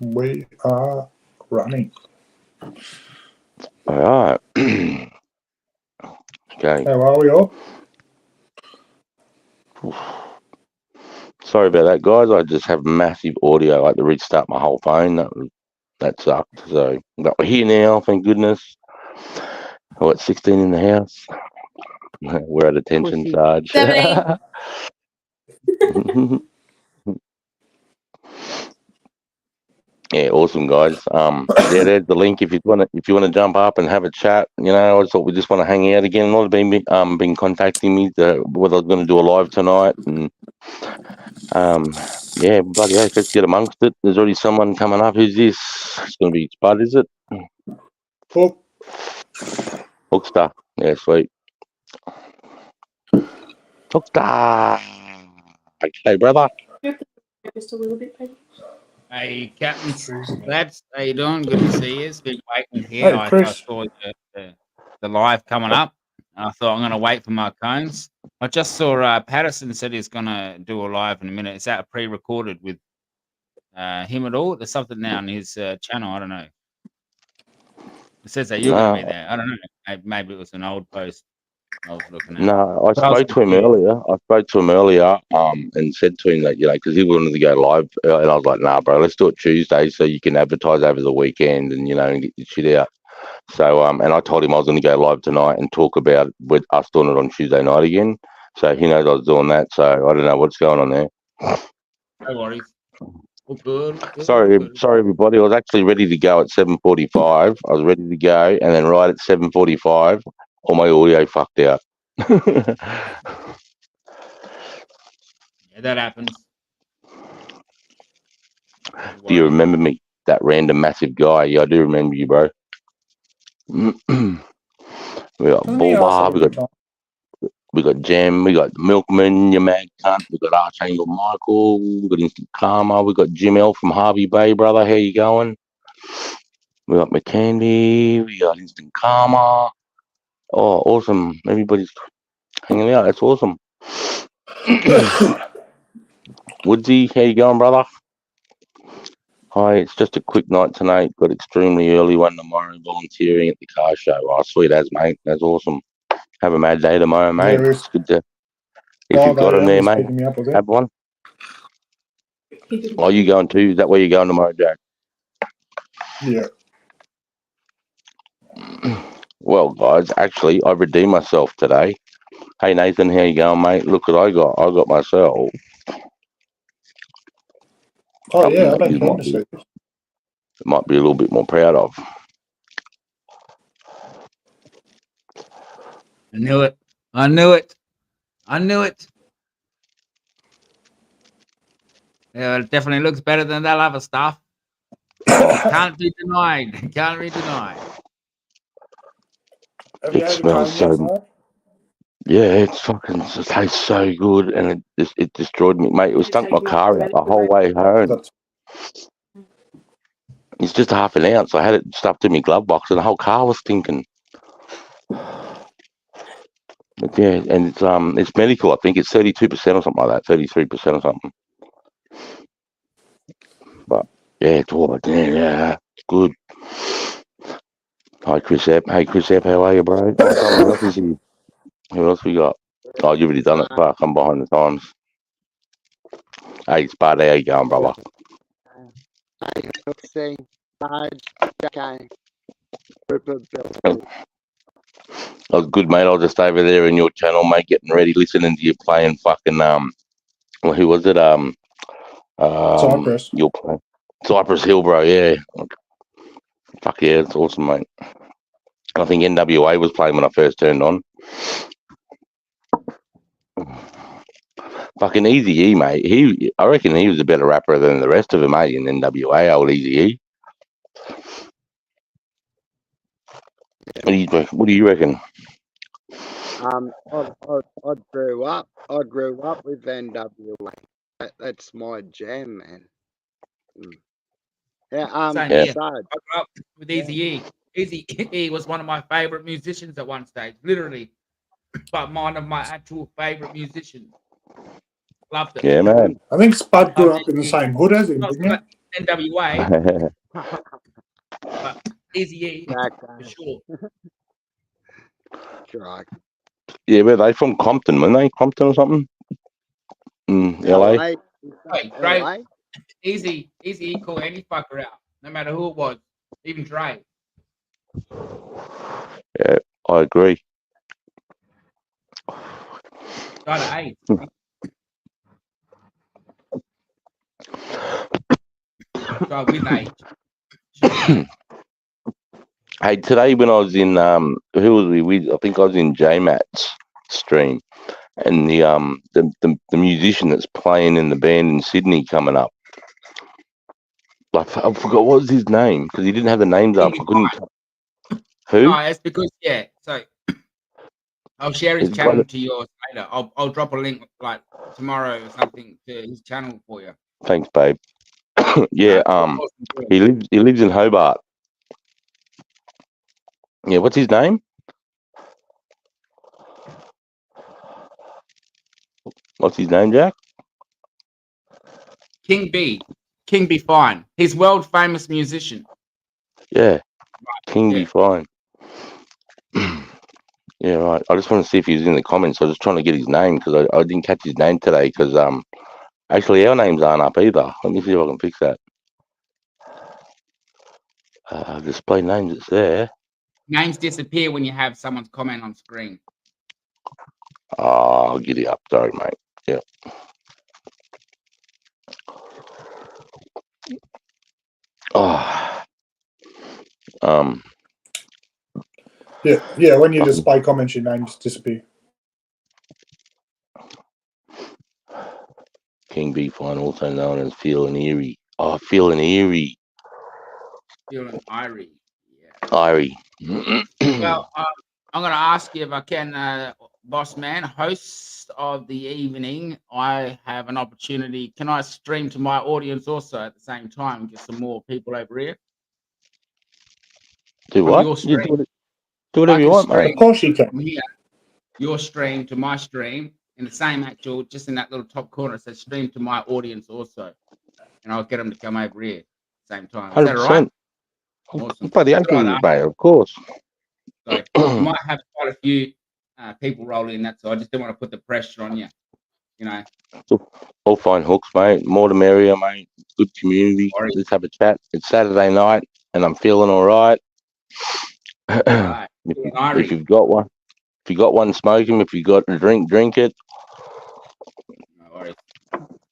We are running. All right. Okay. How are we all? Sorry about that, guys. I just have massive audio. I had to restart my whole phone. That sucked. So, but we're here now, thank goodness. I got 16 in the house. We're at attention, Sarge. 17. Yeah, awesome, guys. Yeah, there's the link if you want to jump up and have a chat. You know, I just thought we just want to hang out again. A lot of been contacting me whether I was going to do a live tonight, and yeah, bloody hell, let's get amongst it. There's already someone coming up. Who's this? It's going to be Spud, is it? Hook. Hookster. Yeah, sweet. Hookster. Okay, brother. Just a little bit, maybe. Hey, Captain Labs, how you doing? Good to see you. It's been waiting here. Hey, I Chris. saw the live coming up. I thought I'm going to wait for my cones. I just saw Patterson said he's going to do a live in a minute. Is that pre-recorded with him at all? There's something now on his channel. I don't know. It says that you're going to be there. I don't know. Maybe it was an old post I was looking at. No, I spoke to him earlier. And said to him that, you know, because he wanted to go live, and I was like, nah, bro, let's do it Tuesday so you can advertise over the weekend and, you know, and get your shit out. So, and I told him I was going to go live tonight and talk about with us doing it on Tuesday night again. So he knows I was doing that. So I don't know what's going on there. No worries. All good. Sorry, everybody. I was actually ready to go at 7:45. I was ready to go, and then right at 7:45, all my audio fucked out. Yeah, that happens. Do you remember me? That random massive guy? Yeah, I do remember you, bro. We got Bulbar, we got Gem, we got Milkman, your mad cunt, we got Archangel Michael, we got Instant Karma, we got Jim L from Harvey Bay, brother. How you going? We got McCandy, we got Instant Karma. Oh, awesome. Everybody's hanging out. That's awesome. Woodsy, how you going, brother? Hi, it's just a quick night tonight. Got extremely early one tomorrow, volunteering at the car show. Oh, sweet as, mate. That's awesome. Have a mad day tomorrow, mate. Yeah, it's good to... If you've got them there, mate, have one. Oh, you going too? Is that where you're going tomorrow, Jack? Yeah. Well, guys, actually, I redeemed myself today. Hey, Nathan, how you going, mate? Look what I got. I got myself. Oh, yeah, I've been keen to see this. Might be a little bit more proud of. I knew it. I knew it. I knew it. Yeah, it definitely looks better than that other stuff. Can't be denied. Can't be denied. It smells so. Yeah, it's fucking. It tastes so good, and it destroyed me, mate. It was stunk my car out the whole way home. It's just half an ounce. I had it stuffed in my glove box, and the whole car was stinking. But yeah, and it's medical. I think it's 32% or something like that, 33% or something. But yeah, it's all yeah, it's good. Hi, Chris Epp. Hey, Chris Epp, how are you, bro? Oh, else is here? Who else we got? Oh, you've already done it. Fuck, I'm behind the times. Hey, Spud, how you going, brother? Hey, Hooksy, Bud, okay. I was good, mate. I was just over there in your channel, mate, getting ready, listening to you playing fucking well, who was it? Cypress. You're playing Cypress Hill, bro. Yeah. Fuck yeah, it's awesome, mate. I think NWA was playing when I first turned on. Fucking Eazy-E, mate. I reckon he was a better rapper than the rest of them, mate, in NWA, old Eazy-E. What do you reckon? I grew up with NWA. That's my jam, man. Yeah, Same yeah. here. I grew up with Eazy-E. Eazy-E was one of my favorite musicians at one stage, literally. But one of my actual favorite musicians. Loved it. Yeah, man. I think Spud grew up in the same hood as him, didn't he? NWA, but Easy E for sure. Right. Yeah, where they from? Compton, weren't they? Compton or something? LA. Hey, LA. Easy E call any fucker out, no matter who it was, even Dre. Yeah, I agree. Got AIDS. Guy with AIDS. Hey, today when I was in who was we with? I think I was in JMat's stream, and the musician that's playing in the band in Sydney coming up. I forgot what was his name because he didn't have the names up. I couldn't. Who? No, it's because So I'll share his It's channel got- to yours later. I'll drop a link like tomorrow or something to his channel for you. Thanks, babe. Yeah. He lives in Hobart. Yeah. What's his name? What's his name, Jack? King B Fine. He's world famous musician. Yeah. King yeah. be fine. Yeah, right. I just want to see if he's in the comments. I was just trying to get his name because I didn't catch his name today because actually our names aren't up either. Let me see if I can fix that. Display names, it's there. Names disappear when you have someone's comment on screen. Oh, giddy up. Sorry, mate. Yeah. Oh. Yeah. When you display comments, your names disappear. King B Fine, also known as Feel and Eerie. Oh, Feel and Eerie. Feeling Irie. Yeah. Irie. Well, I'm going to ask you if I can, boss man, host of the evening. I have an opportunity. Can I stream to my audience also at the same time and get some more people over here? Do From what? your You stream. do whatever you want, mate. Of course you can. From here, your stream to my stream in the same actual, just in that little top corner, it says stream to my audience also. And I'll get them to come over here at the same time. Is that all right? 100%. Awesome. By the open, mate, of course. So you might have quite a few people rolling in that, so I just didn't want to put the pressure on you. You know, All fine hooks, mate. More the merrier, mate. Good community. Sorry. Let's have a chat. It's Saturday night, and I'm feeling all right. right. If you've got one, smoke him. If you got a drink, drink it. No worries.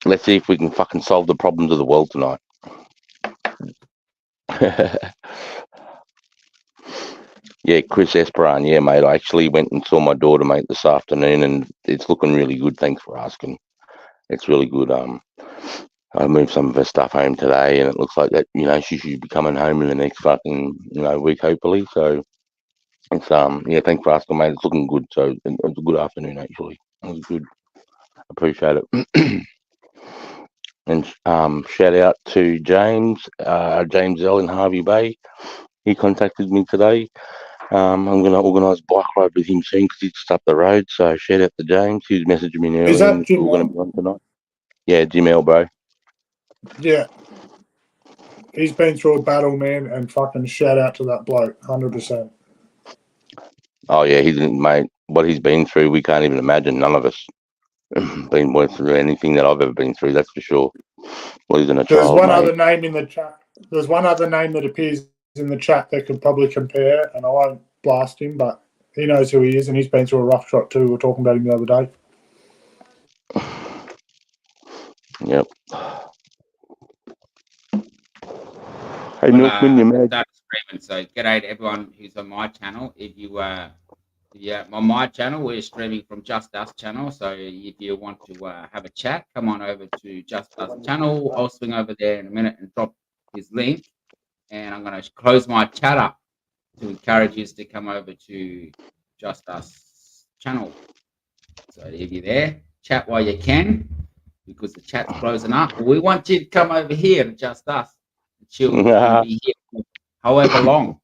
Let's see if we can fucking solve the problems of the world tonight. Yeah, Chris Esperan. Yeah, mate. I actually went and saw my daughter, mate, this afternoon, and it's looking really good. Thanks for asking. It's really good. I moved some of her stuff home today, and it looks like that. She should be coming home in the next fucking week, hopefully. So it's yeah. Thanks for asking, mate. It's looking good. So it's a good afternoon, actually. It was good. Appreciate it. And shout out to James L in Harvey Bay. He contacted me today. I'm going to organise a bike ride with him soon because he's just up the road. So shout out to James. He was messaging me earlier. Is that and Jim we're going to be on tonight. Yeah, Jim L, bro. Yeah. He's been through a battle, man, and fucking shout out to that bloke, 100%. Oh, yeah, mate, what he's been through, we can't even imagine. None of us been through anything that I've ever been through, that's for sure. Well, he's in a There's child, one mate. other name in the chat. There's one other name that appears in the chat that could probably compare, and I won't blast him, but he knows who he is, and he's been through a rough shot too. We were talking about him the other day. Yep. Hey, Milkman, you mad? So g'day to everyone who's on my channel. If you on my channel, we're streaming from Just Us channel. So if you want to have a chat, come on over to Just Us channel. I'll swing over there in a minute and drop his link. And I'm going to close my chat up to encourage you to come over to Just Us channel. So if you're there, chat while you can, because the chat's closing up. We want you to come over here to Just Us and chill and be here for however long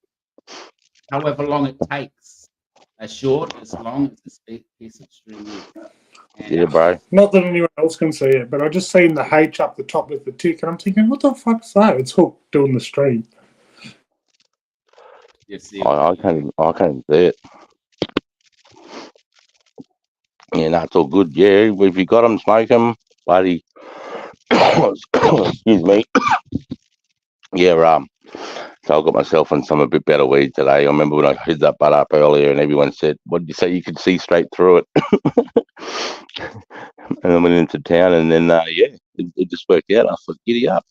it takes. As short, as long as it's a piece of string. Yeah, bro. Not that anyone else can see it, but I just seen the H up the top with the tick, and I'm thinking, what the fuck's that? It's Hook doing the stream. You see, I can't see it. Yeah, that's all good. Yeah, if you got them, smoke them, bloody. Excuse me. Yeah, so I got myself on some a bit better weed today. I remember when I hid that butt up earlier, and everyone said, "What did you say? You could see straight through it." And I went into town, and then yeah, it just worked out. I thought, giddy up.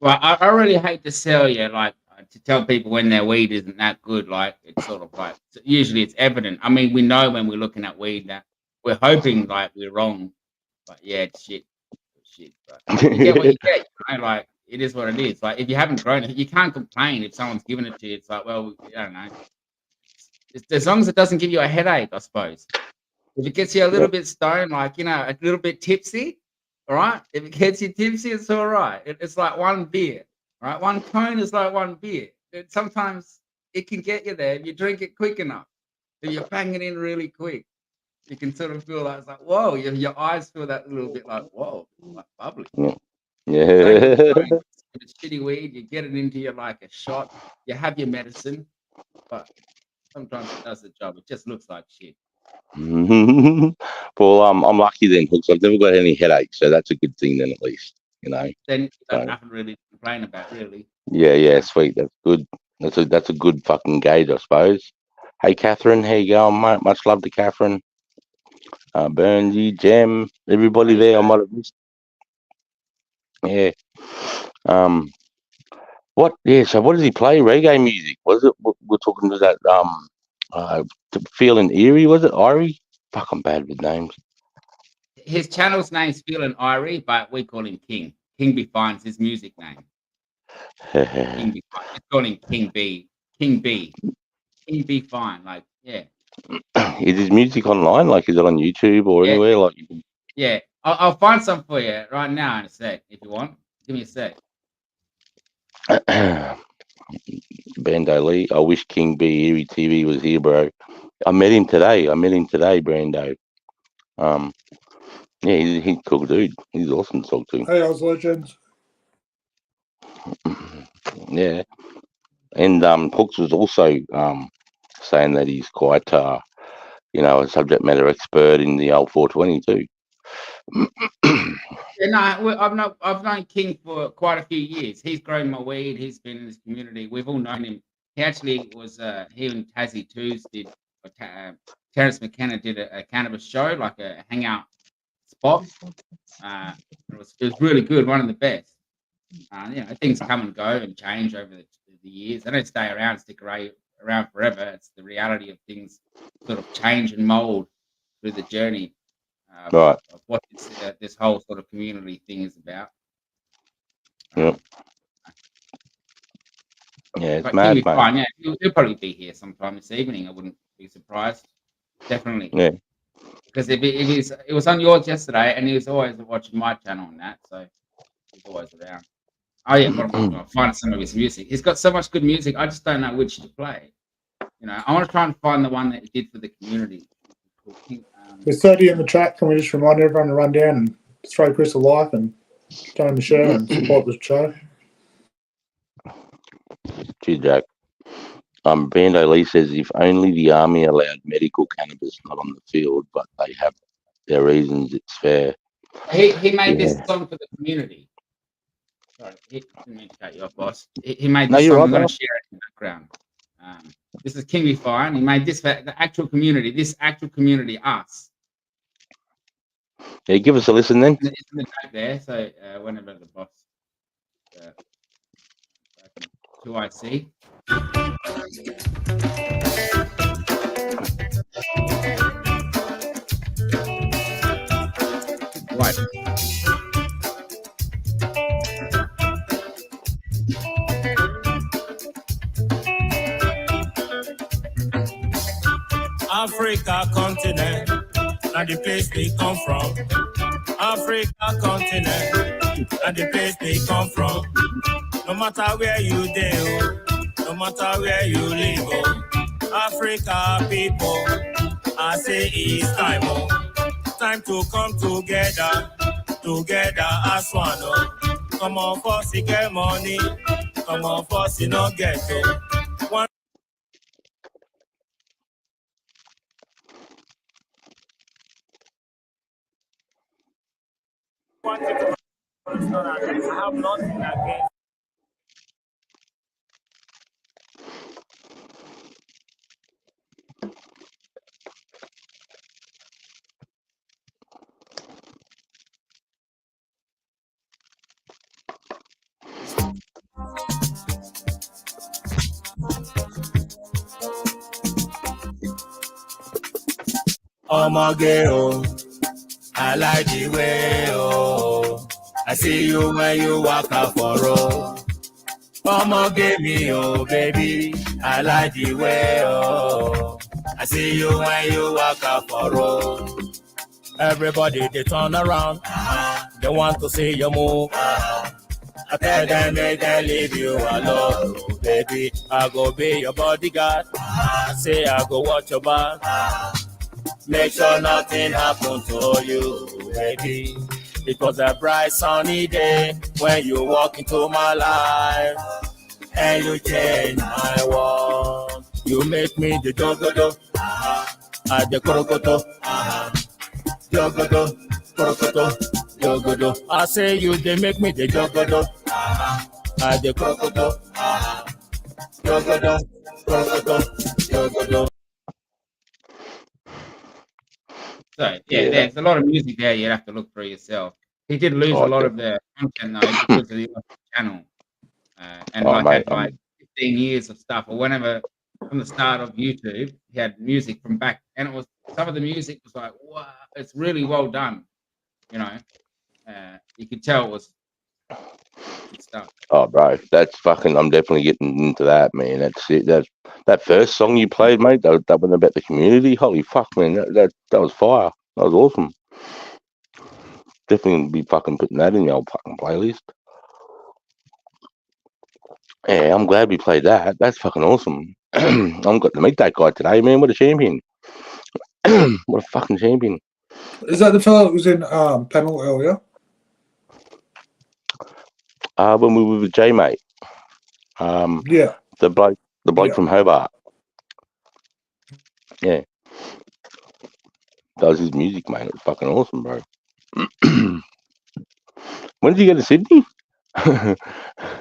well, I really hate to sell you, like, to tell people when their weed isn't that good. Like, it's sort of like, usually it's evident. I mean, we know when we're looking at weed that we're hoping like we're wrong, but yeah, it's shit. But you get what you get. You know? Like, it is what it is. Like, if you haven't grown it, you can't complain if someone's giving it to you. It's like, well, I don't know. As long as it doesn't give you a headache, I suppose. If it gets you a little bit stoned, like, you know, a little bit tipsy, all right? If it gets you tipsy, it's all right. It's like one beer, right? One cone is like one beer. Sometimes it can get you there if you drink it quick enough. If you bang it in really quick, you can sort of feel like, it's like, whoa, your eyes feel that little bit like, whoa, like bubbly. Yeah. If it's shitty weed, you get it into you like a shot, you have your medicine, but sometimes it does the job. It just looks like shit. Well, I'm lucky then, Hooks. I've never got any headaches, so that's a good thing then, at least, you know. Then you don't have to really complain about, really. Yeah, sweet. That's good. That's a good fucking gauge, I suppose. Hey, Catherine, how you going, mate? Much love to Catherine. Burnsy, Jem, everybody there. I might have missed. Yeah. What? Yeah. So, what does he play? Reggae music? Was it? We're talking to that. Feeling eerie. Was it Irie? Fuck, I'm bad with names. His channel's name's Feeling Irie, but we call him King. King Be Fine's his music name. King Be Fine. We call him King B. King B. King Be Fine. Like, yeah. Is his music online? Like, is it on YouTube or anywhere? Like, yeah. I'll find some for you right now in a sec if you want. Give me a sec. Bando Lee. I wish King B Eerie TV was here, bro. I met him today, Brando. Yeah, he's a cool dude. He's awesome to talk to. Hey, Oz Legends. Yeah. And Hooks was also saying that he's quite a subject matter expert in the old 420 too. Yeah, no, I've known King for quite a few years. He's grown my weed. He's been in this community. We've all known him. He actually was here in Tassie Twos. Terrence McKenna did a cannabis show, like a hangout spot. It was really good, one of the best. Things come and go and change over the years. They don't stay around, stick around forever. It's the reality of things sort of change and mold through the journey. Right. Of what this whole sort of community thing is about. Yeah, it's mad, mate. Fine, yeah, he'll probably be here sometime this evening. I wouldn't be surprised. Definitely. Yeah. Because it was on yours yesterday, and he was always watching my channel on that, so he's always around. Oh yeah, I'll find some of his music. He's got so much good music. I just don't know which to play. I want to try and find the one that he did for the community. There's 30 in the chat. Can we just remind everyone to run down and throw Chris a like and tell him to share and support the show? Cheers, Jack. Bando Lee says if only the army allowed medical cannabis not on the field, but they have their reasons, it's fair. He made this song for the community. Sorry, didn't mean to cut you off, boss. He made this song. I'm going to share it in the background. This is King Be Fine. He made this for the actual community. This actual community, us. Yeah, give us a listen then. It's in the note there. So whenever the boss, who I see. Right. Africa continent, not the place they come from. Africa continent, not the place they come from. No matter where you deal, no matter where you live, Africa people, I say it's time, oh. Time to come together as one, oh. Come on, first, you get money. Come on, first, you not get it. One. I have nothing against. Oh my girl, I like the way, oh. I see you when you walk out for road. Come give me, oh baby, I like the way, oh. I see you when you walk out for road. Everybody they turn around, they want to see you move. I tell them make they leave you alone, oh, baby. I go be your bodyguard. I say I go watch your back. Make sure nothing happen to you, baby. It was a bright sunny day when you walk into my life, and you change my world. You make me the jogodo, the korokoto, jogodo, korokoto, jogodo. I say you they make me the jogodo, the korokoto, jogodo, korokoto, jogodo. So yeah, there's a lot of music there. You'd have to look for yourself. He did lose a lot of the content though because of the channel, and had like 15 years of stuff or whenever from the start of YouTube. He had music from back, and it was some of the music was like, wow, it's really well done. You know, you could tell it was good stuff. Oh, bro, that's fucking. I'm definitely getting into that, man. That's it. That first song you played, mate. That one about the community. Holy fuck, man. That was fire. That was awesome. Definitely be fucking putting that in your old fucking playlist. Yeah, I'm glad we played that. That's fucking awesome. I'm got to meet that guy today, man. What a champion. What a fucking champion. Is that the fellow that was in panel earlier? When we were with J, mate. Yeah. The bloke from Hobart. Yeah. Does his music, mate. It's fucking awesome, bro. When did you go to Sydney?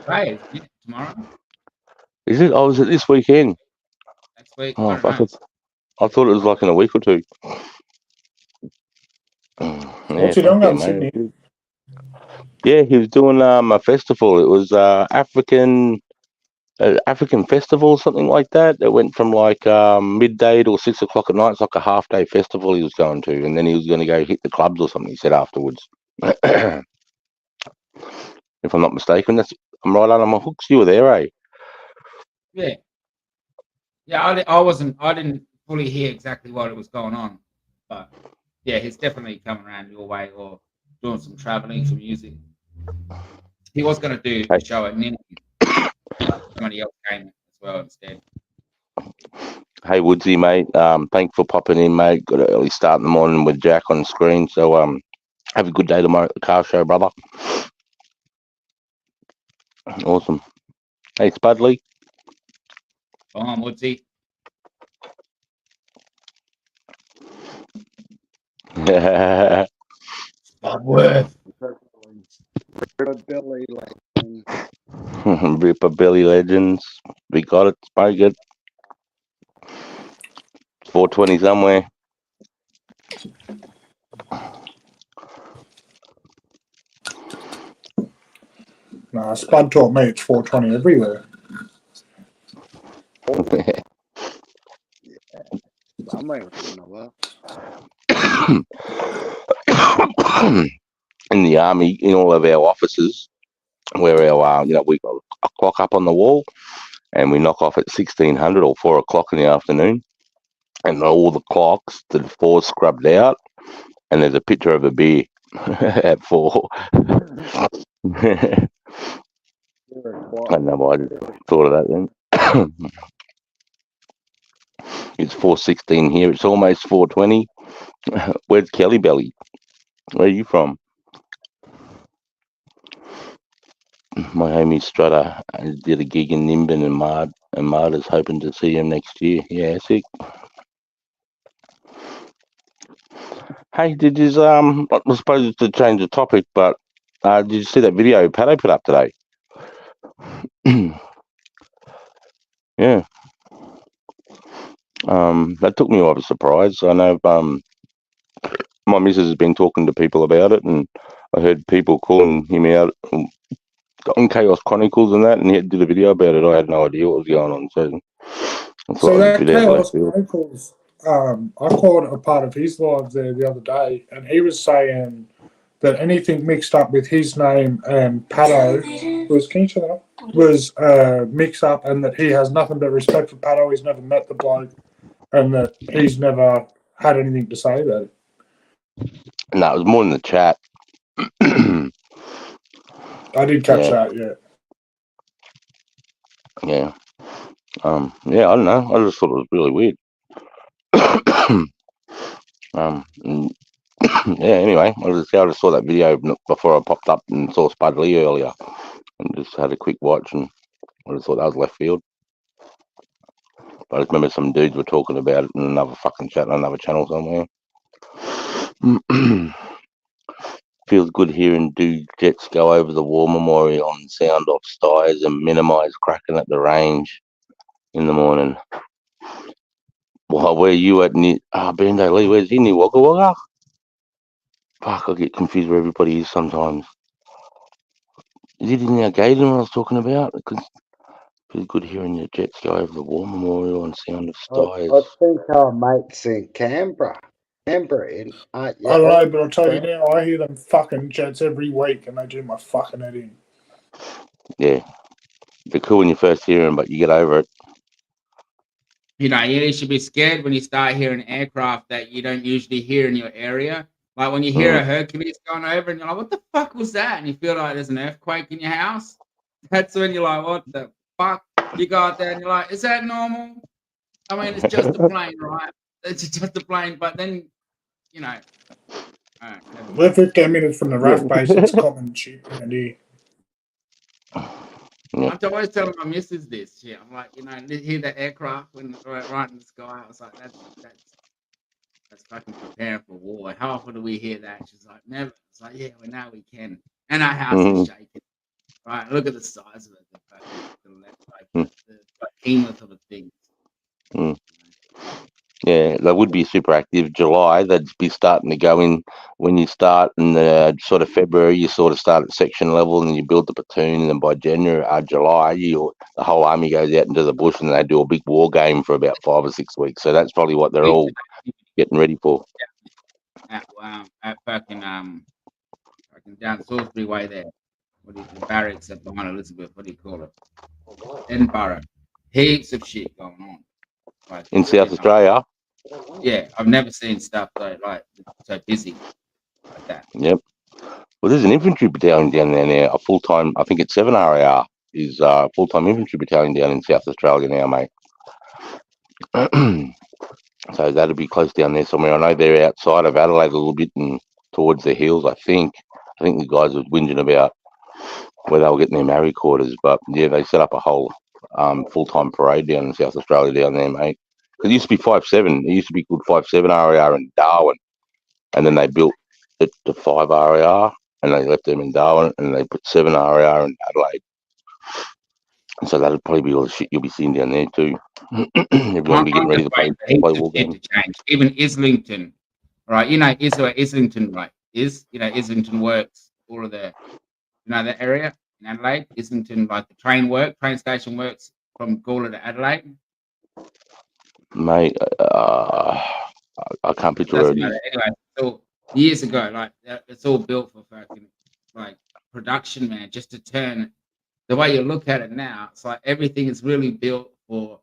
Right, tomorrow. Is it? Oh, is it this weekend? Next week. Oh, fuck it. I thought it was like in a week or two. What's he doing in Sydney? Yeah, he was doing a festival. It was African festival, something like that. It went from like midday till 6 o'clock at night. It's like a half day festival he was going to, and then he was going to go hit the clubs or something. He said afterwards. If I'm not mistaken, I'm right on my hooks. You were there, eh? Yeah. Yeah, I didn't fully hear exactly what was going on, but yeah, he's definitely coming around your way or doing some traveling for music. He was going to do a show at Ninny. Somebody else came as well instead. Hey, Woodsy, mate. Thanks for popping in, mate. Got an early start in the morning with Jack on screen. So have a good day tomorrow at the car show, brother. Awesome. Hey, Spudley. Come on, Woodsy. Spudworth. Billy Legends. Ripper Billy Legends. We got it. Spoke it. 420 somewhere. Nah, Spud taught me it's 420 everywhere. I might know In the army, in all of our offices, where our we got a clock up on the wall, and we knock off at 1600 or 4 o'clock in the afternoon, and all the clocks, the 4 scrubbed out, and there's a picture of a beer at 4. I know. I thought of that then. It's 4:16 here. It's almost 4:20. Where's Kelly Belly? Where are you from? My homie Strutter did a gig in Nimbin and Mard is hoping to see him next year. Yeah, sick. Hey, did you I suppose to change the topic, but did you see that video Pato put up today? Yeah. That took me by surprise. I know my missus has been talking to people about it, and I heard people calling him out on Chaos Chronicles and that, and he did a video about it. I had no idea what was going on, so I thought So it was a that bit out of left Chaos field. Chronicles, I caught a part of his live there the other day, and he was saying that anything mixed up with his name and Pato was, can you turn that off? Was mixed up, and that he has nothing but respect for Pato. He's never met the bloke, and that he's never had anything to say about it. No, it was more in the chat. I did catch Yeah. that, yeah. Yeah. Yeah, I don't know. I just thought it was really weird. Yeah, anyway, I just saw that video before I popped up and saw Spud Lee earlier and just had a quick watch, and I just thought that was left field. But I just remember some dudes were talking about it in another fucking chat on another channel somewhere. Feels good hearing dude jets go over the war memorial and sound off styes and minimise cracking at the range in the morning. Well, where you at? Bando Lee, where's he? New Wagga Wagga? Fuck, I get confused where everybody is sometimes. Is it in our Gaydon I was talking about? It feels good hearing the jets go over the war memorial and sound of styes. I think our mate's in Canberra. Canberra, aren't you? I don't know, but I'll tell you now, I hear them fucking jets every week, and they do my fucking head in. Yeah. They're cool when you first hear them, but you get over it. You know, you should be scared when you start hearing aircraft that you don't usually hear in your area. Like when you hear a Hercules going over and you're like, what the fuck was that? And you feel like there's an earthquake in your house. That's when you're like, what the fuck? You go out there and you're like, is that normal? I mean, it's just a plane, right? It's just a plane. But then, you know. All right, we're 15 minutes from the RAF base. It's common shit around here. I'm always telling my missus this shit. I'm like, you know, hear the aircraft when right in the sky. I was like, that's fucking preparing for war. How often do we hear that? She's like, never. It's like, yeah, well, now we can. And our house is shaking. Right, look at the size of it. The behemoth of a thing. Yeah, they would be super active. July, they'd be starting to go in when you start in the sort of February. You sort of start at section level, and you build the platoon, and then by July, the whole army goes out into the bush, and they do a big war game for about 5 or 6 weeks. So that's probably what they're all getting ready for. At fucking down Salisbury Way there. What do you the barracks at behind Elizabeth? What do you call it? Edinburgh. Heaps of shit going on. Like, in South Australia. Yeah, I've never seen stuff so busy like that. Yep. Well, there's an infantry battalion down there now. A full-time, I think it's 7 RAR is a full-time infantry battalion down in South Australia now, mate. So that'll be close down there somewhere. I know they're outside of Adelaide a little bit and towards the hills. I think the guys were whinging about where they were getting their married quarters, but yeah, they set up a whole full-time parade down in South Australia down there, mate. Because it used to be 5-7. It used to be called 5-7 RAR in Darwin, and then they built it to 5 RAR, and they left them in Darwin, and they put 7 RAR in Adelaide. And so that'll probably be all the shit you'll be seeing down there too. Everyone will be getting ready to play war games. Change. Even Islington, right? You know, Islington, right? Islington Works, all of the, that area in Adelaide. Islington, like the train station works from Gawler to Adelaide. Mate, I can't picture where it is. Anyway, so years ago, like it's all built for fucking like production, man. Just to turn the way you look at it now, it's like everything is really built for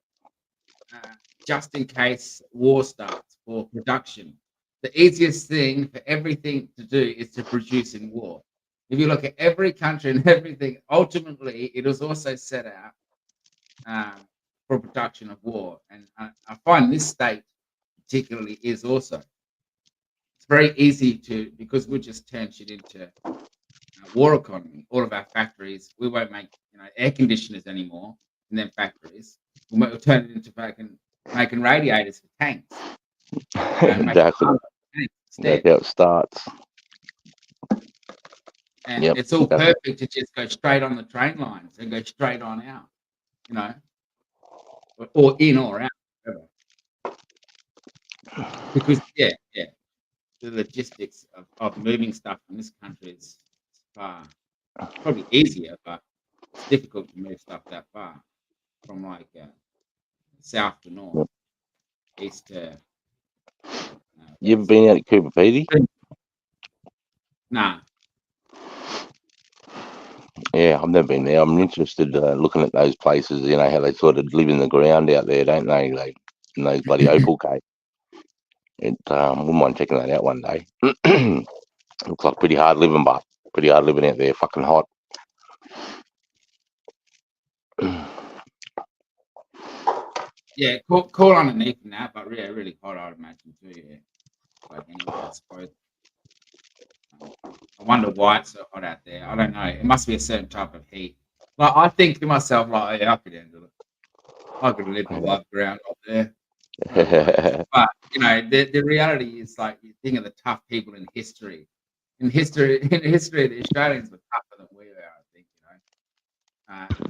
just in case war starts, for production. The easiest thing for everything to do is to produce in war. If you look at every country and everything, ultimately it was also set out for production of war. And I find this state particularly is also. It's very easy to, because we just turn shit into war economy. All of our factories, we won't make air conditioners anymore in their factories. We'll turn it into making radiators for tanks. Exactly. That's how it starts. And Yep, it's all that's- perfect to just go straight on the train lines and go straight on out, or in or out, whatever. Because the logistics of moving stuff in this country is far probably easier, but it's difficult to move stuff that far from like south to north, east to. You ever been out at Cooper Pedy? Nah. Yeah, I've never been there. I'm interested looking at those places, how they sort of live in the ground out there, don't they? Like in those bloody opal caves. Wouldn't mind checking that out one day. Looks like pretty hard living, but pretty hard living out there, fucking hot. Yeah, cool underneath and that, but really hot, I'd imagine too. Yeah, like anywhere, I suppose. I wonder why it's so hot out there. I don't know. It must be a certain type of heat. Like I think to myself, like, yeah, I could handle it. I could live above ground up there. But the reality is, like, you think of the tough people in history. In history, the Australians were tougher than we are, I think.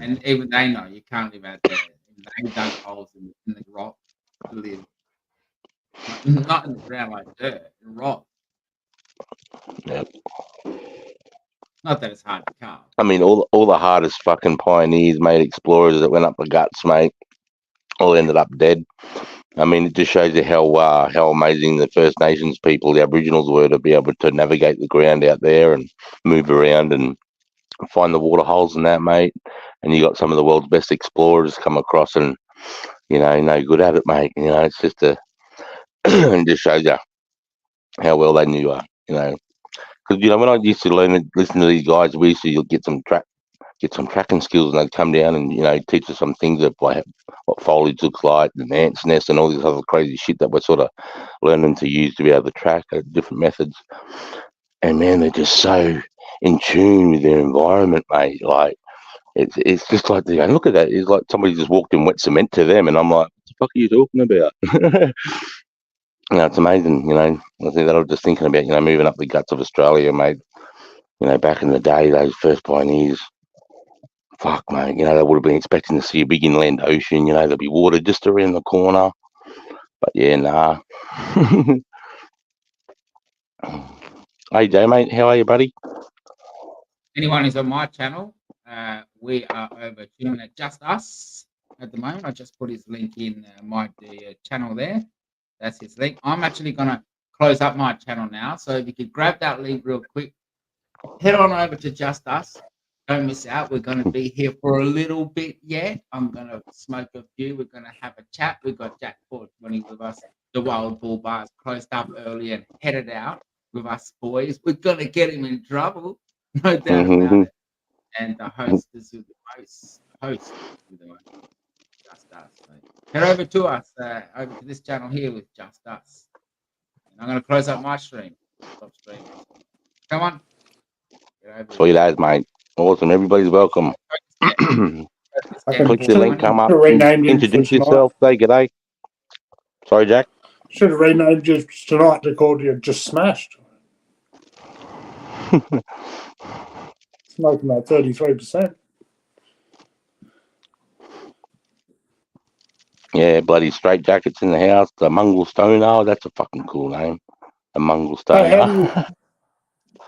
And even they know you can't live out there. They dug holes in the rock to live, not in the ground like dirt, in rock. Yep. Not that it's hard to carve. I mean, all the hardest fucking pioneers, mate, explorers that went up the guts, mate, all ended up dead. I mean, it just shows you how amazing the First Nations people, the Aboriginals, were to be able to navigate the ground out there and move around and find the water holes and that, mate. And you got some of the world's best explorers come across and, no good at it, mate. It's just it just shows you how well they knew, because when I used to listen to these guys, we used to get some tracking skills, and they'd come down and teach us some things of like what foliage looks like, and ants nest, and all this other crazy shit that we're sort of learning to use to be able to track different methods. And man, they're just so in tune with their environment, mate. Like it's just like they go, look at that. It's like somebody just walked in wet cement to them, and I'm like, what the fuck are you talking about? It's amazing. I think that I was just thinking about moving up the guts of Australia, mate. Back in the day, those first pioneers. Fuck, mate, they would have been expecting to see a big inland ocean, there'd be water just around the corner. But yeah, nah. Hey, Joe, mate, how are you, buddy? Anyone who's on my channel, we are over tuning at Just Us at the moment. I just put his link in the channel there. That's his link. I'm actually going to close up my channel now. So if you could grab that link real quick, head on over to Just Us. Don't miss out. We're going to be here for a little bit yet. I'm going to smoke a few. We're going to have a chat. We've got Jack 420 with us. The Wild Bull Bar's closed up early and headed out with us boys. We're going to get him in trouble. No doubt about it. And the host is the host with the Just Us. So head over to us, over to this channel here with Just Us. And I'm going to close up my stream. Stop streaming. Come on. Sweet as, mate. Awesome. Everybody's welcome. Click the link, come up, introduce yourself, say g'day. Sorry, Jack. Should have renamed you tonight to call you Just Smashed. Smoking that 33%. Yeah, bloody straight jackets in the house. The Mungle Stoner. That's a fucking cool name. A Mungle Stoner.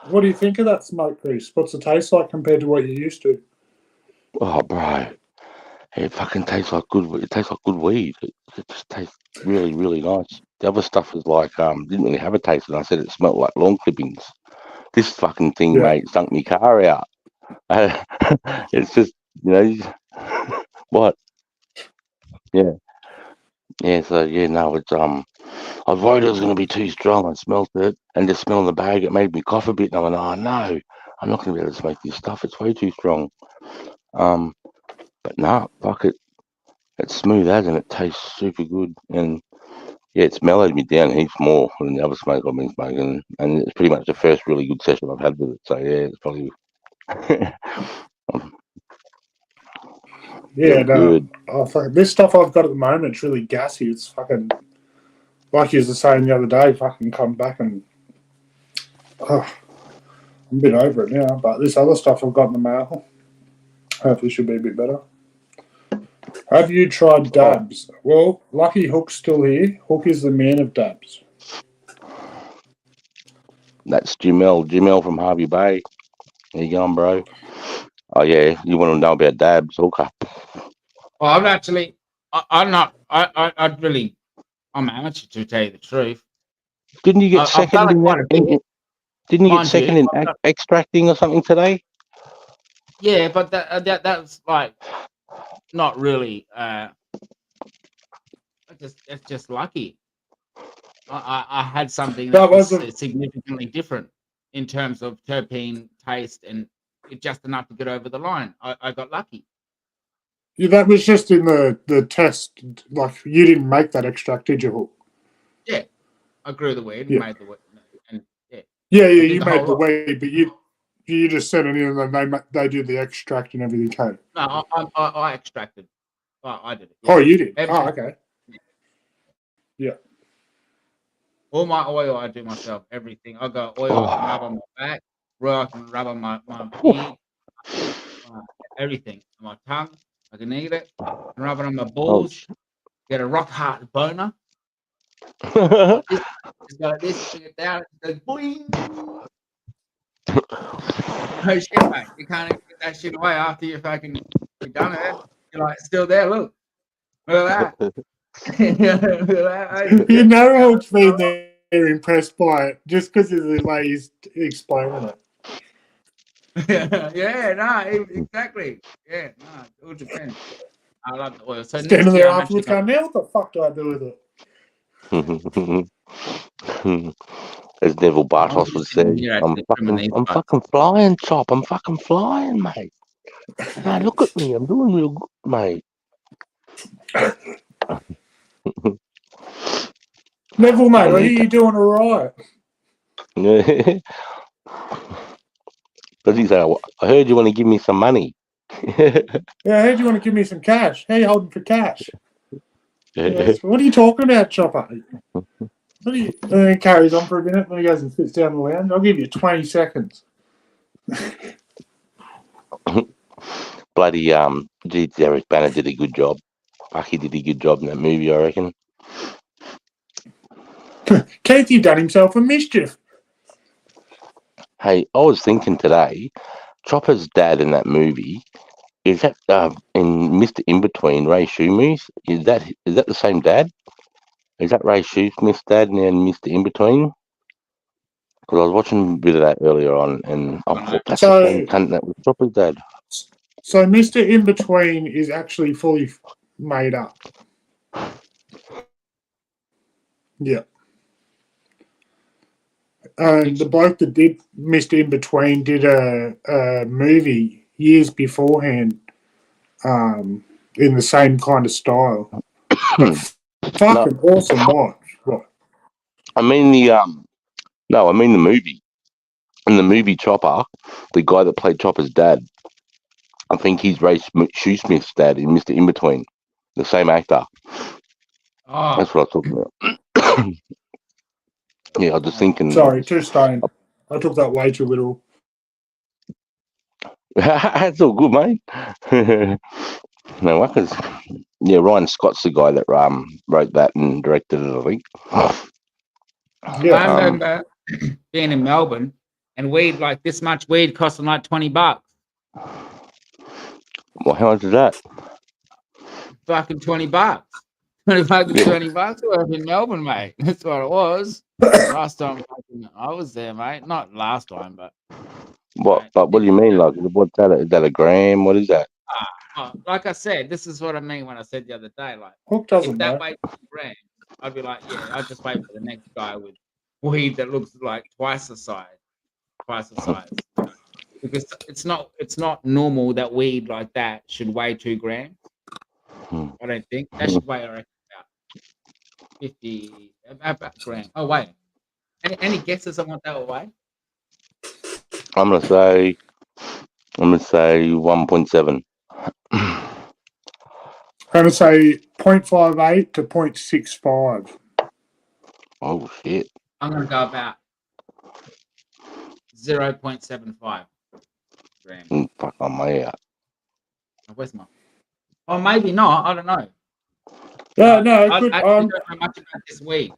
What do you think of that smoke grease? What's it taste like compared to what you used to? Oh, bro. It fucking tastes like good. It tastes like good weed. It just tastes really, really nice. The other stuff is like didn't really have a taste, and I said it smelled like lawn clippings. This fucking thing, mate, stunk my car out. It's just what? Yeah. So no, it's I was worried it was going to be too strong. I smelled it, and just smelling the bag, it made me cough a bit. And I went, oh no, I'm not going to be able to smoke this stuff. It's way too strong. But nah, fuck it. It's smooth as and it tastes super good. And yeah, it's mellowed me down heaps more than the other smoke I've been smoking. And it's pretty much the first really good session I've had with it. So yeah, it's probably Yeah, feels good. this stuff I've got at the moment, it's really gassy. It's fucking, like you were saying the other day, fucking come back and I'm a bit over it now. But this other stuff I've got in the mail, hopefully should be a bit better. Have you tried dabs? Well, lucky Hook's still here. Hook is the man of dabs. That's Jamel. Jamel from Harvey Bay. How you going, bro? Oh yeah, you want to know about dabs? Okay. Well, I'm actually, I'm not, I'm amateur to tell you the truth. Didn't you get I've second done it in quite a bit. Didn't you get Mind second you, in I've done- extracting or something today? yeah, but that's like not really. It's just lucky. I had something That that was wasn't. significantly different in terms of terpene taste and it just enough to get over the line. I got lucky. Yeah, that was just in the test. Like you didn't make that extract, did you, Hook? Yeah, I grew the weed and Yeah. made the weed, and yeah, Yeah, did you the made whole the lot. weed, but you just sent it in and then they do the extract and everything. Okay. No, I extracted. I did it. Yeah. Oh, you did. Everything. Oh, okay. Yeah. All my oil I do myself. Everything. I got oil I can rub on my back, oil I can rub on my ear, everything. On my tongue, I can eat it. I can rub it on my balls. Get a rock hard boner. Like this, just go like this, bring it down, it goes boing. No shit, mate. You can't even get that shit away after you're done it. You're like still there. Look at that. Look at You that. know Hook's been there impressed by it just because of the way he's explaining it. Yeah, no, exactly. Yeah, no, it all depends. I love the oil. So next Standing year there I'm actually afterwards going, now what the fuck do I do with it? As Neville I'm Bartos just would sitting say, here actually trimming these I'm parts. fucking flying, Chop. I'm fucking flying, mate. Nah, look at me. I'm doing real good, mate. Neville, mate, I hear you doing all right. Does he say, I heard you want to give me some money? Yeah, I heard you want to give me some cash. How you holding for cash? Yes. What are you talking about, Chopper? What are you? And then he carries on for a minute, then he goes and sits down in the lounge. I'll give you 20 seconds. Bloody gee, Eric Banner did a good job. Fuck, he did a good job in that movie, I reckon. Keithy done himself a mischief. Hey, I was thinking today, Chopper's dad in that movie, is that in Mr. In Between, Ray Shoemouth? Is that the same dad? Is that Ray Shoesmith's dad and Mr. In Between? Because I was watching a bit of that earlier on, and I thought that's the same cunt that was Chopper's dad. So Mr. In Between is actually fully made up. Yeah. And the bloke that did Mr. In Between did a movie years beforehand in the same kind of style. Fucking awesome watch. What? I mean no, I mean the movie. In the movie Chopper, the guy that played Chopper's dad, I think he's Ray Shoesmith's dad in Mr. In Between. The same actor. Oh, That's what I was talking about. Yeah, I was just thinking. Sorry, too stoned. I took that way too little. That's all good, mate. No, because yeah, Ryan Scott's the guy that wrote that and directed it, I think. Yeah. I remember being in Melbourne and weed like this much weed costing like $20. Well, how much is that? Fucking $20. $20 worth in Melbourne, mate. That's what it was. Last time I was there, mate. Not last time, but What? Right. But what do you mean? Like, what's that? Is that a gram? What is that? like I said, this is what I mean when I said the other day. Like, Hook if doesn't that know. weighed 2 grams, I'd be like, yeah, I'll just wait for the next guy with weed that looks like twice the size. Because it's not normal that weed like that should weigh 2 grams. I don't think that should weigh around about 50 about gram. Oh wait, any guesses on what that will weigh? I'm gonna say 1.7. I'm going to say 0.58 to 0.65. Oh shit! I'm gonna go about 0.75 grams. Fuck on my out. Where's my? Oh, maybe not. I don't know. Yeah, no, I good. actually don't know much about this weed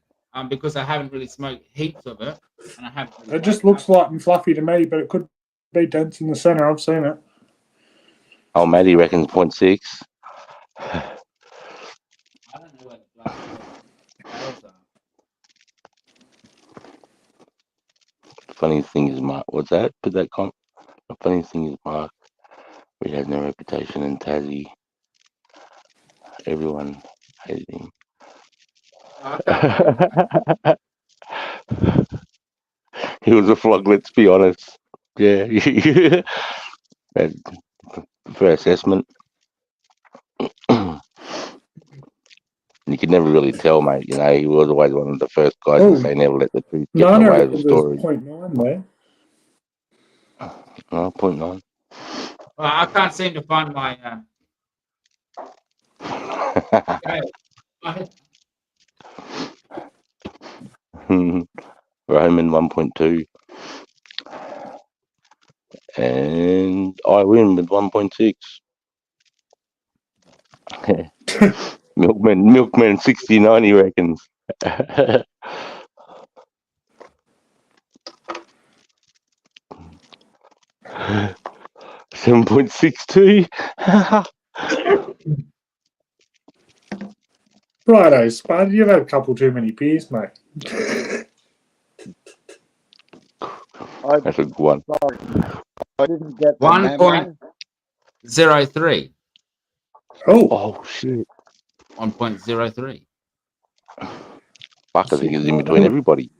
because I haven't really smoked heaps of it, and I haven't. Really It just weighed looks light and fluffy to me, but it could be dense in the center. I've seen it. Oh, Maddie reckons 0.6. I don't know what the bloody scales are. Funny thing is, Mark. What's that? Put that comp. The funny thing is, Mark. We had no reputation in Tassie. Everyone hated him. I can't He was a flog. Let's be honest. Yeah. For assessment. You could never really tell, mate. You know, he was always one of the first guys to say never let the truth get in the way of the story. 0.9 there. 0.9. Well, I can't seem to find my scale. Roman 1.2. And I win with 1.6. Milkman 69, he reckons. 7.62. Righto, Spud, you've had a couple too many beers, mate. That's a good one. Sorry, I didn't get the memo. 1.03. Oh, shit. 1.03. Fuck, I think it's in between everybody.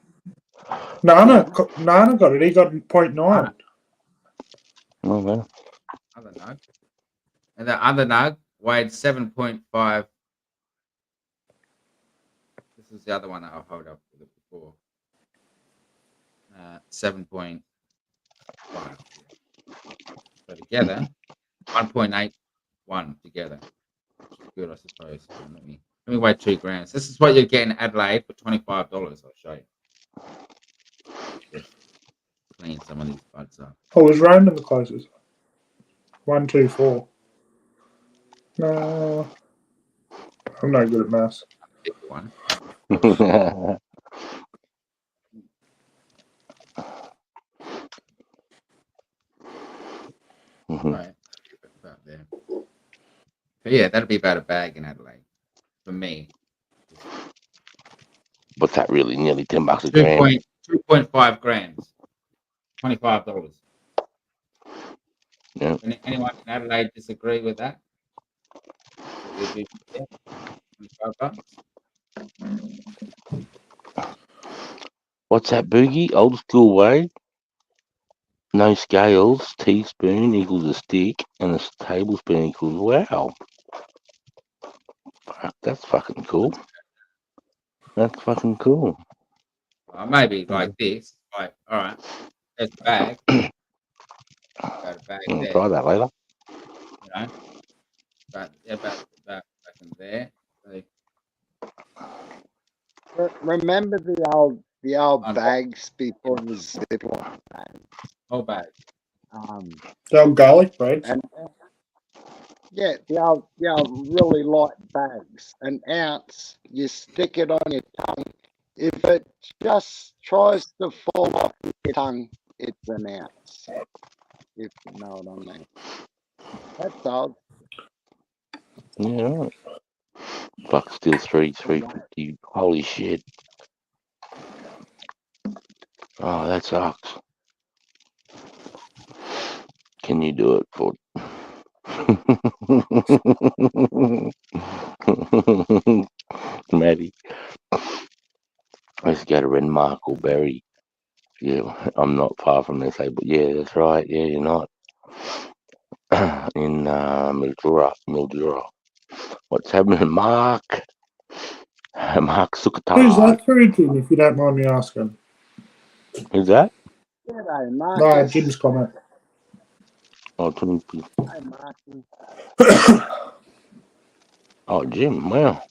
Nana got it. He got 0.9. Oh, man. Other nug. And the other nug weighed 7.5. This is the other one that I'll hold up with it before. 7.5. So together, 1.81 together. Good, I suppose. Let me weigh 2 grams. This is what you're getting in Adelaide for $25. I'll show you. Just clean some of these buds up. Oh, was Roman the closest? 1, 2, 4. No, I'm no good at maths. Big one. Right. About there. But yeah, that'd be about a bag in Adelaide for me. What's that really? Nearly $10 a gram. 2.5 grams. $25. Yeah. Anyone in Adelaide disagree with that? $25. What's that, Boogie? Old school way? No scales. Teaspoon equals a stick, and a tablespoon equals wow. That's fucking cool. That's fucking cool. Maybe like this. Like, all right, there's a bag. Got a bag there. Try that later. You know, about back in there. So, Remember the old bags before the Ziploc bags? whole bag. The old garlic breads. And yeah, the old really light bags. An ounce, you stick it on your tongue. If it just tries to fall off your tongue, it's an ounce. If you know what I mean. That's all. Yeah, right. Fuck, still 350. Holy shit. Oh, that sucks. Can you do it for Maddie? I used to go to Renmark or Berry. Yeah, I'm not far from there, say, but yeah, that's right. Yeah, you're not. In Mildura. What's happening, Mark? Mark Who's Sukatard. that through to, if you don't mind me asking? Who's that? G'day, No, Marcus. Jim's comment. Oh, 20, Hey, Marcus. oh, Jim. Wow.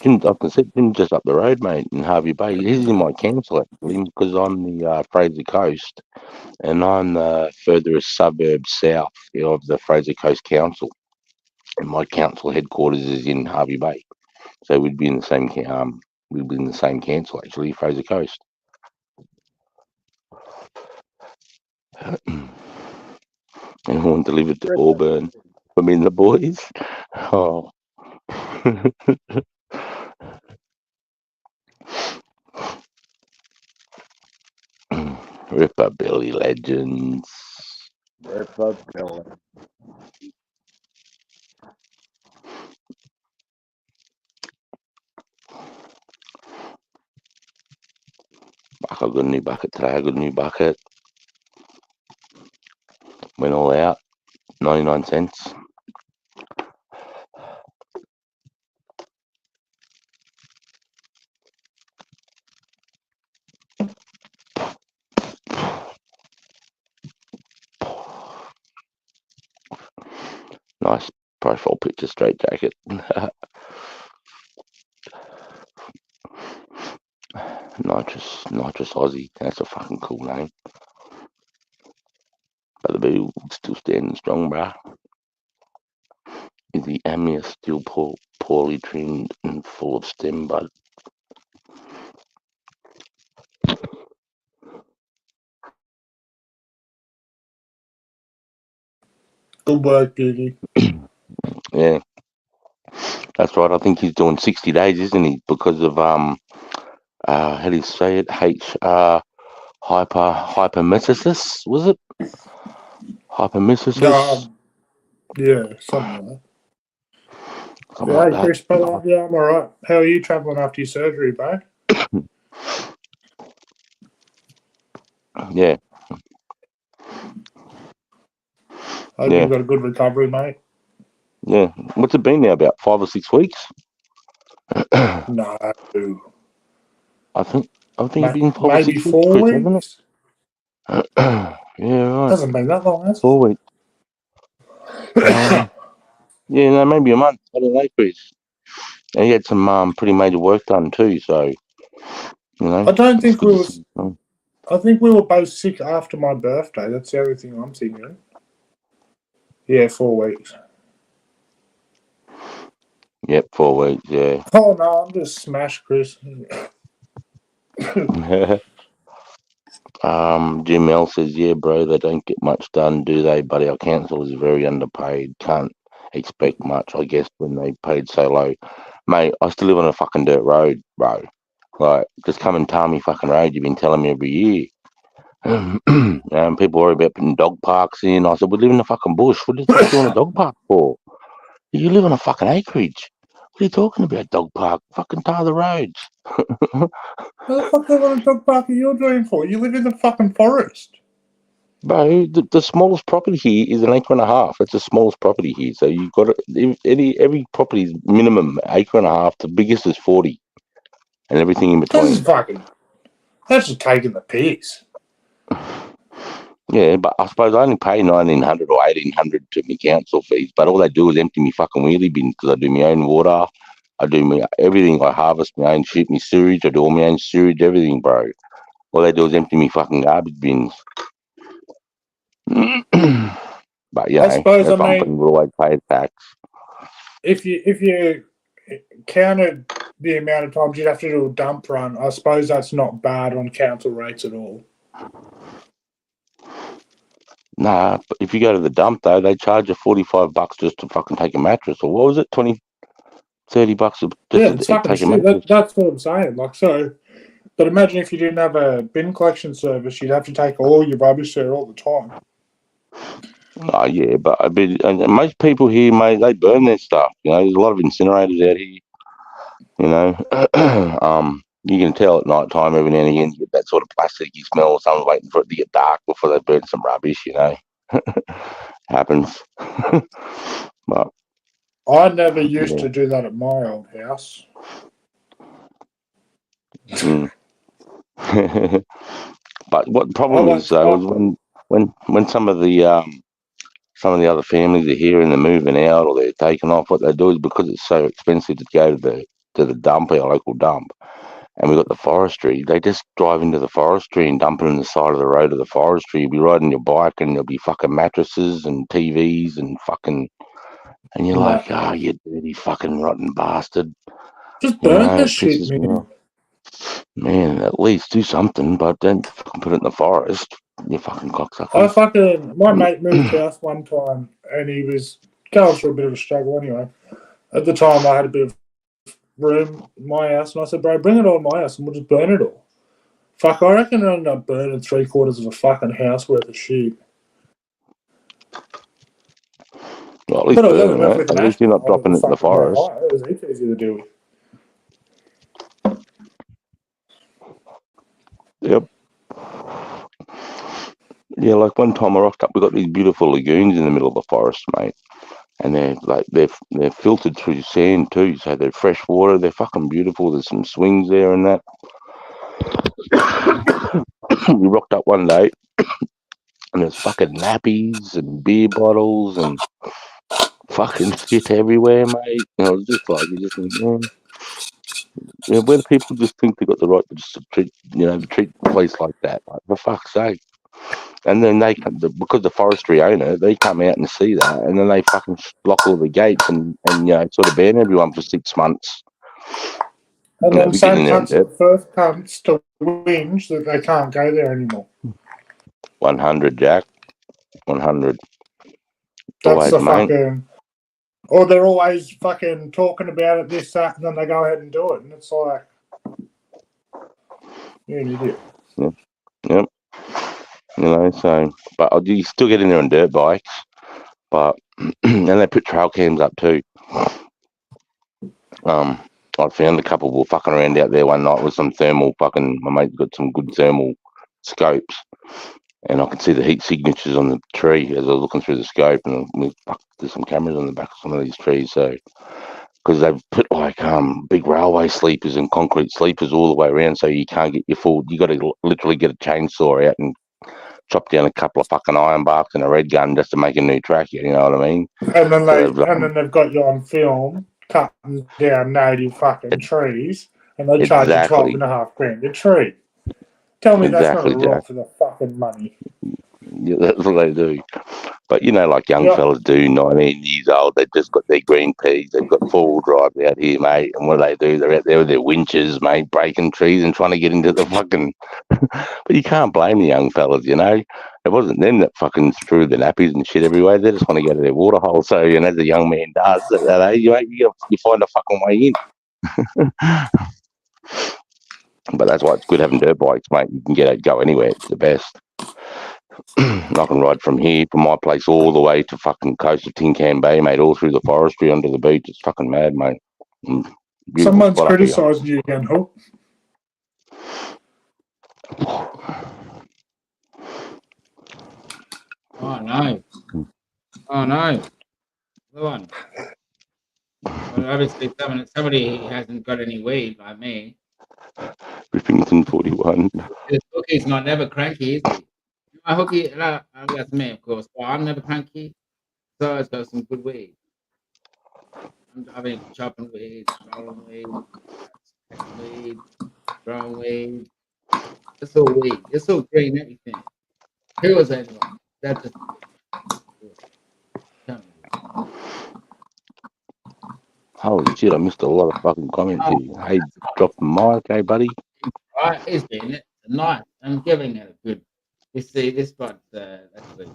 Jim's up the Jim's just up the road, mate, in Harvey Bay. He's in my council actually, because I'm the Fraser Coast, and I'm the furthest suburb south of the Fraser Coast Council, and my council headquarters is in Harvey Bay. So we'd be in the same we'd be in the same council actually, Fraser Coast. Anyone delivered to Auburn? I mean the boys. Oh. Ripper Billy legends. Ripper Billy. I got a new bucket today. I got a new bucket. Went all out. 99 cents. Nice profile picture, straight jacket. Nitrous Aussie. That's a fucking cool name. But the boo still standing strong, bruh. Is the amia still poorly trimmed and full of stem bud? Good work, Googie. Yeah, that's right. I think he's doing 60 days, isn't he? Because of how do you say it? Hypermesis, was it? Hypermesis. Yeah, something like that. Something Yeah, like hey, that. Chris, brother. Yeah, I'm alright. How are you travelling after your surgery, bro? Yeah, Hope yeah, you've got a good recovery, mate. yeah. What's it been now? About 5 or 6 weeks? No. I think it's been 5 or Maybe 6 weeks, 4 Chris, hasn't it? weeks? Yeah, right. Hasn't been that long, has 4 weeks. Yeah, no, maybe a month. I don't know, Chris. And he had some pretty major work done too, so you know. I don't it's think good we to was. see. I think we were both sick after my birthday. That's the only thing I'm thinking. Yeah, 4 weeks. Yep, 4 weeks. Yeah. Oh no, I'm just smashed, Chris. Jim L says, yeah, bro, they don't get much done, do they? But our council is very underpaid. Can't expect much, I guess, when they paid so low. Mate, I still live on a fucking dirt road, bro. Like, just come and tar me fucking road. You've been telling me every year. People worry about putting dog parks in. I said, we live in the fucking bush. What the fuck do you want a dog park for? You live on a fucking acreage. What are you talking about, dog park? Fucking tar the roads. What the fuck live on a dog park are you doing for? You live in the fucking forest. Bro, the smallest property here is an acre and a half. That's the smallest property here. So you've got every property is minimum acre and a half. The biggest is 40, and everything in This between. is fucking. That's just taking the piss. Yeah, but I suppose I only pay 1,900 or 1,800 to my council fees. But all they do is empty me fucking wheelie bins because I do my own water. I do my everything. I harvest my own shit, my sewage. I do all my own sewage, everything, bro. All they do is empty me fucking garbage bins. But you I know, suppose. if I'm putting will always pay a tax. If you counted the amount of times you'd have to do a dump run, I suppose that's not bad on council rates at all. Nah, but if you go to the dump though, they charge you $45 just to fucking take a mattress, or what was it, 20, $30 just It's to fucking take a shit. mattress? That's what I'm saying. Like so, but imagine if you didn't have a bin collection service, you'd have to take all your rubbish there all the time. Oh yeah, but and most people here, mate, they burn their stuff. You know, there's a lot of incinerators out here. You know, you can tell at night time every now and again you get that sort of plasticky smell. Someone's waiting for it to get dark before they burn some rubbish. You know, happens. But I never used Yeah. to do that at my old house. Mm. But what the I problem went is though is when some of the other families are here and they're moving out or they're taking off, what they do is because it's so expensive to go to the dump, our local dump, and we've got the forestry, they just drive into the forestry and dump it on the side of the road of the forestry. You'll be riding your bike and there'll be fucking mattresses and TVs and fucking, and you're No. like, oh, you dirty fucking rotten bastard. Just You burn know, the it shit, pisses me man. off. Man, at least do something, but don't fucking put it in the forest. You fucking cocksuckers. My mate moved house one time and he was going through a bit of a struggle anyway. At the time, I had a bit of room in my house, and I said, bro, bring it all in my house and we'll just burn it all. Fuck, I reckon I ended up burning 3/4 of a fucking house worth of shit. Well, at least But I was burn enough it. with an At least ash you're not pile, it dropping was it in the fucking no forest. high. It was heaps easy to deal with. Yep. Yeah, like one time I rocked up, we got these beautiful lagoons in the middle of the forest, mate. And they're filtered through sand too, so they're fresh water. They're fucking beautiful. There's some swings there and that. We rocked up one day, and there's fucking nappies and beer bottles and fucking shit everywhere, mate. And I was just like, you just think, man, where do people just think they got the right to just treat the place like that? Like, for fuck's sake. And then they come, because the forestry owner, they come out and see that, and then they fucking block all the gates and sort of ban everyone for 6 months. And then Be getting same in there and cunts are the first cunts to whinge that they can't go there anymore. 100, Jack. 100. That's Always, the mate. fucking... Or they're always fucking talking about it, this, that, and then they go ahead and do it. And it's like... You're an idiot. Yep. So, but you still get in there on dirt bikes, but and they put trail cams up too. I found a couple were fucking around out there one night with some thermal fucking. My mate got some good thermal scopes, and I could see the heat signatures on the tree as I was looking through the scope, and there's some cameras on the back of some of these trees. So, because they've put like big railway sleepers and concrete sleepers all the way around, so you can't get your full. You got to literally get a chainsaw out and chop down a couple of fucking iron barks and a red gun just to make a new track. You know what I mean? And then So they've got you on film cutting down native fucking trees, and they charge you exactly, $12,500 a tree. Tell me that's not a Jack. rot for the fucking money. Yeah, that's what they do. But like young Yep. fellas do, 19 years old, they've just got their green peas, they've got four-wheel drive out here, mate. And what do? They're out there with their winches, mate, breaking trees and trying to get into the fucking. But you can't blame the young fellas, It wasn't them that fucking threw the nappies and shit everywhere. They just want to go to their water hole. So, as a young man does, at that age, you find a fucking way in. But that's why it's good having dirt bikes, mate. You can go anywhere. It's the best. I can ride from here, from my place, all the way to fucking coast of Tin Can Bay, mate, all through the forestry onto the beach. It's fucking mad, mate. Beautiful Someone's spot up here. criticising you again, Hook. Oh no. Oh no. Go on. Well, obviously somebody hasn't got any weed like me. Rippington 41. This Hookie's not never cranky, is he? My Hookie, that's me, of course. But I'm never cranky. So it's got some good weed. I've been chopping weed, rolling weed, smoking weed, growing weed. It's all weed. It's all green, everything. Who was anyway? That's just. Holy shit, I missed a lot of fucking comments here. Hey, drop the mic, hey, buddy. Right, it's been nice. I'm giving it a good. You see, this spot's actually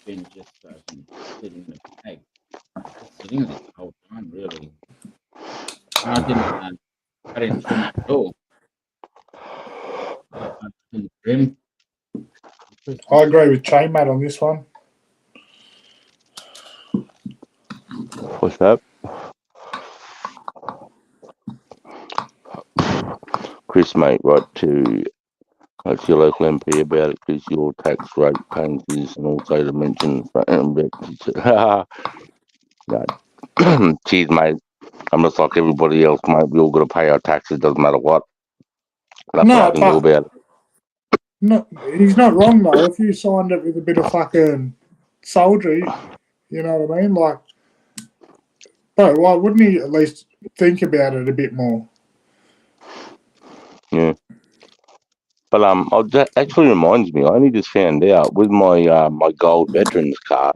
been just sitting in the bag. Just sitting there the whole time, really. I didn't trim it at all. I didn't trim. I agree with Chainmate on this one. What's that? Chris, mate, right to your local MP about it, Chris, your tax rate changes and also to mention no, Cheers, mate. I'm just like everybody else, mate. We all got to pay our taxes. Doesn't matter what. That's what I No, can do but about it. no, he's not wrong though. If you signed it with a bit of fucking soldier, you know what I mean? Like, bro, why wouldn't he at least think about it a bit more? Yeah. But that actually reminds me. I only just found out with my my gold veterans card.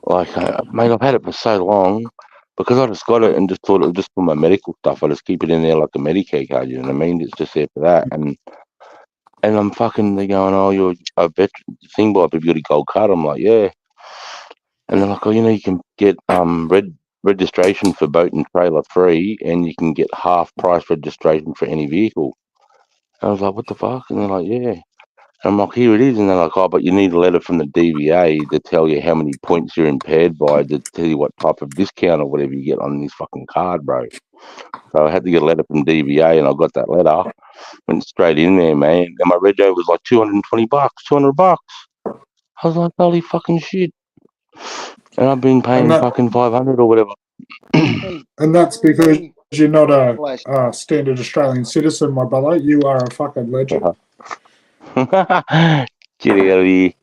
Like, mate, I've had it for so long because I just got it and just thought it was just for my medical stuff. I just keep it in there like a Medicare card. You know what I mean? It's just there for that. And I'm fucking. They're going, oh, you're a veteran thing, boy. Have you got a gold card? I'm like, yeah. And they're like, oh, you can get registration for boat and trailer free, and you can get half price registration for any vehicle. I was like, what the fuck? And they're like, yeah. And I'm like, here it is. And they're like, oh, but you need a letter from the DVA to tell you how many points you're impaired by, to tell you what type of discount or whatever you get on this fucking card, bro. So I had to get a letter from DVA, and I got that letter. Went straight in there, man. And my rego was like $220, $200. I was like, holy fucking shit. And I've been paying fucking 500 or whatever. And that's because you're not a standard Australian citizen, my brother. You are a fucking legend. Get out of here.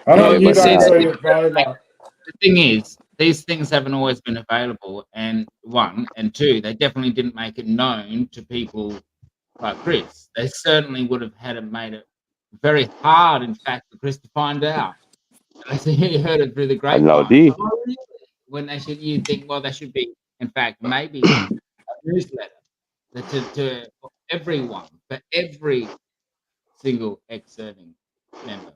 I know Yeah, you but see, don't the see it, bro. Like, thing is, these things haven't always been available, and one, and two, they definitely didn't make it known to people like Chris. They certainly would have had it made it very hard, in fact, for Chris to find out. I think he heard it through the I had no grapevine. idea. Oh, really? When you think, well, there should be, in fact, maybe a newsletter to everyone, for every single ex-serving member.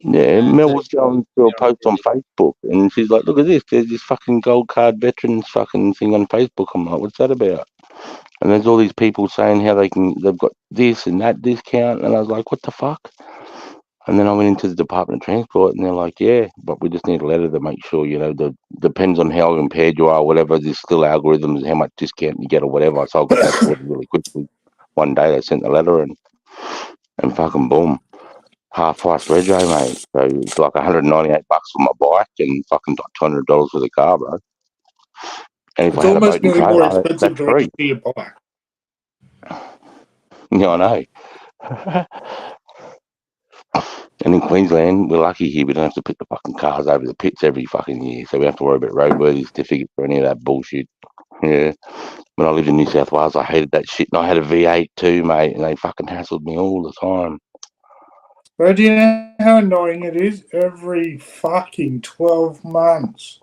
Yeah, Mel was going through a post on Facebook, and she's like, look at this, there's this fucking gold card veterans fucking thing on Facebook. I'm like, what's that about? And there's all these people saying how they've got this and that discount, and I was like, what the fuck? And then I went into the Department of Transport, and they're like, yeah, but we just need a letter to make sure, depends on how impaired you are, whatever, there's still algorithms, how much discount you get or whatever. So I got that sorted really quickly. One day they sent the letter, and fucking boom. Half price rego, mate. So it's like $198 for my bike and fucking $200 for the car, bro. And if it's I had a almost boat and nearly more trailer, expensive that's to free. register your bike. Yeah, I know. And in Queensland, we're lucky here. We don't have to pick the fucking cars over the pits every fucking year. So we have to worry about roadworthy certificates or any of that bullshit. Yeah. When I lived in New South Wales, I hated that shit. And I had a V8 too, mate. And they fucking hassled me all the time. But do you know how annoying it is? Every fucking 12 months.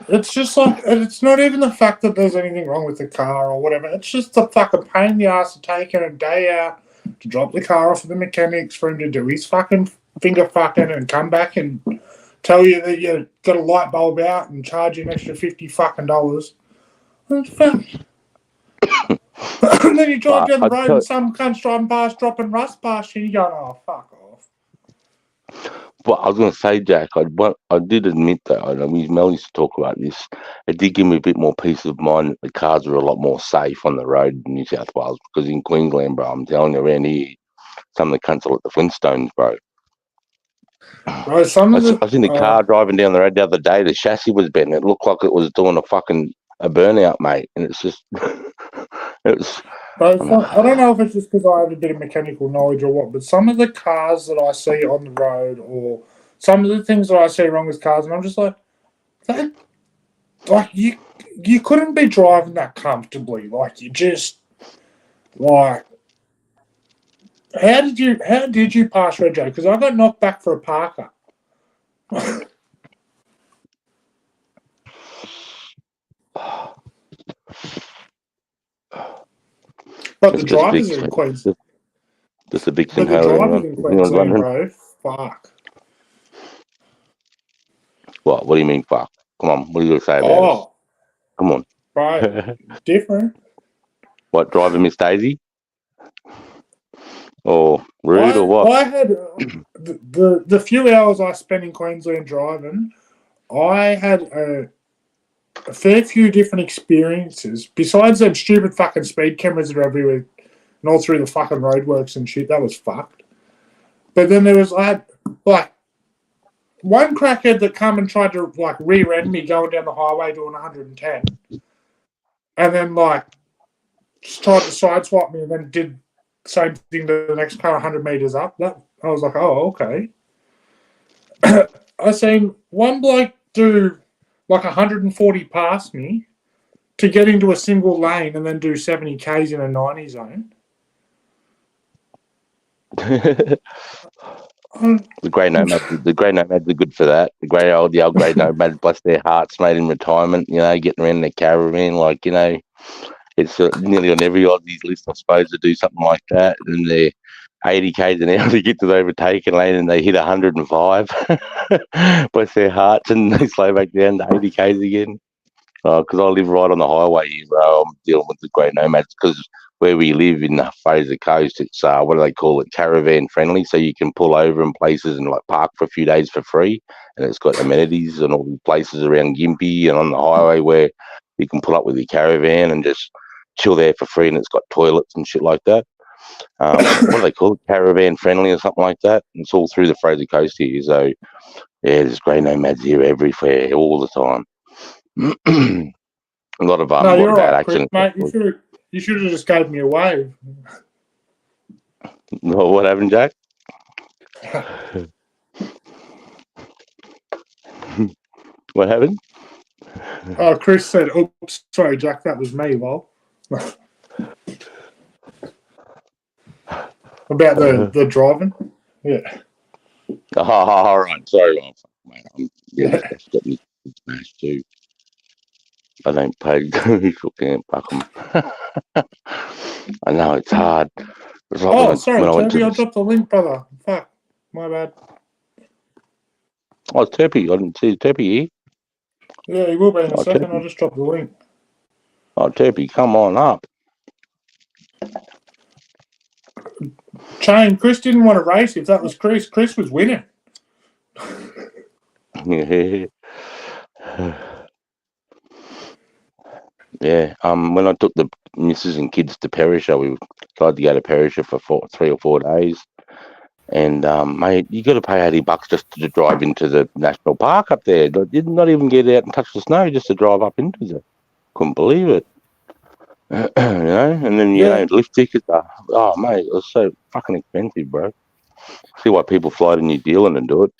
It's just like, it's not even the fact that there's anything wrong with the car or whatever. It's just the fucking pain in the ass of taking a day out to drop the car off at the mechanics for him to do his fucking finger fucking and come back and tell you that you got a light bulb out and charge you an extra $50 fucking dollars. And then you drive down the road and some cunt's driving past, dropping rust past you, and you go, oh, fuck off. But I was going to say, Jack, I did admit that. I know Mel used to talk about this. It did give me a bit more peace of mind that the cars are a lot more safe on the road in New South Wales. Because in Queensland, bro, I'm telling you, around here, some of the cunts are like the Flintstones, bro. Bro, I seen the car driving down the road the other day. The chassis was bent. It looked like it was doing a burnout, mate. And it's just, it was. Bro, I don't know if it's just because I have a bit of mechanical knowledge or what, but some of the cars that I see on the road, or some of the things that I see wrong with cars, and I'm just like, you couldn't be driving that comfortably. Like, you just, like, how did you pass rego? Because I got knocked back for a Parker. But the drivers are in Queensland. Just a big But the drivers in Queensland, bro, fuck. What do you mean, fuck? Come on, what are you going to say about it? Come on. Right, different. What, driving Miss Daisy? Or rude or what? I had the few hours I spent in Queensland driving, I had a fair few different experiences. Besides them stupid fucking speed cameras that are everywhere and all through the fucking roadworks and shit, that was fucked. But then there was, I had, like, one crackhead that come and tried to like rear end me going down the highway doing 110, and then like just tried to sideswipe me and then did the same thing to the next car 100 meters up. That I was like, oh, okay. I seen one bloke do like 140 past me to get into a single lane and then do 70 k's in a 90 zone. The grey nomads are good for that. The old grey nomads, bless their hearts, made in retirement. You know, getting around in their caravan, like, you know, it's nearly on every Aussie's list, I suppose, to do something like that. And they're 80 k's an hour to get to the overtaken lane, and they hit 105. Bless their hearts, and they slow back down to 80 k's again. Because I live right on the highway here, bro. I'm dealing with the grey nomads because where we live in the Fraser Coast, it's what do they call it? Caravan friendly, so you can pull over in places and like park for a few days for free, and it's got amenities and all the places around Gympie and on the highway where you can pull up with your caravan and just chill there for free, and it's got toilets and shit like that. What do they call it? Caravan friendly or something like that. And it's all through the Fraser Coast here, so yeah, there's grey nomads here everywhere all the time. A lot of no, you're bad right, Chris, accidents. mate. You should have just gave me a wave. What happened, Jack? What happened? Oh, Chris said, oops, sorry, Jack, that was me, lol. About the driving? Yeah. Oh, all right. Sorry, mate. Yeah. That's got me smashed too. I don't pay. Can't fuck 'em. I know it's hard. It's like Oh, sorry, Toby, I the... dropped the link, brother. Fuck, my bad. Oh, it's Terpy. I didn't see Terpy here. Yeah, he will be in a second. Terpy. I just dropped the link. Oh, Terpy, come on up. Shane, Chris didn't want to race. If that was Chris, Chris was winning. Yeah. Yeah. When I took the missus and kids to Perisher, we tried to go to Perisher for 3 or 4 days. And mate, you got to pay $80 just to drive into the national park up there. Did not even get out and touch the snow just to drive up into it. Couldn't believe it. You know, and then you know, lift tickets are, oh mate, it was so fucking expensive, bro. See why people fly to New Zealand and do it.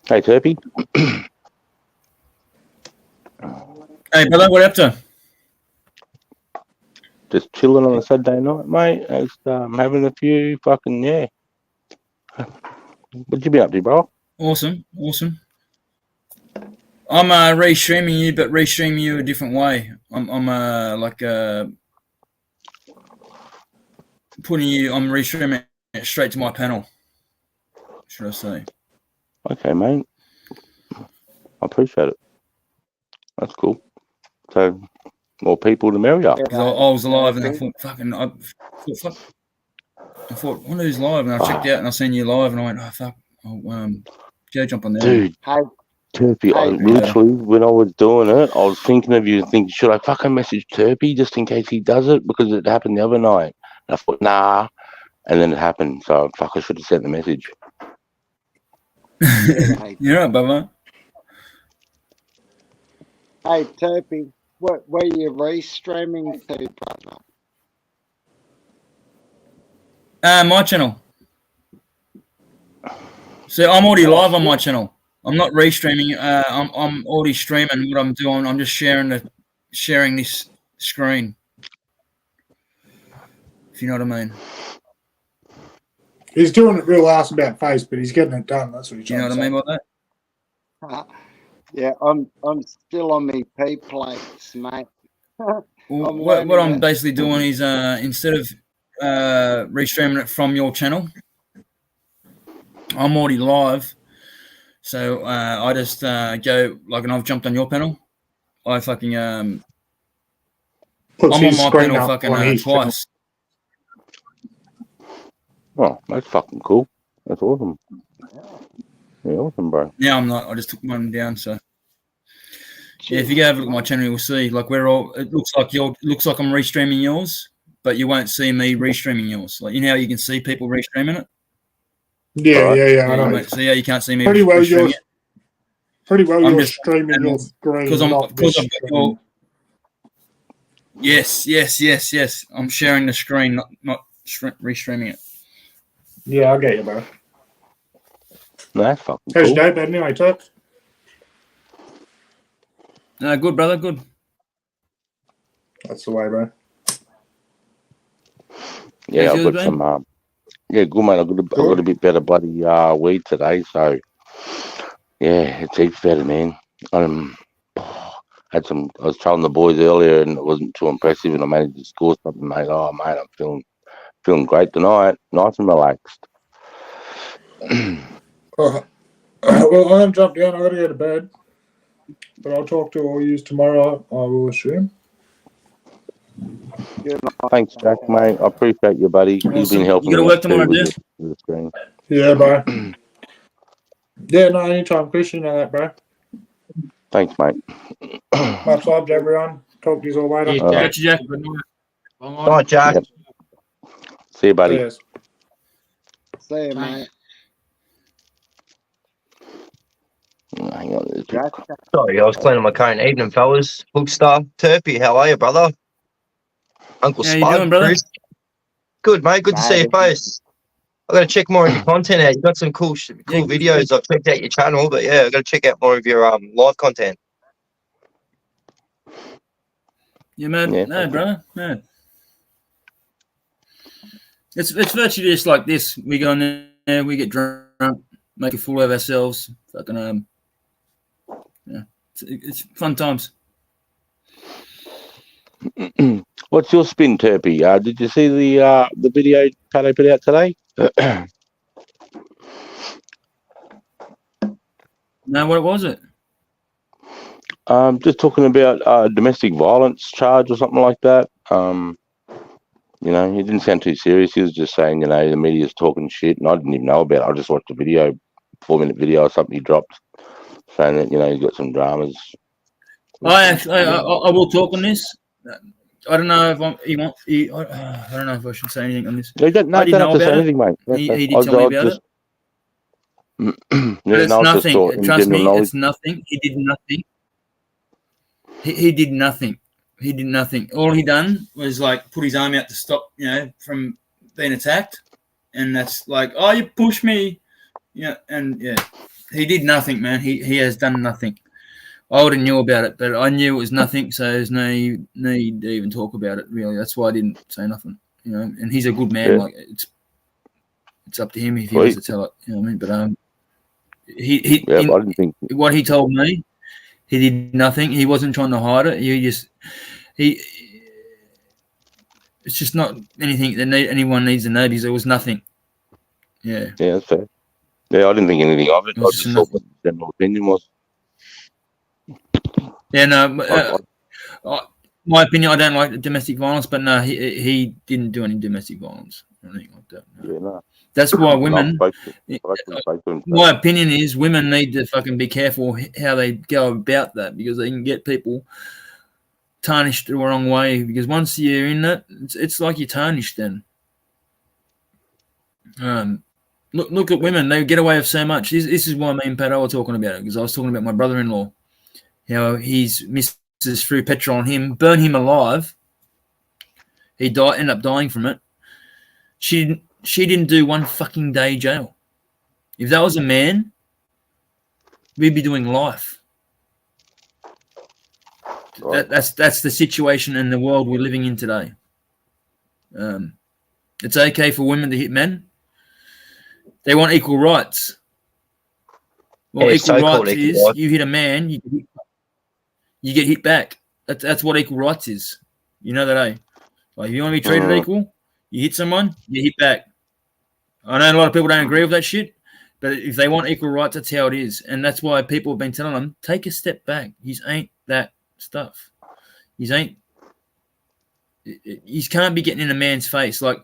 Hey, Terpy. Hey, brother, what up to? Just chilling on a Saturday night, mate. Just having a few fucking, yeah. What you been up to, bro? Awesome. I'm restreaming you, but restreaming you a different way. I'm restreaming it straight to my panel. Should I say? Okay, mate. I appreciate it. That's cool. So, more people to marry up. Because I was live and I thought, I thought, I wonder who's live, and I checked out and I seen you live, and I went, oh fuck, go jump on there. Dude, Terpy, I literally, when I was doing it, I was thinking of you and thinking, should I fucking message Terpy just in case he does it? Because it happened the other night. And I thought, nah. And then it happened. So, fuck, I should have sent the message. You're right, Bubba. Hey, Terpy, where you restreaming to, brother? My channel. So I'm already live on my channel. I'm not restreaming. I'm already streaming. What I'm doing, I'm just sharing this screen. If you know what I mean. He's doing it real ass about face, but he's getting it done. That's what he's You know trying what I to mean by that? Yeah, I'm still on me P plates, mate. What I'm basically doing is instead of restreaming it from your channel, I'm already live, so I just go like, and I've jumped on your panel. I fucking I'm Puts on his my screen panel up fucking on his twice. Oh, that's fucking cool. That's awesome. Yeah, awesome, bro. Now I'm not. I just took one down. So yeah, if you go have a look at my channel, you'll see like we're all. It looks like I'm restreaming yours, but you won't see me restreaming yours. Like you know how you can see people restreaming it. Yeah, Alright. yeah, yeah. I Yeah, know. mate. So yeah, you can't see me. Pretty well, restreaming you're it. I'm you're just- streaming your screen, because not I've this got screen. Yes. I'm sharing the screen, not restreaming it. Yeah, I get you, bro. No, that's fucking How's cool. your day, been anyway, Turk? No, good, brother. Good. That's the way, bro. Yeah, How's I've yours got some. Yeah, good mate. I got a bit better bloody weed today, so yeah, it's heaps better, man. Had some. I was telling the boys earlier, and it wasn't too impressive, and I managed to score something, mate. Oh, mate, I'm feeling great tonight. Nice and relaxed. Well, I'm jumped down. I gotta go to bed, but I'll talk to all yous tomorrow. I will assume. Thanks, Jack, mate. I appreciate you, buddy. You've Awesome. been helping You got to me work out too tomorrow, with Jeff? the screen. Yeah, bro. Yeah, no, anytime, Chris. You know that, bro. Thanks, mate. Much love to everyone. Talk to you all later. Cheers, All Jack. Catch you, Jack. Good night. Bye. Right, Jack. Yep. See you, buddy. Yes. See you, Thanks. mate. Hang on. There's Jack. Sorry, I was cleaning my cone. Evening, fellas. Bookstar, Turpy, how are you, brother? Uncle How you Spud, doing, brother? Chris. Good, mate. Good to see your face. I got to check more of your content out. You got some cool videos. I've checked out your channel, but yeah, I got to check out more of your live content. You mad? Yeah, No, thank you. brother. No. It's virtually just like this. We go in there, we get drunk, make a fool of ourselves. Fucking yeah, it's fun times. What's your spin, Turpy? Did you see the video Pato put out today? No, what was it? Just talking about domestic violence charge or something like that. You know, he didn't sound too serious. He was just saying, you know, the media's talking shit, and I didn't even know about it. I just watched a video, 4-minute video or something he dropped, saying that, you know, he's got some dramas. I will talk on this. I don't know if I don't know if I should say anything on this. You don't I didn't have know to say about it. anything, mate. He did tell me about it. Yeah, But it's no, I just nothing. thought in Trust general me, knowledge. it's nothing. He did nothing. He did nothing. He did nothing. All he done was like put his arm out to stop, you know, from being attacked, and that's like, oh, you push me, yeah, and yeah, he did nothing, man. He has done nothing. I would have knew about it, but I knew it was nothing, so there's no need to even talk about it. Really, that's why I didn't say nothing. You know, and he's a good man. Yeah. Like it's up to him if he wants to tell it. You know what I mean? But Yeah, I didn't think. what he told me, he did nothing. He wasn't trying to hide it. It's just not anything that anyone needs to know because there was nothing. Yeah. Yeah, that's fair. Yeah, I didn't think anything of it. It I was just just thought what the general opinion was. Yeah, no. My opinion, I don't like domestic violence, but no, he didn't do any domestic violence or anything like that. No. Yeah, no. That's why women. No, I spoke to him. My opinion is women need to fucking be careful how they go about that because they can get people tarnished the wrong way. Because once you're in that, it's like you're tarnished. Then, look at women; they get away with so much. This is why me and Pato were talking about it because I was talking about my brother-in-law, how his missus threw petrol on him, burned him alive. He ended up dying from it. She didn't do one fucking day jail. If that was a man, we'd be doing life. Right. That's the situation in the world we're living in today. It's okay for women to hit men. They want equal rights. Well, Yeah, equal so-called rights equal is rights. you hit a man, you get hit back. That's what equal rights is. You know that, eh? Like if you want to be treated equal, you hit someone, you hit back. I know a lot of people don't agree with that shit, but if they want equal rights, that's how it is. And that's why people have been telling them, take a step back. He's ain't that stuff. He's can't be getting in a man's face. Like,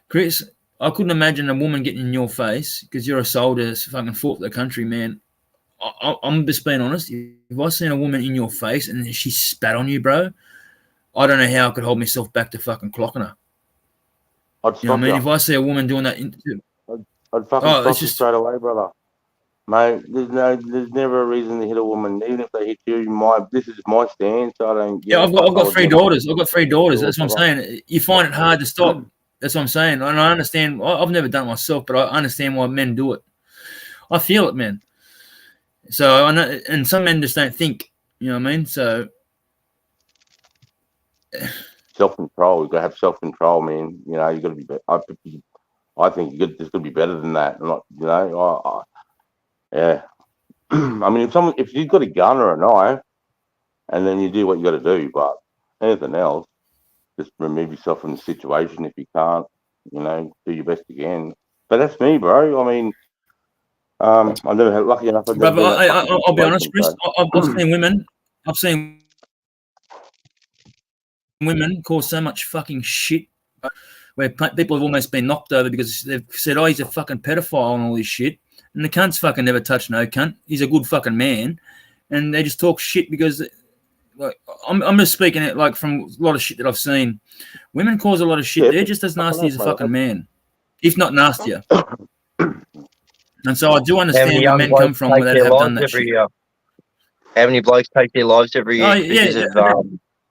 Chris, I couldn't imagine a woman getting in your face because you're a soldier, fucking fought for the country, man. I'm just being honest. If I seen a woman in your face and she spat on you, bro, I don't know how I could hold myself back to fucking clocking her. I'd You know what I mean? stop If I see a woman doing that, I'd fucking Oh, stop it's you just straight away, brother. Mate, there's never a reason to hit a woman. Even if they hit you, this is my stance. I don't. yeah. I've I got would 3 never daughters. I've got 3 daughters. do it, That's what I'm brother. saying. You find it hard to stop. That's what I'm saying. And I understand. I've never done it myself, but I understand why men do it. I feel it, man. So I know, and some men just don't think. You know what I mean? So Self-control. You've got to have self-control, man. You know, you got to be. I think there's got to be better than that. Not, you know, yeah. I mean, if you've got a gun or a knife, and then you do what you got to do, but anything else, just remove yourself from the situation. If you can't, you know, do your best again. But that's me, bro. I mean, I've never had lucky enough. I've never brother, been in that fucking I'll be honest, situation. Chris. So. I've seen women. I've seen women cause so much fucking shit where people have almost been knocked over because they've said, "Oh, he's a fucking pedophile and all this shit," and the cunt's fucking never touched no cunt. He's a good fucking man, and they just talk shit because, like, I'm just speaking it like from a lot of shit that I've seen. Women cause a lot of shit. Yeah, They're just as nasty as a mate. fucking man, if not nastier. And so I do How understand many where young men blokes come from take where they their have done lives that every shit. year? How many blokes take their lives every year Oh, yeah, because of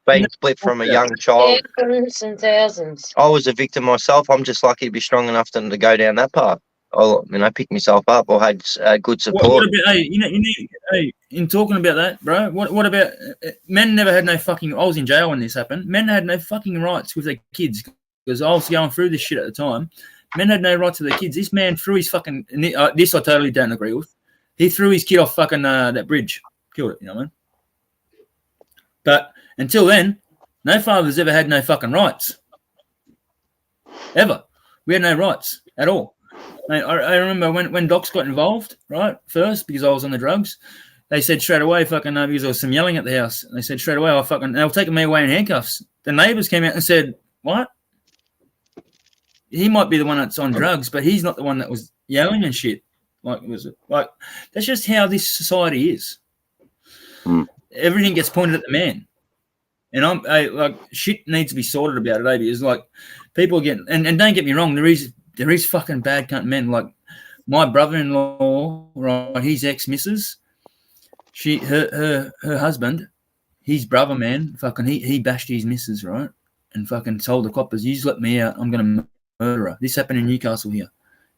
being split from a young child? Thousands and thousands. I was a victim myself. I'm just lucky to be strong enough to go down that path. I picked myself up or had good support. What about, hey, you need, hey, in talking about that, bro, what about men never had no fucking, I was in jail when this happened. Men had no fucking rights with their kids because I was going through this shit at the time. Men had no rights to their kids. This man threw his fucking, this I totally don't agree with. He threw his kid off fucking that bridge, killed it, you know what I mean? But until then, no father's ever had no fucking rights. Ever. We had no rights at all. I remember when docs got involved, right, first, because I was on the drugs, they said straight away, fucking, because there was some yelling at the house, and they said straight away, they were taking me away in handcuffs. The neighbours came out and said, what? He might be the one that's on drugs, but he's not the one that was yelling and shit. Like, that's just how this society is. Everything gets pointed at the man. And like, shit needs to be sorted about it, because like people get, and don't get me wrong, there is fucking bad cunt men. Like my brother-in-law, right, his ex-missus, her husband, his brother, man, fucking he bashed his missus, right, and fucking told the coppers, "You just let me out, I'm gonna murder her." This happened in Newcastle here.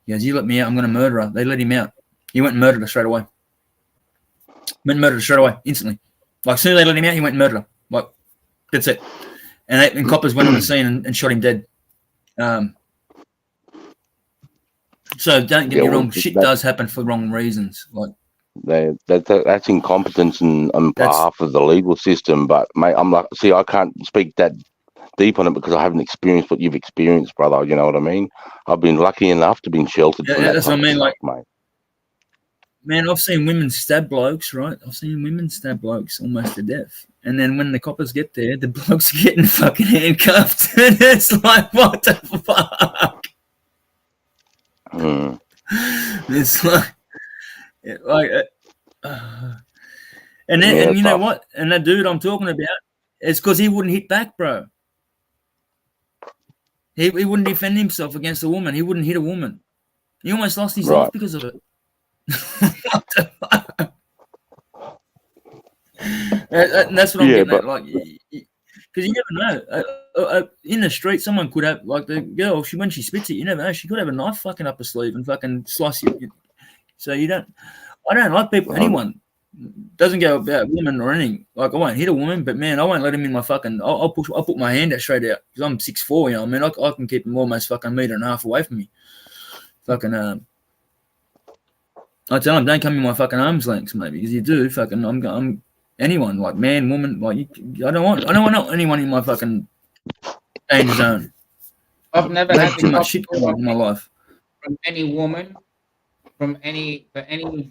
He goes, "You let me out, I'm gonna murder her." They let him out. He went and murdered her straight away. Went and murdered her straight away, instantly. Like, as soon as they let him out, he went and murdered her. Like, that's it. And coppers went on the scene and shot him dead. So don't get me wrong, shit does happen for wrong reasons. Like that's incompetence on behalf of the legal system. But mate, I can't speak that deep on it because I haven't experienced what you've experienced, brother. You know what I mean? I've been lucky enough to be sheltered from that. That's what I mean. Stuff, like, mate. Man, I've seen women stab blokes, right? I've seen women stab blokes almost to death. And then when the coppers get there, the blokes are getting fucking handcuffed. And it's like, what the fuck? It's like and you know what? And that dude I'm talking about, it's because he wouldn't hit back, bro. He wouldn't defend himself against a woman. He wouldn't hit a woman. He almost lost his life because of it. What the fuck? And that's what I'm getting at. Like, because you never know. In the street, someone could have, like the girl, when she spits it, you never know. She could have a knife fucking up her sleeve and fucking slice you. So I don't like people, anyone, doesn't go about women or anything. Like, I won't hit a woman, but man, I won't let him in my fucking, I'll put my hand out straight out because I'm 6'4", you know what I mean? I can keep him almost fucking 1.5 meters away from me. Fucking, I tell him, don't come in my fucking arm's length, mate, because you do, fucking, I'm anyone, like man, woman, like I don't want anyone in my fucking danger zone. I've never had too much shit going on in my life from any woman, for any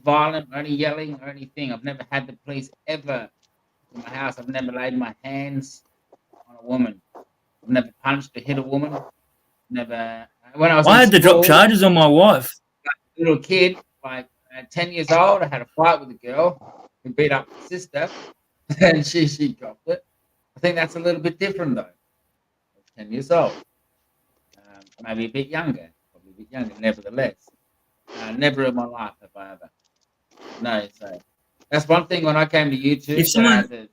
violent or any yelling or anything. I've never had the police ever in my house. I've never laid my hands on a woman. I've never punched or hit a woman. Never. When I had to drop charges on my wife. Like a little kid, like 10 years old, I had a fight with a girl who beat up my sister, and she dropped it. I think that's a little bit different though. 10 years old, maybe a bit younger, nevertheless. Never in my life have I ever. No, so that's one thing when I came to YouTube. If someone-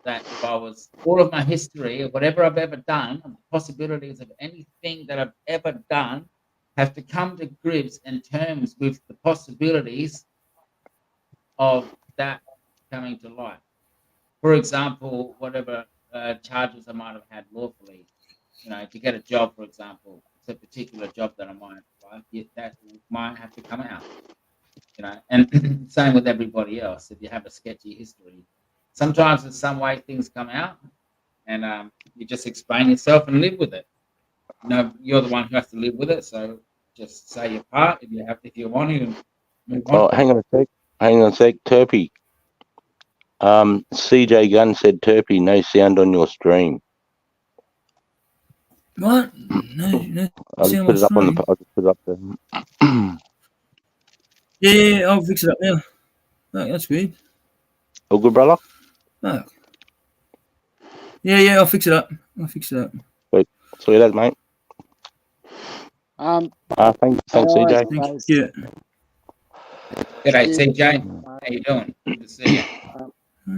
that if I was all of my history of whatever I've ever done, and the possibilities of anything that I've ever done, have to come to grips and terms with the possibilities of that coming to light. For example, whatever charges I might have had lawfully, to get a job, for example, it's a particular job that I might apply, that might have to come out. And same with everybody else. If you have a sketchy history, sometimes in some way things come out, and you just explain yourself and live with it. You're the one who has to live with it. So just say your part if you want to, and move on. Oh, hang on a sec, Turpy. CJ Gunn said, Turpy, no sound on your stream. What? No. I'll just put it up on the. I'll just put it up there. Yeah, I'll fix it up now. Oh, that's weird. All good, brother? Oh. Yeah, I'll fix it up. Sweet as, mate. Thanks, CJ. Thank you. G'day, CJ. How you doing? Good to see you. I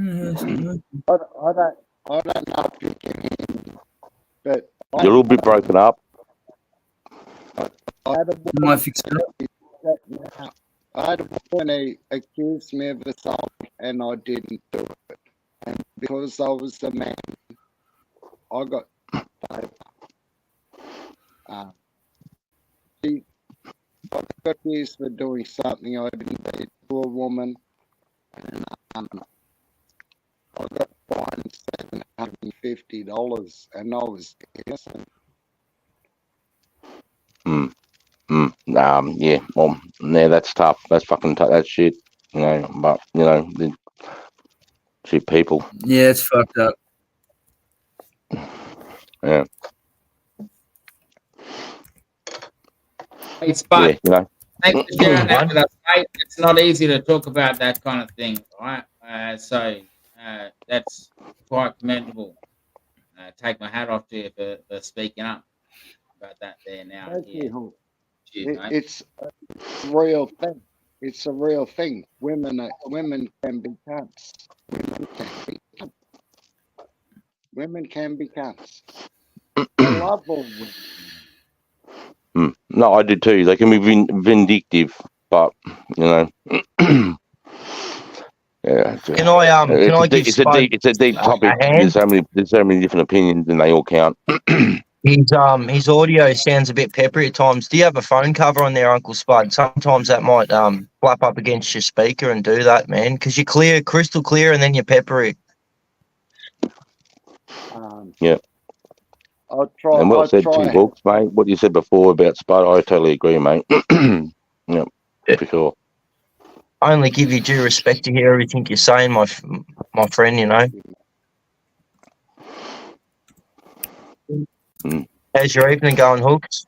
don't know if you can hear me, but You're a little bit broken up. I had a Might fix it up. I had a woman accuse me of assault, and I didn't do it. And because I was a man, I got paid. I got accused for doing something I didn't do to a woman, and I got fined $750, and I was innocent. Yeah, well, yeah, that's tough. That's fucking tough. That's shit. But shit, people. Yeah, it's fucked up. Yeah. Hey, Spud. Yeah, Thanks for sharing that with us, mate. It's not easy to talk about that kind of thing, right? So that's quite commendable. Take my hat off to you for speaking up about that there now. Thank you. Cheers, mate. It's a real thing. It's a real thing. Women can be cunts. Women can be cunts. I love all women. No, I do too. They can be vindictive, but yeah. Can I give Spud it's a deep topic. a hand? There's so many different opinions, and they all count. His audio sounds a bit peppery at times. Do you have a phone cover on there, Uncle Spud? Sometimes that might flap up against your speaker and do that, man, because you're clear, crystal clear, and then you're peppery. Yeah. I'll try. And well said too, Hawks, mate. What you said before about Spud, I totally agree, mate. Yeah, for sure. I only give you due respect to hear everything you're saying, my friend. How's your evening going, Hooks?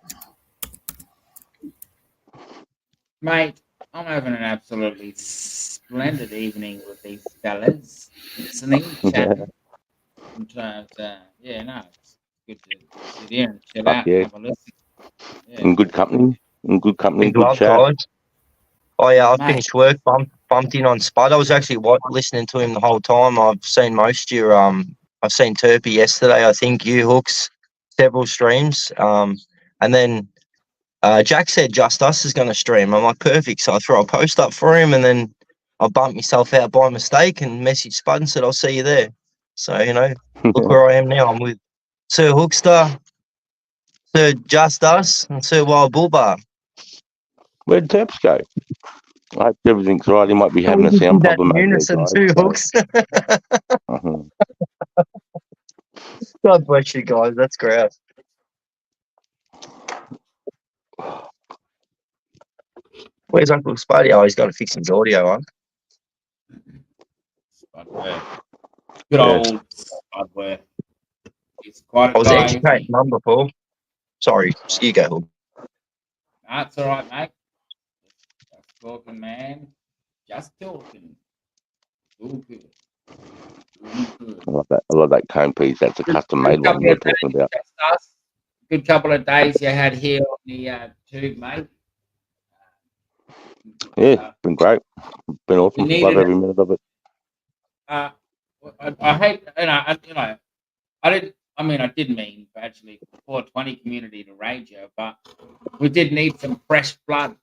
Mate, I'm having an absolutely splendid evening with these fellas. Listening, chatting. Sometimes, it's good to sit here and chill out and have a listen. Yeah. In good company. Good love, chat. guys. Oh, yeah, I finished work, bumped in on Spud. I was actually listening to him the whole time. I've seen most of your, I've seen Turpy yesterday, I think, you, Hooks, several streams. And then Jack said Just Us is going to stream. I'm like, perfect. So I throw a post up for him, and then I bumped myself out by mistake and messaged Spud and said, I'll see you there. So, look where I am now. I'm with Sir Hookster, Sir Just Us, and Sir Wild Bull Bar. Where'd Terps go? I hope everything's right. He might be having a sound problem over there, guys. Too, Hooks. God bless you guys. That's great. Where's Uncle Spuddy? Oh, he's got to fix his audio on. Good old Spudware. He's quite a I was guy. educating Mum before. Sorry, you go, Hook. That's all right, mate. Just talking, man. Just talking. Ooh, good. I love that cone piece. That's a custom made one you're talking about. Good couple of days you had here on the tube, mate. Yeah, been great. Been awesome. We Love needed every minute of it. I hate, I didn't. I mean, I did mean for actually 420 community to rage you, but we did need some fresh blood,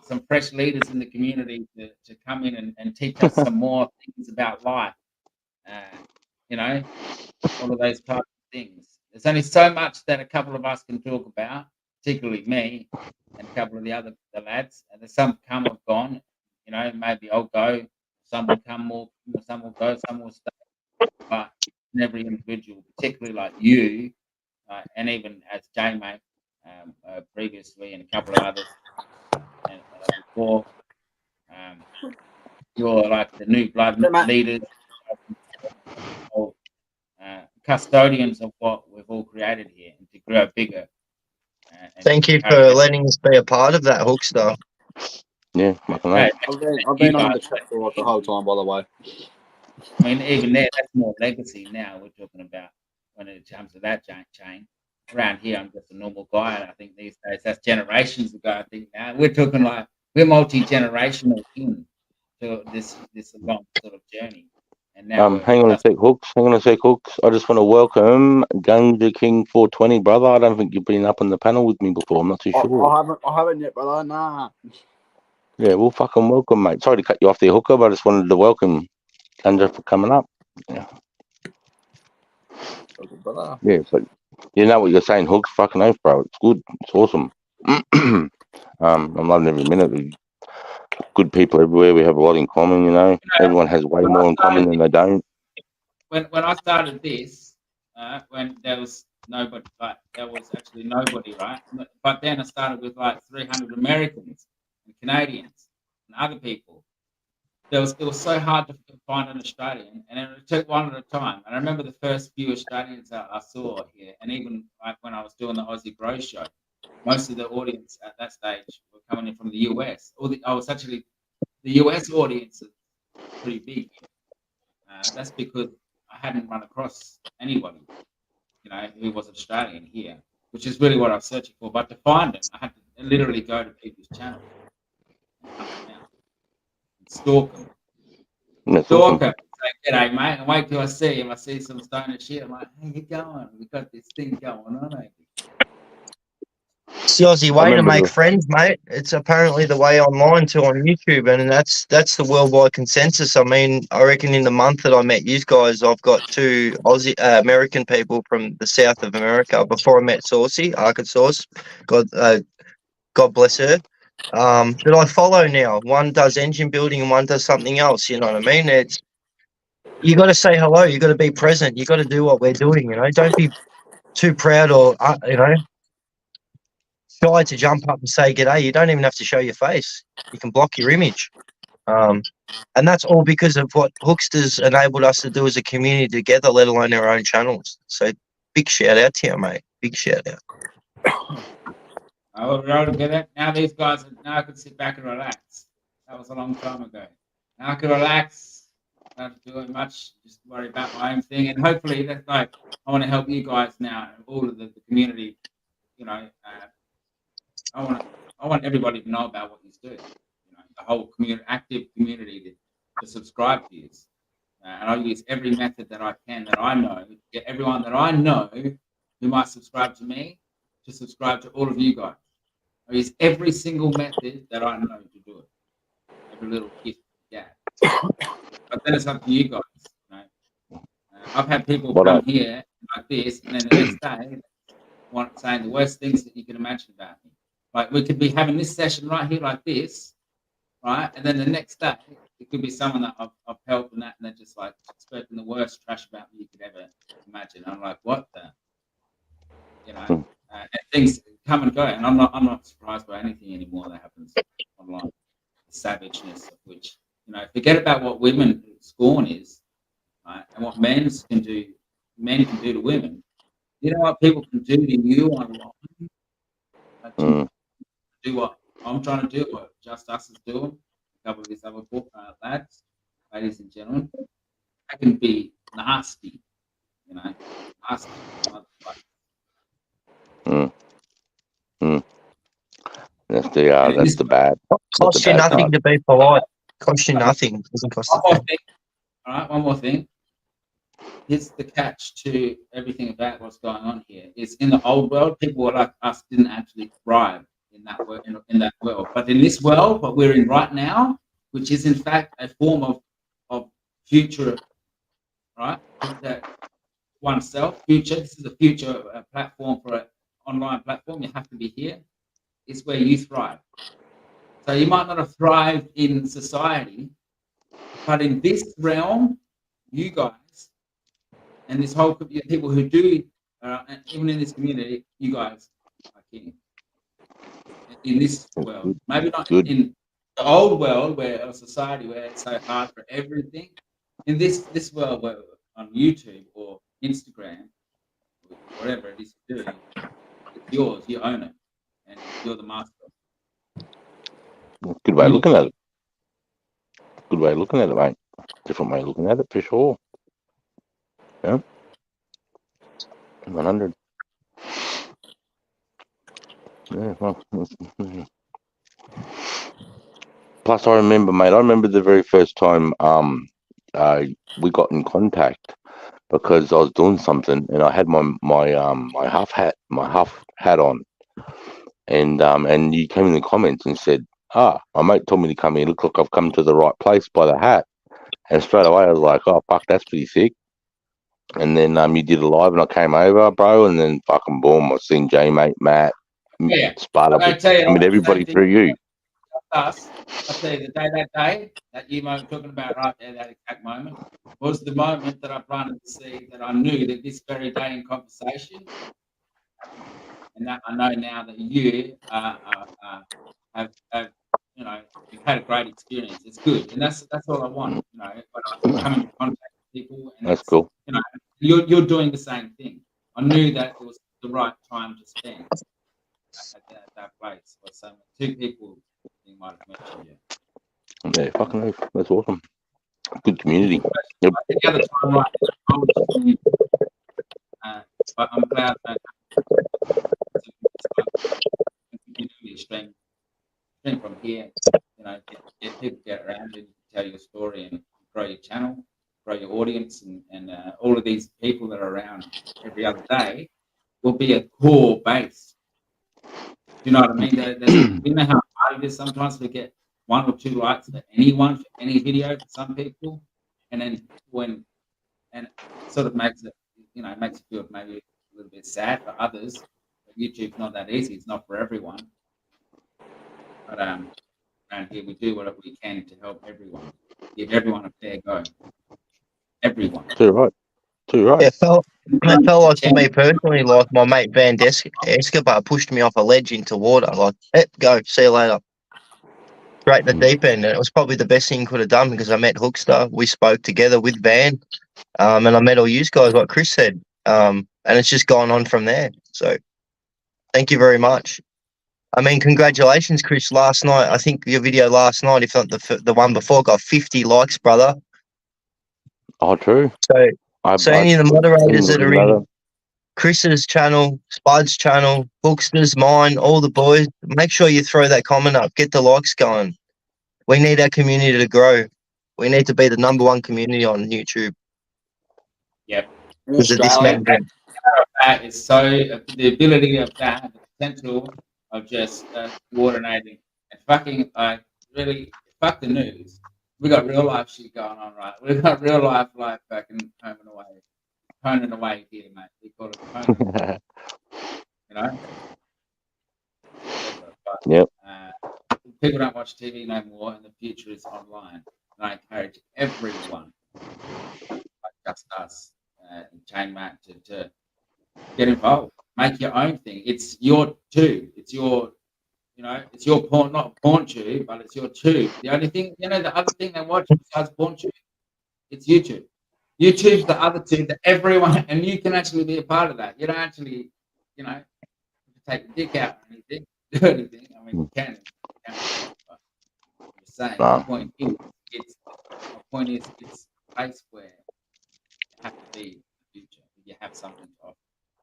some fresh leaders in the community to come in and teach us some more things about life. You know, all of those types of things. There's only so much that a couple of us can talk about, particularly me and a couple of the lads. And there's some come have gone. You know, maybe I'll go. Some will come more. Some will go. Some will stay. But every individual, particularly like you, and even as J-Mate previously, and a couple of others and, before, you're like the new blood leaders, or, custodians of what we've all created here, and to grow bigger. Thank you for letting us be a part of that, Hookster. Yeah, Hey, I've been on the chat for the whole time, by the way. I mean, even there, that's more legacy now. We're talking about when it comes to that chain. Around here, I'm just a normal guy, and I think these days that's generations ago. I think now we're talking like we're multi-generational into this long sort of journey. And now hang on a sec, Hooks. Hang on a sec, Hooks. I just want to welcome Gunja King 420, brother. I don't think you've been up on the panel with me before. I'm not too sure. I haven't yet, brother. Nah. Yeah, well, fucking welcome, mate. Sorry to cut you off there, Hooker, but I just wanted to welcome Gunja for coming up. Yeah. Yeah, but you know what you're saying, Hooks. Fucking oath, bro. It's good. It's awesome. I'm loving every minute. Good people everywhere. We have a lot in common, you know. Everyone has way more in common than they don't. When I started this, when there was nobody, there was actually nobody, right? But then I started with like 300 Americans and Canadians and other people. It was so hard to find an Australian, and it took one at a time. And I remember the first few Australians I saw here, and even like when I was doing the Aussie Grow Show, most of the audience at that stage were coming in from the US. The US audience is pretty big. That's because I hadn't run across anybody, you know, who was Australian here, which is really what I was searching for. But to find them, I had to literally go to people's channels and hunt them out and stalk them. Stalk them. Say, g'day, mate, and wait till I see him. I see some stoner shit. I'm like, how you going? We got this thing going on, eh? It's the Aussie way to make friends, mate. It's apparently the way online too on YouTube, and that's the worldwide consensus. I mean, I reckon in the month that I met you guys, I've got 2 Aussie American people from the south of America. Before I met Saucy, Arkansas, God bless her. That I follow now. One does engine building and one does something else. You know what I mean? You got to say hello. You got to be present. You got to do what we're doing. You know, don't be too proud or shy to jump up and say g'day. You don't even have to show your face. You can block your image. And that's all because of what Hooksters enabled us to do as a community together, let alone our own channels. So big shout out to you, mate. Big shout out. I was able to get it. Now these guys, now I can sit back and relax. That was a long time ago. Now I can relax, not doing much, just worry about my own thing. And hopefully that's like, I want to help you guys now, all of the community, you know, I want everybody to know about what he's doing. You know, the whole community, active community to subscribe to this. And I'll use every method that I can that I know to get everyone that I know who might subscribe to me to subscribe to all of you guys. I use every single method that I know to do it. Every little kit, yeah. But then it's up to you guys. You know? I've had people come here like this, and then the next day saying the worst things that you can imagine about me. Like we could be having this session right here like this, right? And then the next day, it could be someone that I've helped and they're just like spoken the worst trash about me you could ever imagine. I'm like, what the? You know, and things come and go, and I'm not surprised by anything anymore that happens online. The savageness of which, you know, forget about what women scorn is, right? And what men can do to women. You know what people can do to you online? Do what I'm trying to do, what Just Us is doing, a couple of these other lads, ladies and gentlemen. I can be nasty, you know, nasty. That's the bad. Not the Costs you bad nothing part. to be polite. Costs you nothing. Doesn't cost One a more thing. thing. All right, one more thing. Here's the catch to everything about what's going on here. Is in the old world, people like us didn't actually thrive in that world. In that world, but in this world, what we're in right now, which is in fact a form of future, right? That oneself, future. This is a future platform for an online platform. You have to be here. Is where you thrive. So you might not have thrived in society, but in this realm, you guys and this whole people who do, and even in this community, you guys are king in this world. Maybe not Good. in the old world where a society where it's so hard for everything. In this world where on YouTube or Instagram, or whatever it is you do, it's yours. You own it, and you're the master. Good way of looking at it. Good way of looking at it, mate. Different way of looking at it for sure. Yeah. 100. Yeah, well, plus, I remember, mate. I remember the very first time we got in contact because I was doing something and I had my half hat on, and you came in the comments and said, my mate told me to come here. Looks like I've come to the right place by the hat. And straight away I was like, oh fuck, that's pretty sick. And then you did a live and I came over, bro, and then fucking boom, I seen J Mate, Matt, Yeah. Sparta. I tell you, I mean everybody through you. Us, I'll tell you, that day that you were talking about right there, that exact moment, was the moment that I planted the seed that I knew that this very day in conversation, and that I know now that you have you know, you've had a great experience. It's good, and that's all I want. You know, when I come into contact with people, and That's it's, cool. you know, you're doing the same thing. I knew that it was the right time to spend at that place. Or some two people you might have mentioned. Yeah. Yeah, fucking oath. That's awesome. Good community. Yep. The other time, right, I would just, but I'm proud that community stream from here. You know, get people get around you, tell your story, and grow your channel, grow your audience, and all of these people that are around every other day will be a core base. Do you know what I mean? You know how hard it is sometimes to get 1 or 2 likes for anyone, for any video, for some people, and then and it sort of makes it, you know, makes you feel maybe a little bit sad for others. But YouTube's not that easy. It's not for everyone. But around here we do what we can to help everyone, give everyone a fair go. Everyone. Too right. Too right. Yeah, it felt like to me personally, like my mate Van Escobar pushed me off a ledge into water. Like, go, see you later. Straight in the deep end. And it was probably the best thing he could have done because I met Hookster. We spoke together with Van, and I met all you guys, like Chris said. And it's just gone on from there. So thank you very much. I mean, congratulations, Chris. Last night, I think your video last night, if not the one before, got 50 likes, brother. Oh, true. So any of the moderators that are in Chris's channel, Spud's channel, Bookster's, mine, all the boys, make sure you throw that comment up. Get the likes going. We need our community to grow. We need to be the #1 community on YouTube. Yep. Because of this man. That is so the ability of that, the potential of just coordinating and fucking really fuck the news. We got real life shit going on, right? We got real life fucking toning away here, mate. We call it toning. You know. Yep. People don't watch TV no more, and the future is online. And I encourage everyone, like just us, Chain Matt, to get involved. Make your own thing. It's your tube. It's your, you know, it's your porn, not porn tube, but it's your tube. The only thing, you know, the other thing they watch besides porn tube, it's YouTube. YouTube's the other tube that everyone, and you can actually be a part of that. You don't actually, you know, take your dick out or anything, do anything. I mean, you can but I'm just saying, the point is, it's a place where you have to be in the future. You have something to offer.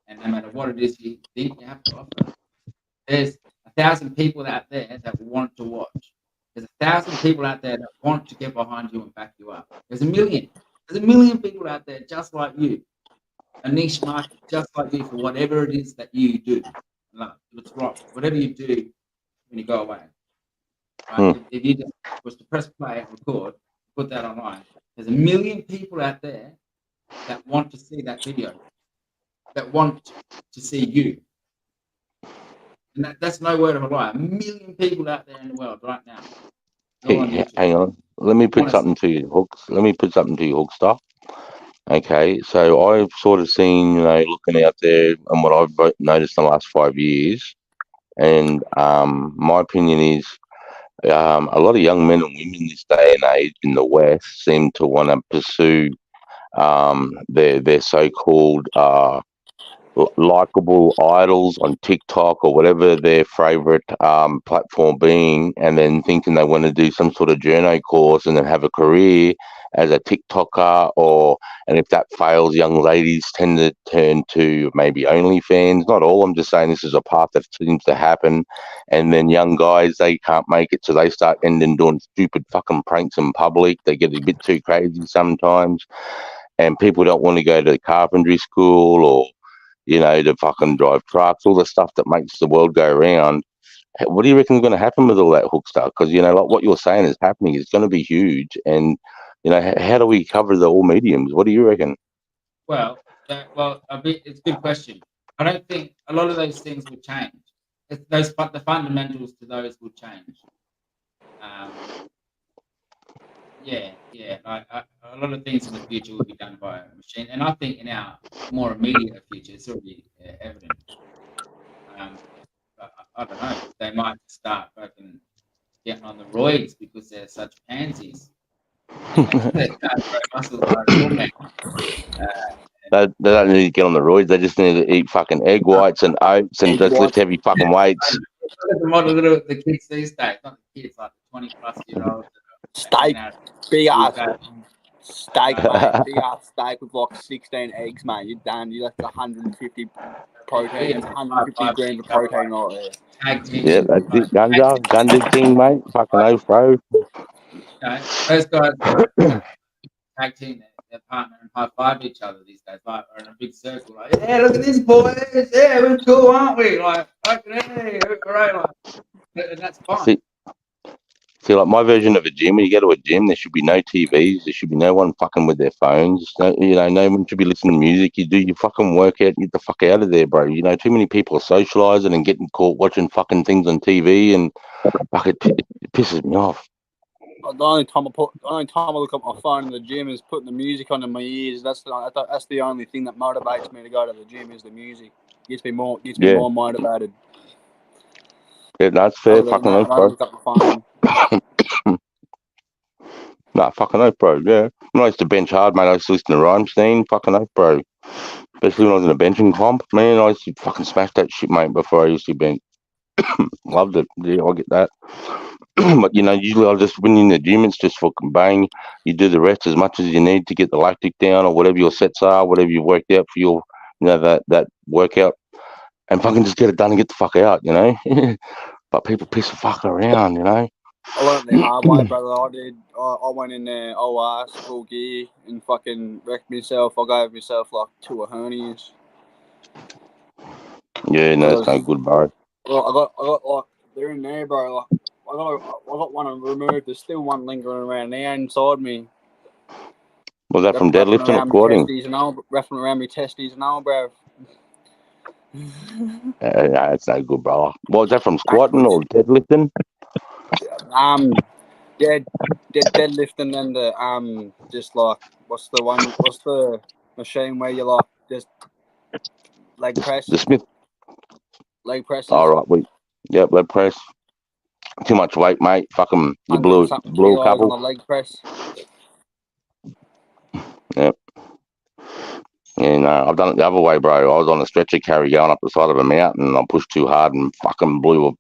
And no matter what it is you think you have to offer, there's 1,000 people out there that want to watch. There's 1,000 people out there that want to get behind you and back you up. There's a million. There's a million people out there just like you. A niche market just like you for whatever it is that you do. Like, it's right. Whatever you do when you go away. Right? If you just was to press play and record, put that online, there's a million people out there that want to see that video, that want to see you. And that's no word of a lie. A million people out there in the world right now. Hang on. Let me put something to you, Hooks. Let me put something to you, Hookster. Okay, so I've sort of seen, looking out there and what I've noticed in the last 5 years, and my opinion is a lot of young men and women this day and age in the West seem to want to pursue their so-called likable idols on TikTok or whatever their favorite platform being, and then thinking they want to do some sort of journo course and then have a career as a TikToker, and if that fails, young ladies tend to turn to maybe OnlyFans. Not all, I'm just saying this is a path that seems to happen. And then young guys, they can't make it, so they start ending doing stupid fucking pranks in public. They get a bit too crazy sometimes, and people don't want to go to carpentry school or to fucking drive trucks, all the stuff that makes the world go round. What do you reckon is going to happen with all that, Hookster? Because, like what you're saying is happening. It's going to be huge. And, how do we cover all mediums? What do you reckon? Well, it's a good question. I don't think a lot of those things will change. The fundamentals to those will change. Like a lot of things in the future will be done by a machine, and I think in our more immediate future, it's already evident. I don't know. They might start fucking getting on the roids because they're such pansies. They can't grow muscles like a woman. They don't need to get on the roids. They just need to eat fucking egg whites and oats and just lift heavy fucking weights. The kids these days, not the kids, like the 20-plus-year-olds. Steak, big ass steak, mate. Big ass steak with like 16 eggs, mate. You're done. You left 150 protein, 150 grams of protein right there. Yeah, that's it. Ganja King, mate. Fucking oath, bro. Those guys tag team their partner and high five each other these days, like, or in a big circle, like, yeah, look at this, boys. Yeah, we're cool, aren't we? Like, okay, right, like, and that's fine. See, like my version of a gym, when you go to a gym, there should be no TVs. There should be no one fucking with their phones. No one should be listening to music. You do your fucking workout, get the fuck out of there, bro. Too many people are socialising and getting caught watching fucking things on TV, and fuck, it pisses me off. The only time I look at my phone in the gym is putting the music on in my ears. That's the only thing that motivates me to go to the gym is the music. Gets me more motivated. Yeah, that's fair. Fucking oath, bro. Look at my phone. Nah, fucking oath, bro. Yeah. When I used to bench hard, mate, I used to listen to Rammstein. Fucking oath, bro. Especially when I was in a benching comp, man, I used to fucking smash that shit, mate, before I used to bench. Loved it. Yeah, I get that. But, usually I'll just, when you're in the gym, it's just fucking bang. You do the rest as much as you need to get the lactic down or whatever your sets are, whatever you've worked out for your, that workout. And fucking just get it done and get the fuck out, But people piss the fuck around, I learned the hard way, brother. I went in there, OR, full gear, and fucking wrecked myself. I gave myself like 2 hernias. Yeah, no, it's no good, bro. Well, I got like, they're in there, bro. Like, I got one removed. There's still one lingering around there inside me. Was that from deadlifting or squatting? Wrapping around my testes and all, bro. Yeah, it's no good, bro. What was that from squatting or deadlifting? Yeah, deadlifting and the just like what's the machine where you like just leg press? The Smith. Leg presses. All right, leg press. Too much weight, mate. Fuck 'em. You blew a couple. On the leg press. Yep. Yeah, no, I've done it the other way, bro. I was on a stretcher carry going up the side of a mountain, and I pushed too hard and fucking blew a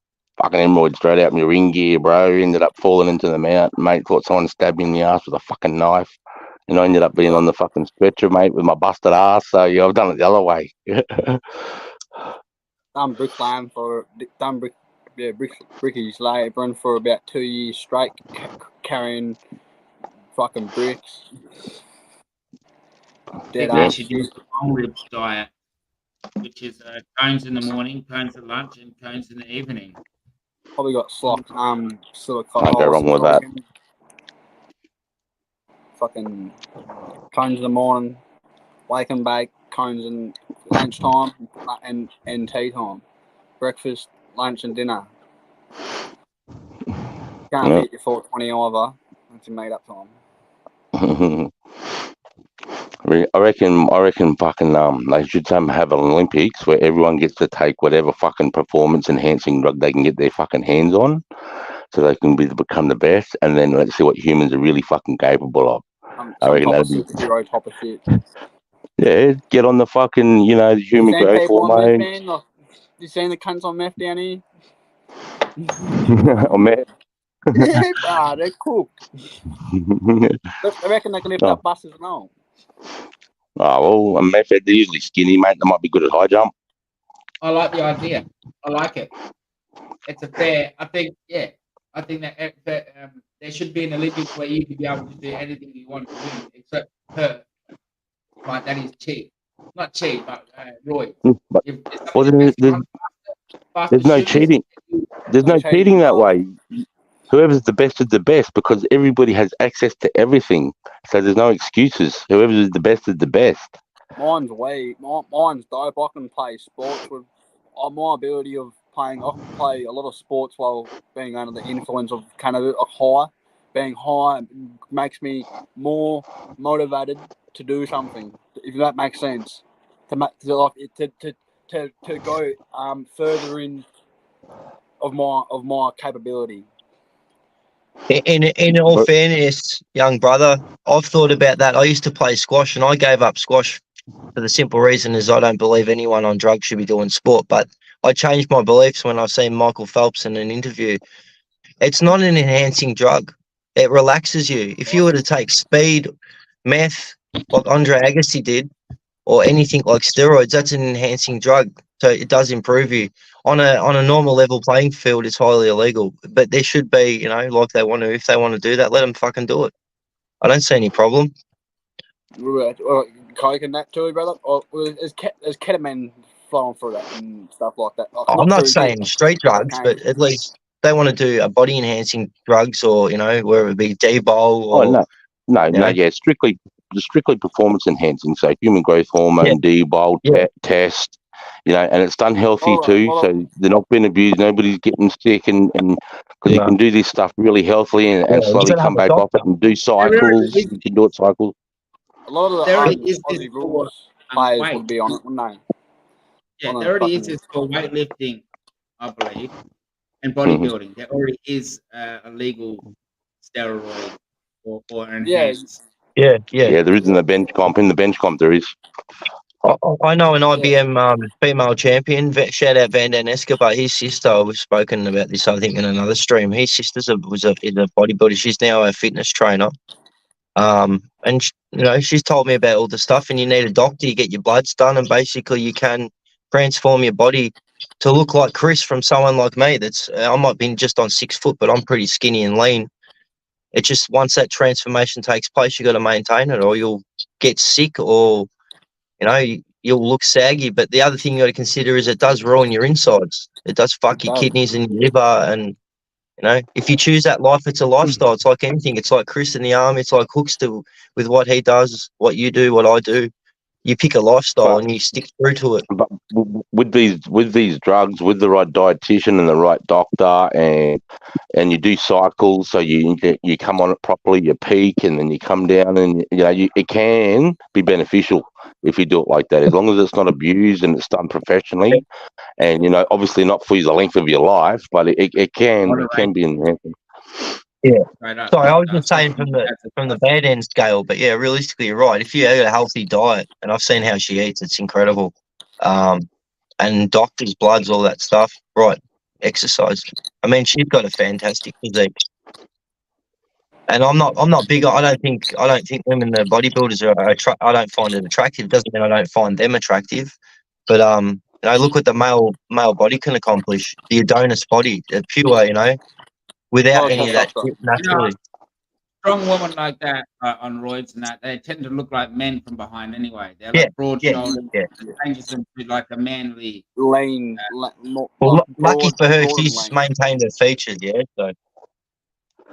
fucking hemorrhoid straight out my ring gear, bro. Ended up falling into the mountain, mate. Thought someone stabbed me in the ass with a fucking knife. And I ended up being on the fucking stretcher, mate, with my busted ass. So, yeah, I've done it the other way. Done bricklaying for yeah, brickies labouring for about 2 years straight, carrying fucking bricks. I Dead think Yeah. they ass should shit. use the long ribs diet, which is cones in the morning, cones at lunch, and cones in the evening. Probably got Can't go wrong with that. Fucking cones in the morning, wake and bake, cones in lunchtime and tea time. Breakfast, lunch and dinner. Can't Yeah. beat your 420 either. That's your made up time. I reckon fucking they should have an Olympics where everyone gets to take whatever fucking performance enhancing drug they can get their fucking hands on, so they can become the best, and then let's see what humans are really fucking capable of. I Some reckon top of that'd be superhero type of shit. yeah. Get on the fucking the human You seen growth people on meth, hormone. man? Like, you seen the cunts on meth down here? Oh man. Yeah, bro, they're cooked. I reckon they can lift up buses and all. Oh well, a meth head, they're usually skinny, mate. They might be good at high jump. I like the idea. I like it. It's a fair. I think that there should be an Olympics where you could be able to do anything you want to win, except per. Like that is cheap. Not cheap, but Roy. But If well, there's no cheating. There's no cheating that way. Whoever's the best is the best because everybody has access to everything. So there's no excuses. Whoever is the best is the best. Mine's dope. I can play sports with my ability of playing. I can play a lot of sports while being under the influence of cannabis. Being high makes me more motivated to do something. If that makes sense, to go further in of my capability. In all fairness, young brother, I've thought about that. I used to play squash, and I gave up squash for the simple reason is I don't believe anyone on drugs should be doing sport. But I changed my beliefs when I've seen Michael Phelps in an interview. It's not an enhancing drug. It relaxes you. If you were to take speed, meth, like Andre Agassi did, or anything like steroids, that's an enhancing drug. So it does improve you. On a normal level playing field, it's highly illegal. But there should be, like they want to, if they want to do that, let them fucking do it. I don't see any problem. Coke and that too, brother. Or is ketamine flowing through that and stuff like that? Like, I'm not through saying this, street drugs, cocaine. but at least they want to do a body enhancing drugs, or whether it be D-bol or Yeah, strictly performance enhancing. So human growth hormone, D-bol test, and it's done healthy too. So they're not being abused. Nobody's getting sick, and because you can do this stuff really healthily and slowly come back off it and do cycles. You can do it cycles. A lot of the There already is Aussie rules players would be on it, wouldn't they? Yeah, there already is this for weightlifting, I believe, and bodybuilding. There already is a legal steroid or enhanced. Yeah. There is in the bench comp. In the bench comp, there is. I know an IBM female champion. Shout out Van Dan Escobar. His sister. We've spoken about this, I think, in another stream. His sister's is a bodybuilder. She's now a fitness trainer. And she's told me about all the stuff. And you need a doctor. You get your bloods done, and basically you can transform your body to look like Chris from someone like me. I might be just on 6 foot, but I'm pretty skinny and lean. It's just once that transformation takes place, you got to maintain it, or you'll get sick, or you'll look saggy. But the other thing you got to consider is it does ruin your insides. It does fuck your kidneys and your liver. And if you choose that life, it's a lifestyle. It's like anything. It's like Chris in the army. It's like Hooks with what he does, what you do, what I do. You pick a lifestyle and you stick through to it. But with these drugs, with the right dietitian and the right doctor, and you do cycles, so you come on it properly, you peak, and then you come down, and it can be beneficial if you do it like that, as long as it's not abused and it's done professionally, and obviously not for the length of your life, but it can be enhancing. Yeah. Sorry, I was just saying from the bad end scale, but yeah, realistically, you're right. If you eat a healthy diet, and I've seen how she eats, it's incredible. And doctors, bloods, all that stuff, right? Exercise. I mean, she's got a fantastic physique. And I'm not big. I don't think women that are bodybuilders are. I don't find it attractive. Doesn't mean I don't find them attractive, but You know, look what the male body can accomplish. The Adonis body, pure, you know, without Oh, any of that testosterone. shit You know, naturally. strong women like that on roids and that, they tend to look like men from behind anyway. They're Yeah, like broad yeah, shoulders. yeah. It changes them to like a manly. Lean, Well, like lucky broad, for her, broad and she's lean. maintained her features, yeah. So,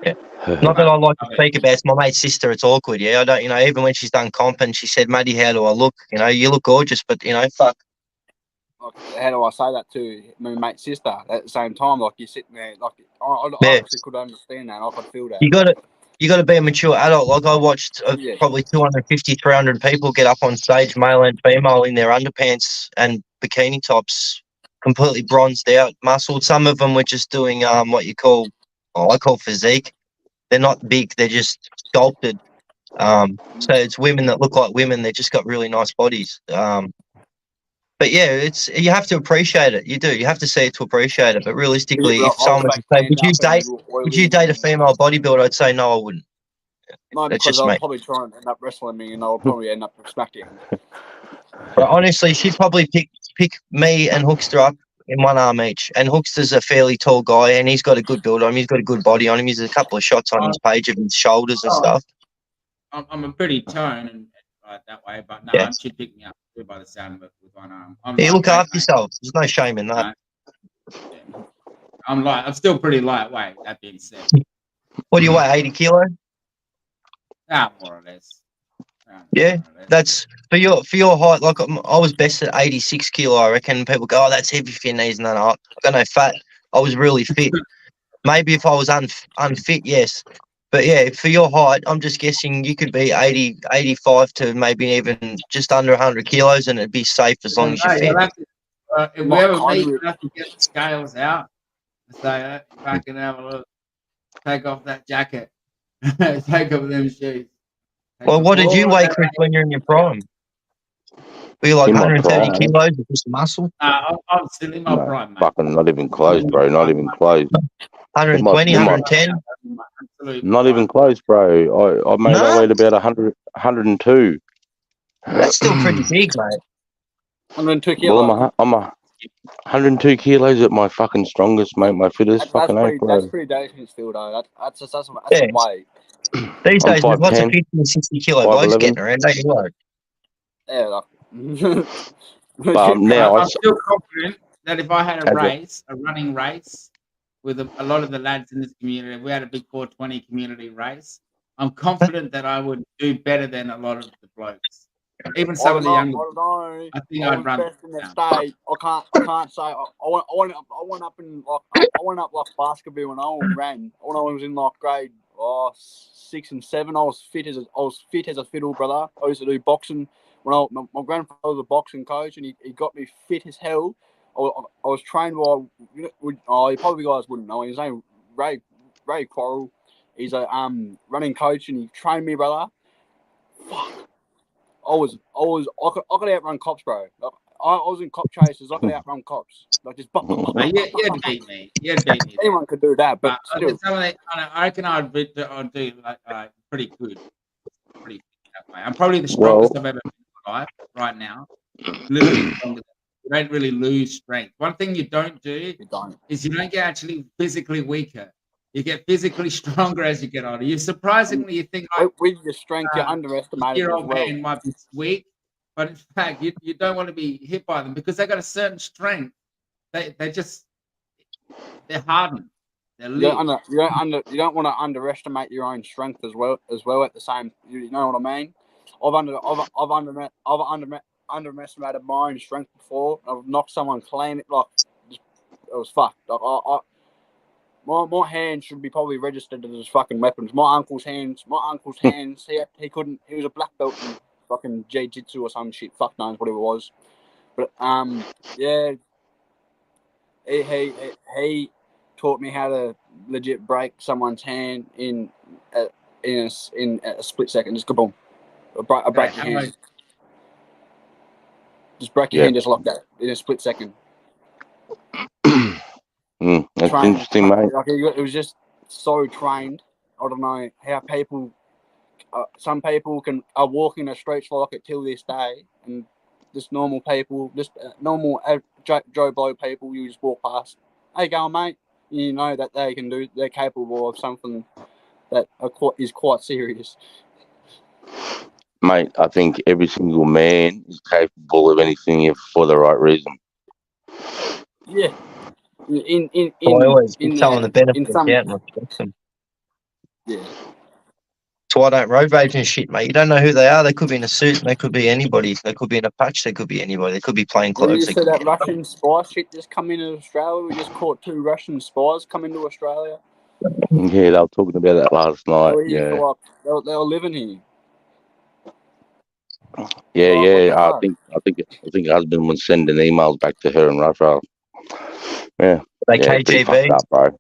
yeah. Not that I like to speak about it's my mate's sister. It's awkward, yeah. I don't, you know, even when she's done comp and she said, "Maddie, how do I look?" You know, you look gorgeous, but you know, fuck. Like, how do I say that to my mate's sister at the same time? Like you're sitting there, like I Yeah. actually could understand that. I could feel that. You got to be a mature adult. Like I watched Yeah. probably 250, 300 people get up on stage, male and female, in their underpants and bikini tops, completely bronzed out, muscled. Some of them were just doing what you call, I call physique. They're not big; they're just sculpted. So it's women that look like women. They just got really nice bodies. But yeah, you have to appreciate it. You do. You have to see it to appreciate it. But realistically, if someone was to say, would you date a female bodybuilder? I'd say no, I wouldn't. No, That's because just I'll me. probably try and end up wrestling me, and I'll probably end up smacking. But honestly, she'd probably pick me and Hookster up in one arm each. And Hookster's a fairly tall guy, and he's got a good build on him. He's got a good body on him. He's a couple of shots on his page of his shoulders and stuff. I'm a pretty tone and that way, but no, Yeah. she'd pick me up too by the sound of it with one arm. Yeah, look after yourself. There's no shame in that. Yeah. I'm still pretty lightweight. That being said, What do you weigh? 80 kilo? More or less. Yeah, that's for your height. Like I was best at 86 kilo. I reckon people go, "Oh, that's heavy for your knees." And then I got no fat. I was really fit. Maybe if I was unfit, yes. But yeah, for your height, I'm just guessing you could be 80, 85 to maybe even just under 100 kilos, and it'd be safe as long as you're fit. If we ever meet, you have to get the scales out. So if I can have a look, take off that jacket, take off them shoes. Well, what did you weigh, Chris, when you're in your prime? Were you like 130 kilos of just muscle? I'm still in my prime, mate. Fucking not even close, bro. Not even close. 120, 110? Not even close, bro. I made I weighed about 100, 102. That's still pretty big, mate. 102 kilos. Well, I'm a 102 kilos at my fucking strongest, mate. My fittest, fucking pretty, bro. that's pretty decent still, though. That's some Yeah. weight. These days, there's lots of 5'10", 50 and 60 kilo blokes 5'11". getting around, don't you know? Yeah, now I'm still confident that if I had a running race with a lot of the lads in this community, if we had a big 420 community race, I'm confident that I would do better than a lot of the blokes. Even some of the younger. I think I'd run best in the state. I can't say. I went up in like Baskerville when I ran. When I was in like grade 6 and 7, I was fit as a fiddle, brother. I used to do boxing. When my grandfather was a boxing coach, and he got me fit as hell. I was trained by, you probably guys wouldn't know. His name Ray Quarrel. He's a running coach, and he trained me, brother. Fuck. I could outrun cops, bro. Like, I was in cop chases. I could outrun cops. Like just you'd beat me. You'd beat me. Anyone could do that, but still. I reckon I'd do like pretty good. Pretty fit that way. I'm probably the strongest I've ever been in my life right now. Literally stronger. You don't really lose strength. One thing you don't do is you don't get actually physically weaker. You get physically stronger as you get older. You surprisingly you think with your strength, you underestimate it as well. Man might be weak, but in fact you don't want to be hit by them because they got a certain strength. They're hardened. They're you don't want to underestimate your own strength as well at the same. You know what I mean? I've underestimated my own strength before. I've knocked someone clean. It was fucked. Like my hands should be probably registered as fucking weapons. My uncle's hands. He couldn't. He was a black belt in fucking jiu-jitsu or some shit. Fuck knows what it was. But yeah. He taught me how to legit break someone's hand in a split second. Just kaboom. I break your hand. Just break your hand just like that in a split second. That's interesting, mate. Like it was just so trained. I don't know how people. Some people are walking the streets like it till this day, and just normal people, just normal Joe Blow people. You just walk past. Hey, going, mate. You know that they're capable of something that is quite serious. Mate, I think every single man is capable of anything if for the right reason. Yeah. In I always give someone the benefit of some, the doubt and respect them. yeah. That's why I don't road rage and shit, mate. You don't know who they are. They could be in a suit. They could be anybody. They could be in a patch. They could be anybody. They could be plain Did you clothes. see that Russian spy shit just come into Australia? We just caught 2 Russian spies come into Australia. Yeah, they were talking about that last night. They were here Yeah, for like, they were living here. yeah, Like, what the yeah. fuck? I think her husband was sending emails back to her in Russia. Yeah, They yeah, it's pretty fucked KGB. up, bro.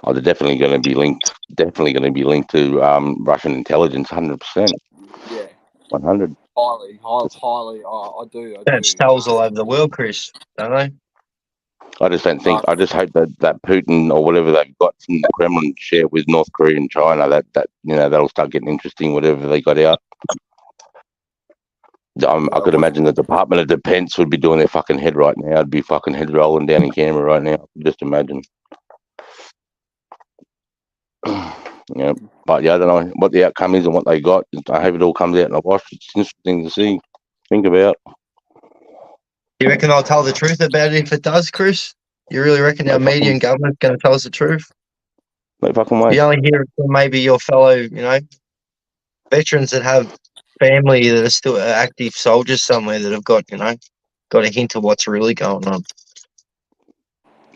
Oh, they're definitely going to be linked. Definitely going to be linked to Russian intelligence, 100%, Yeah, 100. highly. I do. They have cells all over the world, Chris. Don't they? I just don't think. I just hope that Putin or whatever they've got from the Kremlin share with North Korea and China. That that'll start getting interesting. Whatever they got out. I could imagine the Department of Defense would be doing their fucking head right now. I'd be fucking head rolling down in Canberra right now. Just imagine. Yeah, but yeah, I don't know what the outcome is and what they got. I hope it all comes out in a wash. It's interesting to see, think about. You reckon they'll tell the truth about it if it does, Chris? You really reckon our media and government's going to tell us the truth? No fucking way. You only hear it from maybe your fellow, veterans that have family that are still active soldiers somewhere that have got, got a hint of what's really going on.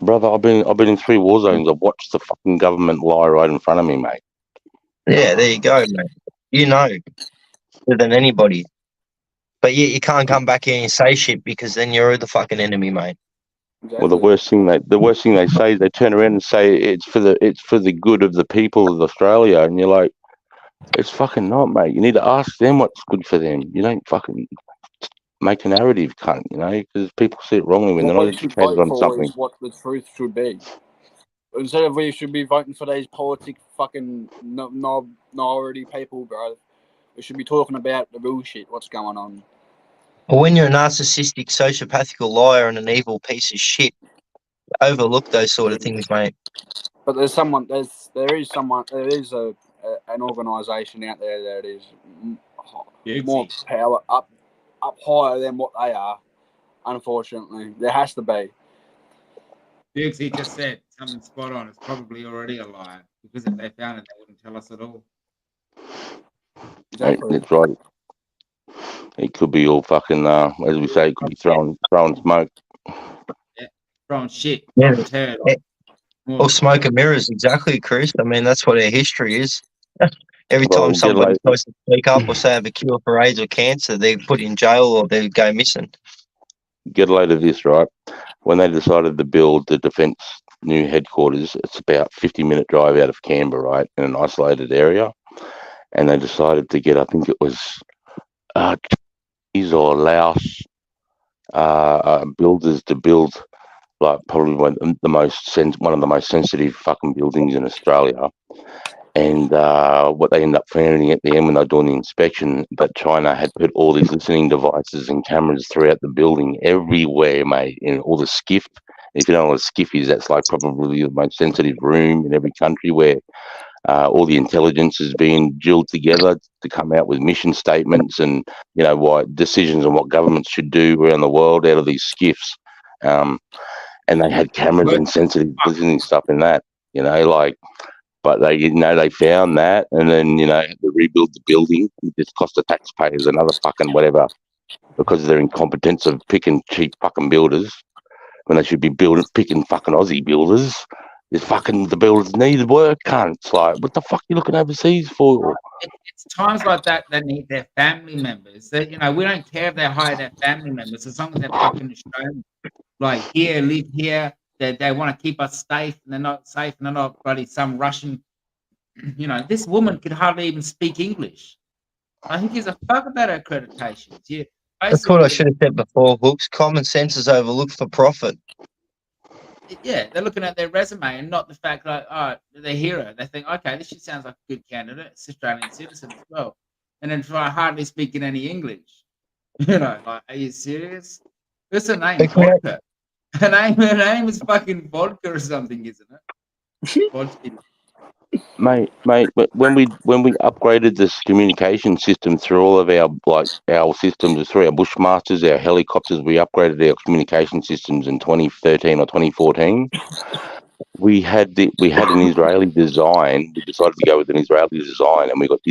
Brother, I've been in 3 war zones. I've watched the fucking government lie right in front of me, mate. Yeah, there you go, mate. You know better than anybody. But yet you can't come back here and say shit because then you're the fucking enemy, mate. Exactly. Well, the worst thing they say is they turn around and say it's for the good of the people of Australia, and you're like, it's fucking not, mate. You need to ask them what's good for them. You don't fucking make a narrative, cunt. Because people see it wrongly when they're What not we should educated vote on for something. is what the truth should be. Instead of we should be voting for these politic fucking minority people, bro. We should be talking about the real shit. What's going on? Well, when you're a narcissistic, sociopathical liar and an evil piece of shit, overlook those sort of things, mate. But there is an organisation out there that is more power up higher than what they are. Unfortunately, there has to be. He just said something spot on. It's probably already a lie because if they found it, they wouldn't tell us at all. Exactly. That's right. It could be all fucking, as we say, it could be throwing smoke. Yeah, throwing shit, Yeah. throwing turd. Or smoke and mirrors, exactly, Chris. I mean, that's what our history is. Every Well, time somebody tries to speak up or say have a cure for AIDS or cancer, they're put in jail or they go missing. Get a load of this, right? When they decided to build the defence new headquarters, it's about 50-minute drive out of Canberra, right, in an isolated area. And they decided to get, I think it was Chinese or Laos builders to build like probably one of the most sensitive fucking buildings in Australia. And what they ended up finding at the end when they were doing the inspection, that China had put all these listening devices and cameras throughout the building, everywhere, mate, in all the skiff. If you don't know what a skiff is, that's like probably the most sensitive room in every country where all the intelligence is being drilled together to come out with mission statements and, what decisions on what governments should do around the world out of these skiffs. And they had cameras and sensitive listening stuff in that, but they found that, and then, had to rebuild the building. It just cost the taxpayers another fucking whatever because of their incompetence of picking cheap fucking builders when they should be picking fucking Aussie builders. The builders need work, cunts. Like, what the fuck are you looking overseas for? It's times like that they need their family members. That we don't care if they hire their family members as long as they're fucking Australian. Like live here. They want to keep us safe, and they're not safe, and they're not bloody some Russian. This woman could hardly even speak English. I think gives a fuck about her accreditations. Yeah, that's what I should have said before, Hooks. Common sense is overlooked for profit. Yeah, they're looking at their resume and not the fact like, they hear her. They think, okay, this sounds like a good candidate. It's Australian citizen as well. And then try hardly speaking any English. You know, like, are you serious? What's the name? They create- Vodka. Her name is fucking vodka or something, isn't it? Vodka. Mate, when we upgraded this communication system through all of our systems, through our Bushmasters, our helicopters, we upgraded our communication systems in 2013 or 2014. We had an Israeli design. We decided to go with an Israeli design, and we got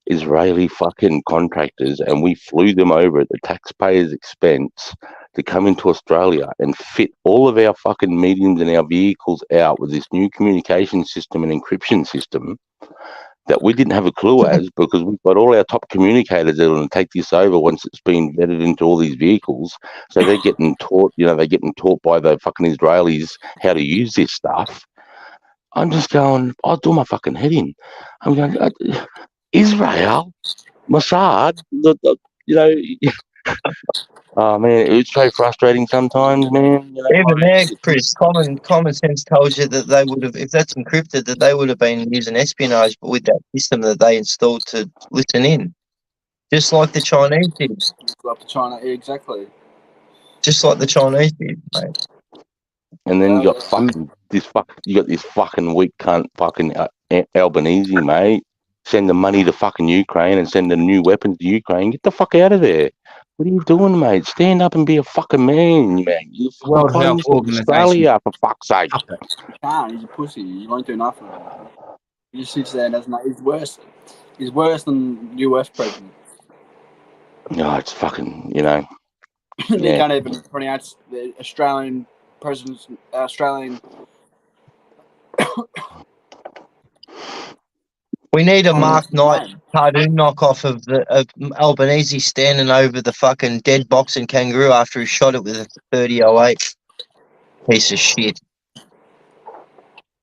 Israeli fucking contractors, and we flew them over at the taxpayers' expense to come into Australia and fit all of our fucking mediums and our vehicles out with this new communication system and encryption system that we didn't have a clue as, because we've got all our top communicators that are going to take this over once it's been vetted into all these vehicles. So they're getting taught, they're getting taught by the fucking Israelis how to use this stuff. I'm just going, I'll do my fucking head in. I'm going, Israel, Mossad, oh man, it's so frustrating sometimes, man. Even there, Chris, common sense tells you that they would have, if that's encrypted, that they would have been using espionage, but with that system that they installed to listen in, just like the Chinese did. Up to China, exactly. Just like the Chinese did, mate. And then you got this fucking weak cunt, fucking Albanese, mate. Send the money to fucking Ukraine and send the new weapons to Ukraine. Get the fuck out of there. What are you doing, mate? Stand up and be a fucking man. You World fucking Health Organization. Australia, for fuck's sake. You can't. He's a pussy. He won't do nothing. He just sits there and doesn't. He's worse. He's worse than US president. No, it's fucking, He yeah. can't even pronounce the Australian president's Australian. We need a Mark Knight cartoon knockoff of Albanese standing over the fucking dead boxing kangaroo after he shot it with a 30-08. Piece of shit.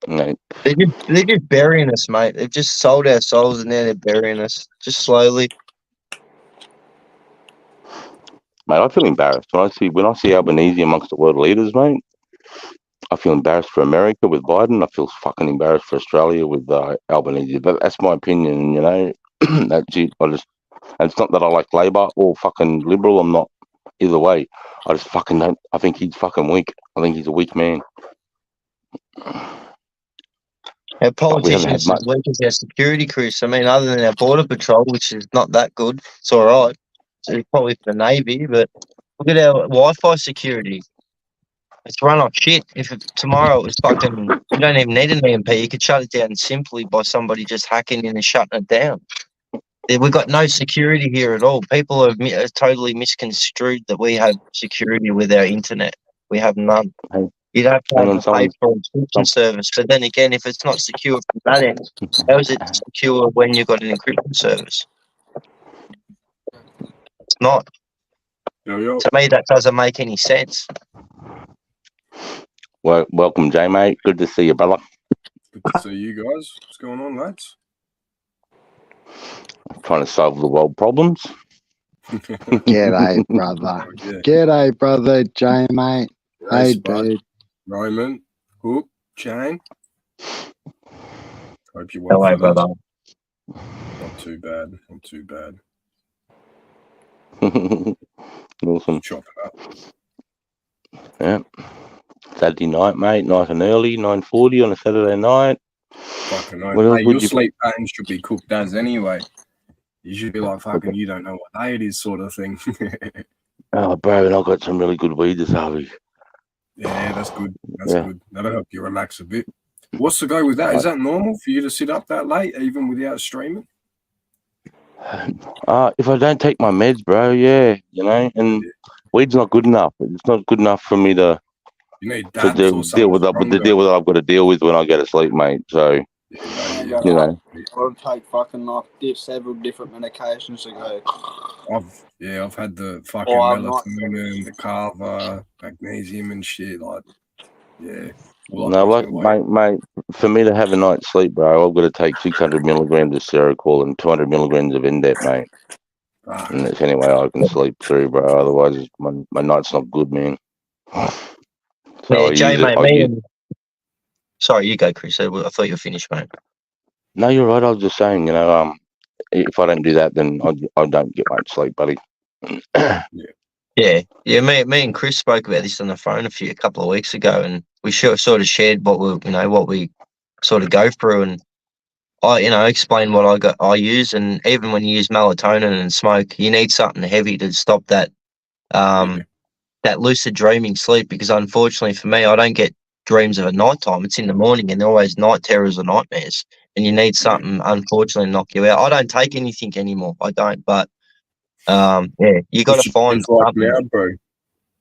No. They're just burying us, mate. They've just sold our souls and now they're burying us. Just slowly. Mate, I feel embarrassed when I see Albanese amongst the world leaders, mate. I feel embarrassed for America with Biden. I feel fucking embarrassed for Australia with Albanese. But that's my opinion, That's it. And it's not that I like Labor or fucking Liberal. I'm not either way. I just fucking don't. I think he's fucking weak. I think he's a weak man. Our politicians as weak as our security crews. I mean, other than our border patrol, which is not that good, it's all right. So probably for the Navy, but look at our Wi-Fi security. It's run off shit. If tomorrow it was fucking, you don't even need an EMP. You could shut it down simply by somebody just hacking in and shutting it down. We've got no security here at all. People have totally misconstrued that we have security with our internet. We have none. You don't have to pay for a subscription service. But then again, if it's not secure from that end, how is it secure when you've got an encryption service? It's not. To me, that doesn't make any sense. Well, welcome, Jay, mate. Good to see you, brother. Good to see you guys. What's going on, lads? Trying to solve the world problems. G'day, brother. Yeah. G'day, brother. Jay, mate. Hey, Spud, dude. Roman, Hook, Shane. Hope you're Hello, well, fellas. brother. Not too bad. Not too bad. Awesome. Chop it up. Yeah. Saturday night, mate. Nice and early, 9:40 on a Saturday night. Fucking no. What else Hey, would your you- sleep pattern should be cooked as anyway. You should be like, fucking, you don't know what day it is, sort of thing. Oh, bro, and I got some really good weed this Harvey. Yeah, that's good. That's Yeah. good. That'll help you relax a bit. What's the go with that? Is that normal for you to sit up that late, even without streaming? If I don't take my meds, bro, yeah, and weed's not good enough. It's not good enough for me to You need to dabs deal or with something what I've got to deal with when I go to sleep, mate. So I've you know, got to take fucking several different medications to go. I've had the fucking Oh, I'm not- melatonin, the kava, magnesium and shit. Like, yeah. all no, that like, goes away. mate, for me to have a night's sleep, bro, I've got to take 600 milligrams of Seroquel and 200 milligrams of Endep, mate. Fuck. And that's the only way I can sleep through, bro. Otherwise, my night's not good, man. So Yeah, Jay, mate, Sorry, you go, Chris. I thought you were finished, mate. No, you're right. I was just saying, if I don't do that, then I don't get much sleep, buddy. Yeah. Me and Chris spoke about this on the phone a couple of weeks ago, and we sort of shared what we sort of go through, and I explained what I use, and even when you use melatonin and smoke, you need something heavy to stop that that lucid dreaming sleep, because unfortunately for me, I don't get dreams of at night time. It's in the morning, and they're always night terrors or nightmares, and you need something unfortunately to knock you out. I don't take anything anymore. I don't, but you got to find something. Now, bro?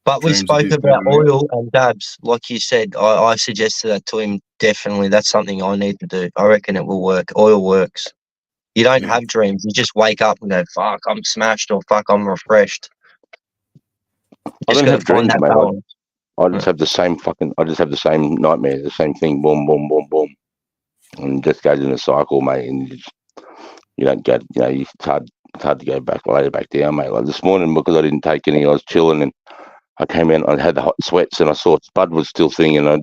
But we spoke about oil and dabs, like you said. I suggested that to him. Definitely, that's something I need to do. I reckon it will work. Oil works. You don't have dreams. You just wake up and go, "Fuck, I'm smashed," or "Fuck, I'm refreshed." I don't have dreams, mate. I just Yeah. have the same I just have the same nightmare, the same thing, boom, boom, boom, boom, and it just goes in a cycle, mate. And you don't get, it's hard to go back down, mate. Like this morning, because I didn't take any, I was chilling, and I came in, I had the hot sweats, and I saw Spud was still singing. I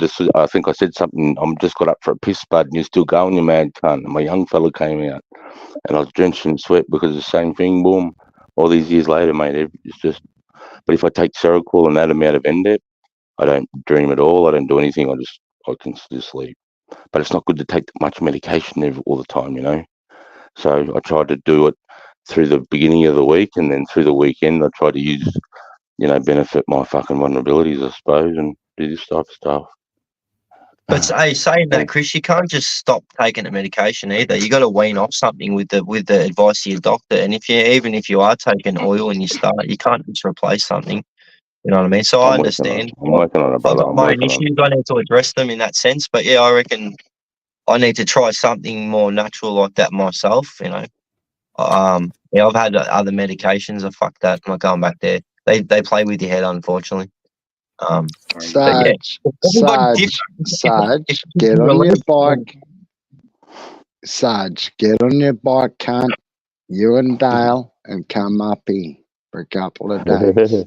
think I said something. I'm just got up for a piss, Spud, and you're still going, you mad cunt. And my young fella came out, and I was drenched in sweat because of the same thing, boom. All these years later, mate, it's just. But if I take Seroquel and that amount of NDEP, I don't dream at all. I don't do anything. I can just sleep. But it's not good to take much medication all the time, So I try to do it through the beginning of the week, and then through the weekend I try to use, benefit my fucking vulnerabilities, I suppose, and do this type of stuff. But saying that, Chris, you can't just stop taking the medication either. You got to wean off something with the advice of your doctor. And even if you are taking oil and you can't just replace something. You know what I mean? So I understand. I'm working on it, brother. I've got my own issues. I need to address them in that sense. But yeah, I reckon I need to try something more natural like that myself. I've had other medications. Fuck that. I'm not going back there. They play with your head, unfortunately. Sarge, get on your bike. Sarge, get on your bike, cunt. You and Dale, and come up here for a couple of days.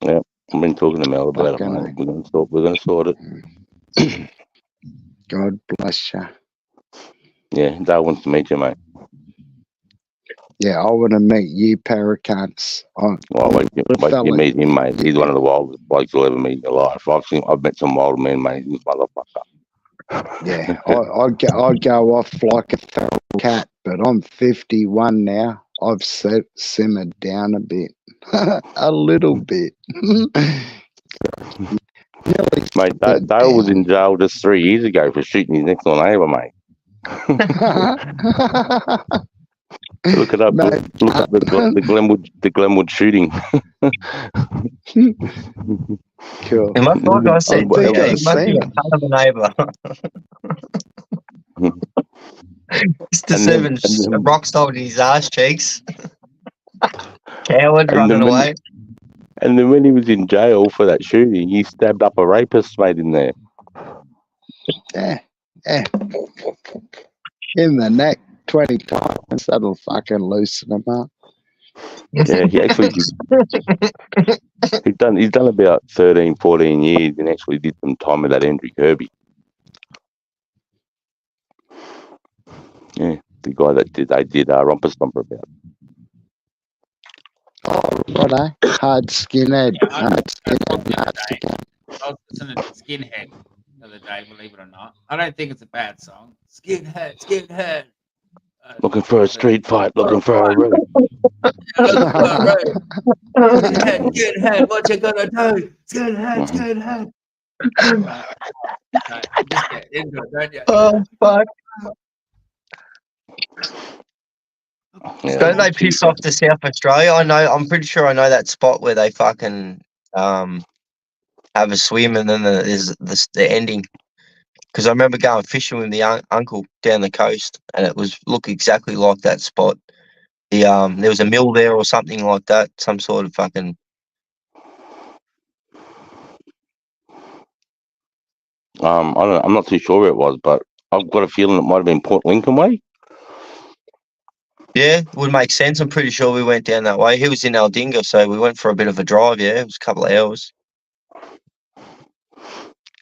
Yeah, I've been talking to Mel about it, mate. We're going to sort it. God bless you. Yeah, Dale wants to meet you, mate. Yeah, I want to meet you, paracunts. Wait, you meet him, mate. He's one of the wildest blokes you'll ever meet in your life. I've met some wild men, mate. This motherfucker. Yeah, I'd go off like a feral cat, but I'm 51 now. I've simmered down a bit, a little bit. Mate, Dale was in jail just 3 years ago for shooting his next door neighbour, mate. Look it up. Mate, look up the Glenwood shooting. Cool. And like I said, he must be a ton of a neighbour. Mr. Sevens, rock holding his ass cheeks. Coward running away. And then when he was in jail for that shooting, he stabbed up a rapist, mate, in there. Yeah. In the neck 20 times. That'll fucking loosen him up. Yeah, he actually did. He's done about 13, 14 years and actually did some time with that Andrew Kirby. Yeah, the guy that they did Romper Stomper about. Oh, right, hard skinhead. I was listening to Skinhead the other day, believe it or not. I don't think it's a bad song. Skinhead. Looking for a street fight, looking for a road. Skinhead, what you gonna do? Skinhead. Just get into it, don't you? Oh, fuck. Yeah, don't they piss off to South Australia? I'm pretty sure I know that spot where they fucking have a swim and then there's the ending. Because I remember going fishing with the uncle down the coast, and it looked exactly like that spot. There was a mill there or something like that, some sort of fucking. I don't know, I'm not too sure where it was, but I've got a feeling it might have been Port Lincoln way. Yeah, would make sense. I'm pretty sure we went down that way. He was in Aldinga, so we went for a bit of a drive. Yeah, it was a couple of hours.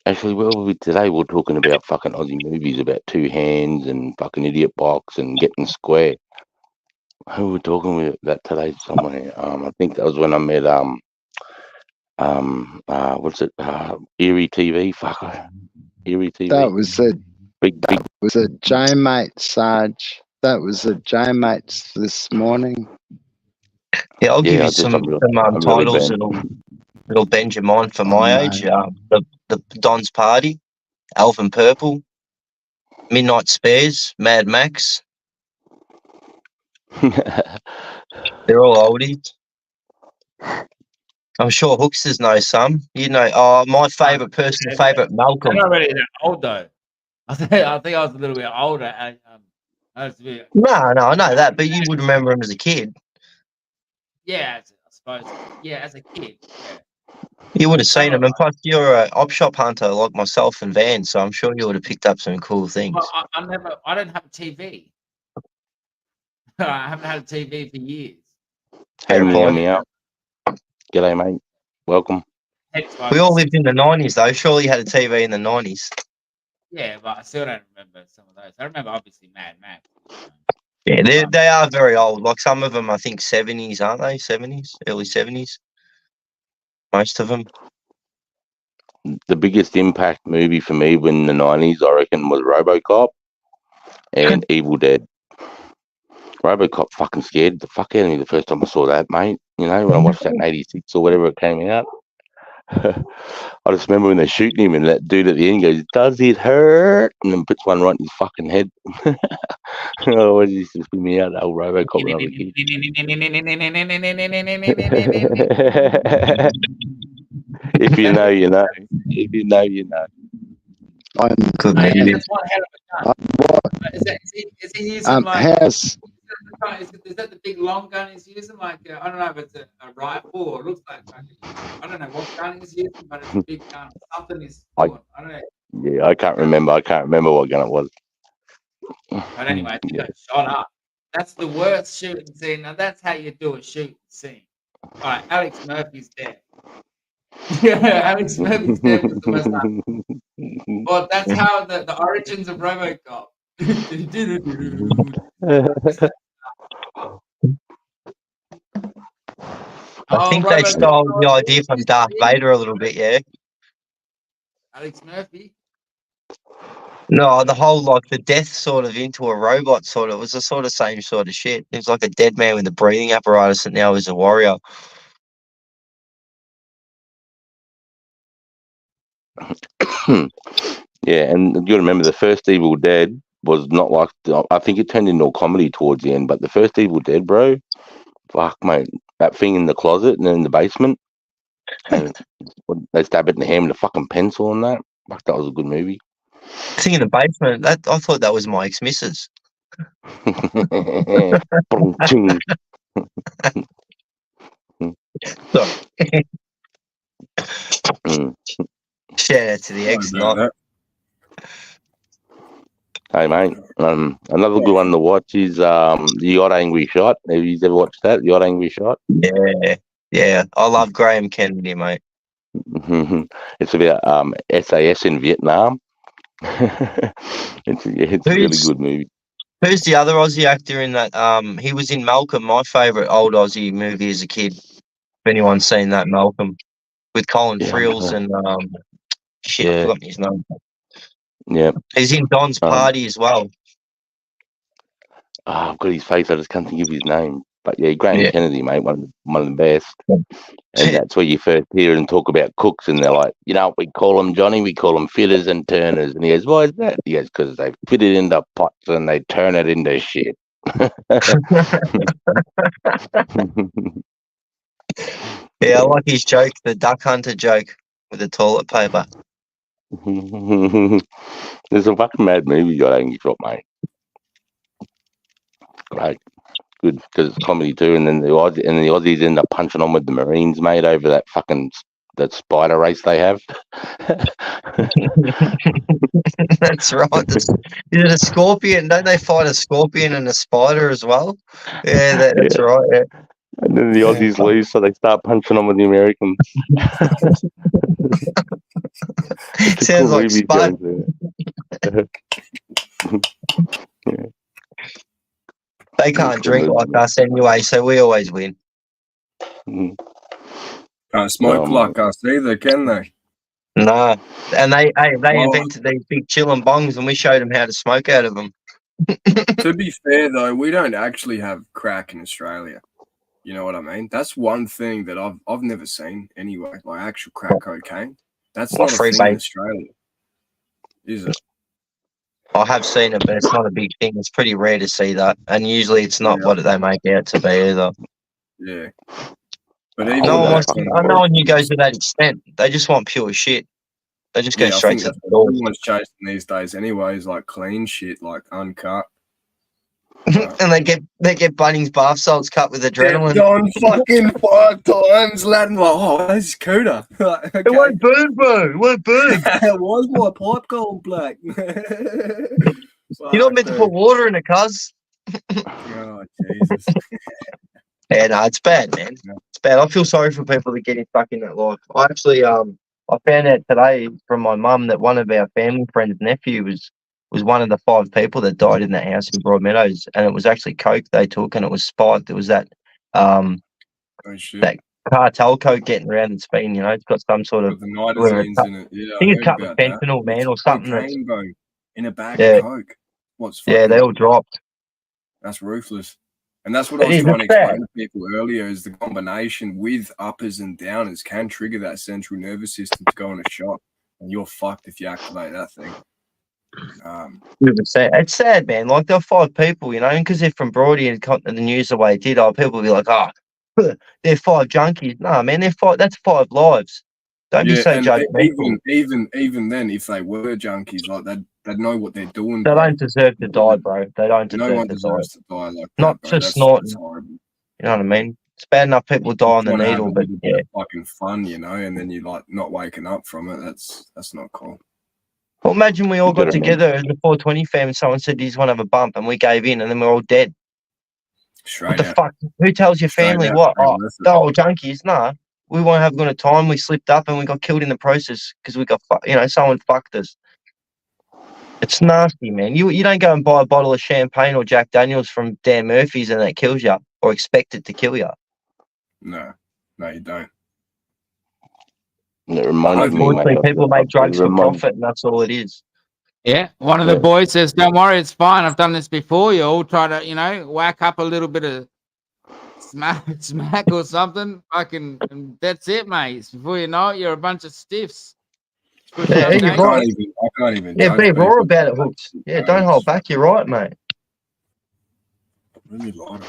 Actually, today we're talking about fucking Aussie movies about Two Hands and fucking Idiot Box and Getting Square. Who were we talking with that today somewhere? I think that was when I met what's it? Erie TV, fucker. Erie TV. That was it. Big. Was it J-Mate, Sarge? That was it, J-Mates this morning. Yeah, I'll give Yeah, you some I'm really titles bad. that'll bend your mind for my age. The Don's Party, Elven Purple, Midnight Spares, Mad Max. They're all oldies. I'm sure Hooksters know some. You know, my favourite, personal favourite, Malcolm. They're not really that old though. I think I was a little bit older. I was a bit, No, I know that, but you would remember him as a kid. yeah, I suppose. Yeah, as a kid. Yeah. You would have seen him, and plus you're a op shop hunter like myself and Van, so I'm sure you would have picked up some cool things. Well, I don't have a TV. I haven't had a TV for years. Hey, meow. G'day, mate. Welcome. We all lived in the 90s, though. Surely you had a TV in the 90s. Yeah, but I still don't remember some of those. I remember obviously Mad Max. Yeah, they are very old. Like some of them, I think 70s, aren't they? 70s, early 70s. Most of them. The biggest impact movie for me in the 90s, I reckon, was RoboCop and Evil Dead. RoboCop fucking scared the fuck out of me the first time I saw that, mate. You know, when I watched that in 86 or whatever it came out. I just remember when they're shooting him and that dude at the end goes, "Does it hurt?" and then puts one right in his fucking head. Oh, it used to spin me out, that old RoboCop when I was a kid. If you know, you know. If you know, you know. Good That's movie. one hell of a gun. Is he using like? Is that the big long gun he's using? Like I don't know if it's a rifle or it looks like I don't know what gun he's using, but it's a big gun. Something is doing. I don't know. Yeah, I can't remember. I can't remember what gun it was. But anyway, he got shot up. That's the worst shooting scene. Now that's how you do a shooting scene. All right, Alex Murphy's dead. Yeah, Alex Murphy's dead was the most. Well, that's how the origins of RoboCop. I think they stole the idea from Darth Vader a little bit, yeah? Alex Murphy? No, the whole, like, the death sort of into a robot sort of, it was the sort of same sort of shit. It was like a dead man with a breathing apparatus and now he's a warrior. Yeah, and you got to remember the first Evil Dead was not like, I think it turned into a comedy towards the end, but the first Evil Dead, bro, fuck, mate, that thing in the closet and in the basement, and they stab it in the hand with a fucking pencil and that. Fuck, that was a good movie. Thing in the basement, I thought that was my ex-missus. Shout out to the ex, not. Hey mate, another good one to watch is The Odd Angry Shot. Have you ever watched that? The Odd Angry Shot? Yeah. I love Graham Kennedy, mate. It's about SAS in Vietnam. It's a really good movie. Who's the other Aussie actor in that? He was in Malcolm, my favourite old Aussie movie as a kid. If anyone's seen that, Malcolm, with Colin Friels and I forgot his name. Yeah, he's in Don's Party as well. Oh, I've got his face. I just can't think of his name. But yeah, Graham Kennedy, mate, one of the best. And that's where you first hear and talk about cooks, and they're like, you know, we call them Johnny, we call them fitters and turners. And he goes, why is that? He goes, because they fit it into pots and they turn it into shit. Yeah, I like his joke, the duck hunter joke with the toilet paper. There's a fucking mad movie got Angry Shot, mate. Great. Good, because it's comedy too, and then the Aussies end up punching on with the Marines, mate, over that spider race they have. That's right. Is it a scorpion? Don't they fight a scorpion and a spider as well? Yeah, that's right. Yeah. And then the Aussies lose, so they start punching on with the Americans. Sounds like Ruby's Spud. going there. Yeah. They can't drink like us anyway, so we always win. Mhm. Can't smoke Oh, like us either, can they? No. And they Well, invented these big chillin' bongs and we showed them how to smoke out of them. to be fair though, we don't actually have crack in Australia. You know what I mean? That's one thing that I've never seen anyway, like actual crack cocaine. That's What not a free thing in bait? Australia, is it? I have seen it, but it's not a big thing. It's pretty rare to see that. And usually it's not Yeah. what they make out to be either. Yeah. But Oh, even No one that wants that to, kind of no one who goes to that extent. They just want pure shit. They just go I straight think to that's the what door. everyone's chasing these days anyway, is like clean shit, like uncut. But And they get Bunnings bath salts cut with they've adrenaline. gone fucking 5 times, lad. I'm like, oh, this is cooler. Like, okay. It won't burn, bro. It won't burn. Why is my pipe going black? You're not meant to put water in it, cuz. Oh, Jesus. Yeah, no, it's bad, man. It's bad. I feel sorry for people that get stuck in that life. I actually, I found out today from my mum that one of our family friends' nephew was one of the 5 people that died in that house in Broadmeadows, and it was actually coke they took, and it was spiked. It was that Oh, shit. that cartel coke getting around. It's been, it's got some sort of Got the whether it's nitazines in it. Yeah, I think I it's heard cut with about that. fentanyl, man, or something. That's Cocaine, bro, in a bag yeah, of coke. What's yeah, they fucking? all dropped. That's ruthless. And that's what I It was is. trying to It's sad. explain to people earlier, is the combination with uppers and downers can trigger that central nervous system to go on a shot, and you're fucked if you activate that thing. It's sad, man. Like they're 5 people, and because they're from Broady and got the news the way it did, people will be like, "Oh, they're 5 junkies." No, man, they're 5. That's 5 lives. Don't be Yeah, so and judgmental. even then, if they were junkies, like they'd know what they're doing. They Bro. don't deserve to die, bro. They don't No deserve one to die. deserves to die like Not that, bro. just That's snorting. horrible. You know what I mean? It's bad enough people die on the Trying to have a needle, but little yeah. bit of fucking fun, and then you like not waking up from it. That's not cool. Well, imagine we all You got gotta remember. together as a 420 fam and someone said, "Do you just want to have a bump?" and we gave in, and then we're all dead. Straight What the out. fuck? Who tells your Straight family out. what? Ain't Oh, worth it. they're all junkies. Nah, we weren't having a time. We slipped up and we got killed in the process because we got, someone fucked us. It's nasty, man. You don't go and buy a bottle of champagne or Jack Daniels from Dan Murphy's and that kills you, or expect it to kill you. No, you don't. It reminds me, mate. Unfortunately, people make drugs it for reminds- profit, and that's all it is. Yeah, one of the boys says, "Don't worry, it's fine. I've done this before. You all try to, whack up a little bit of smack or something. Fucking, and that's it, mate. Before you know it, you're a bunch of stiffs." Yeah, you're right. I can't even. Yeah, judge be raw people. about it, Hooks. Yeah, don't hold back. You're right, mate. Really lighter.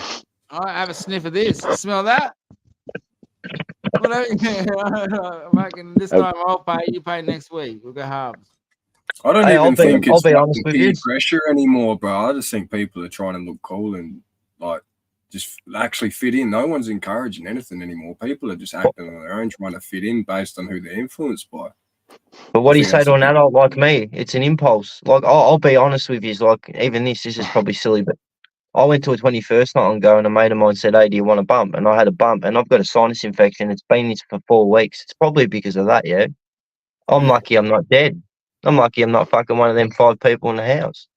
All right, have a sniff of this. Smell that? Fucking this time I'll pay. You pay next week. We'll go halves. I don't even think I'll it's be honest with peer you. pressure anymore, bro. I just think people are trying to look cool and like just actually fit in. No one's encouraging anything anymore. People are just acting on their own, trying to fit in based on who they're influenced by. But what do you say to an adult like me? It's an impulse. Like, I'll be honest with you. Like, even this is probably silly, but I went to a 21st night ago and a mate of mine said, "Hey, do you want a bump?" And I had a bump and I've got a sinus infection. It's been this for 4 weeks. It's probably because of that, yeah? I'm lucky I'm not dead. I'm lucky I'm not fucking one of them 5 people in the house.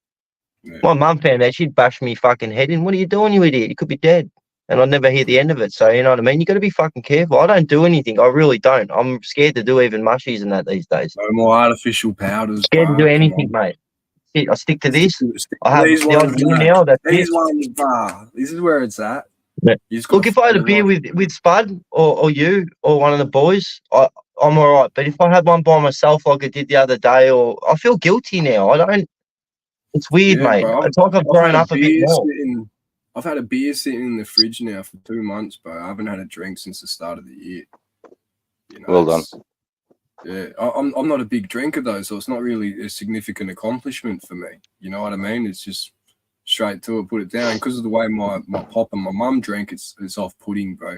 Yeah. My mum found out, she'd bash me fucking head in. "What are you doing, you idiot? You could be dead." And I'd never hear the end of it. So, you know what I mean? You got to be fucking careful. I don't do anything. I really don't. I'm scared to do even mushies and that these days. No more artificial powders. Scared to do bro. anything, mate. I stick to this. Stick I have these the odd ones, beer mate. now. That's These it. ones, bar. This is where it's at. Yeah. You just Look, gotta if I had a find beer it with Spud or you or one of the boys, I'm all right. But if I had one by myself like I did the other day, or I feel guilty now. I don't. It's weird, Yeah, mate. bro. It's like I've grown up a bit more. I've had a beer sitting in the fridge now for 2 months, bro. I haven't had a drink since the start of the year. Well done. Yeah, I'm not a big drinker though, so it's not really a significant accomplishment for me. You know what I mean? It's just straight to it, put it down. Because of the way my pop and my mum drink, it's off-putting, bro.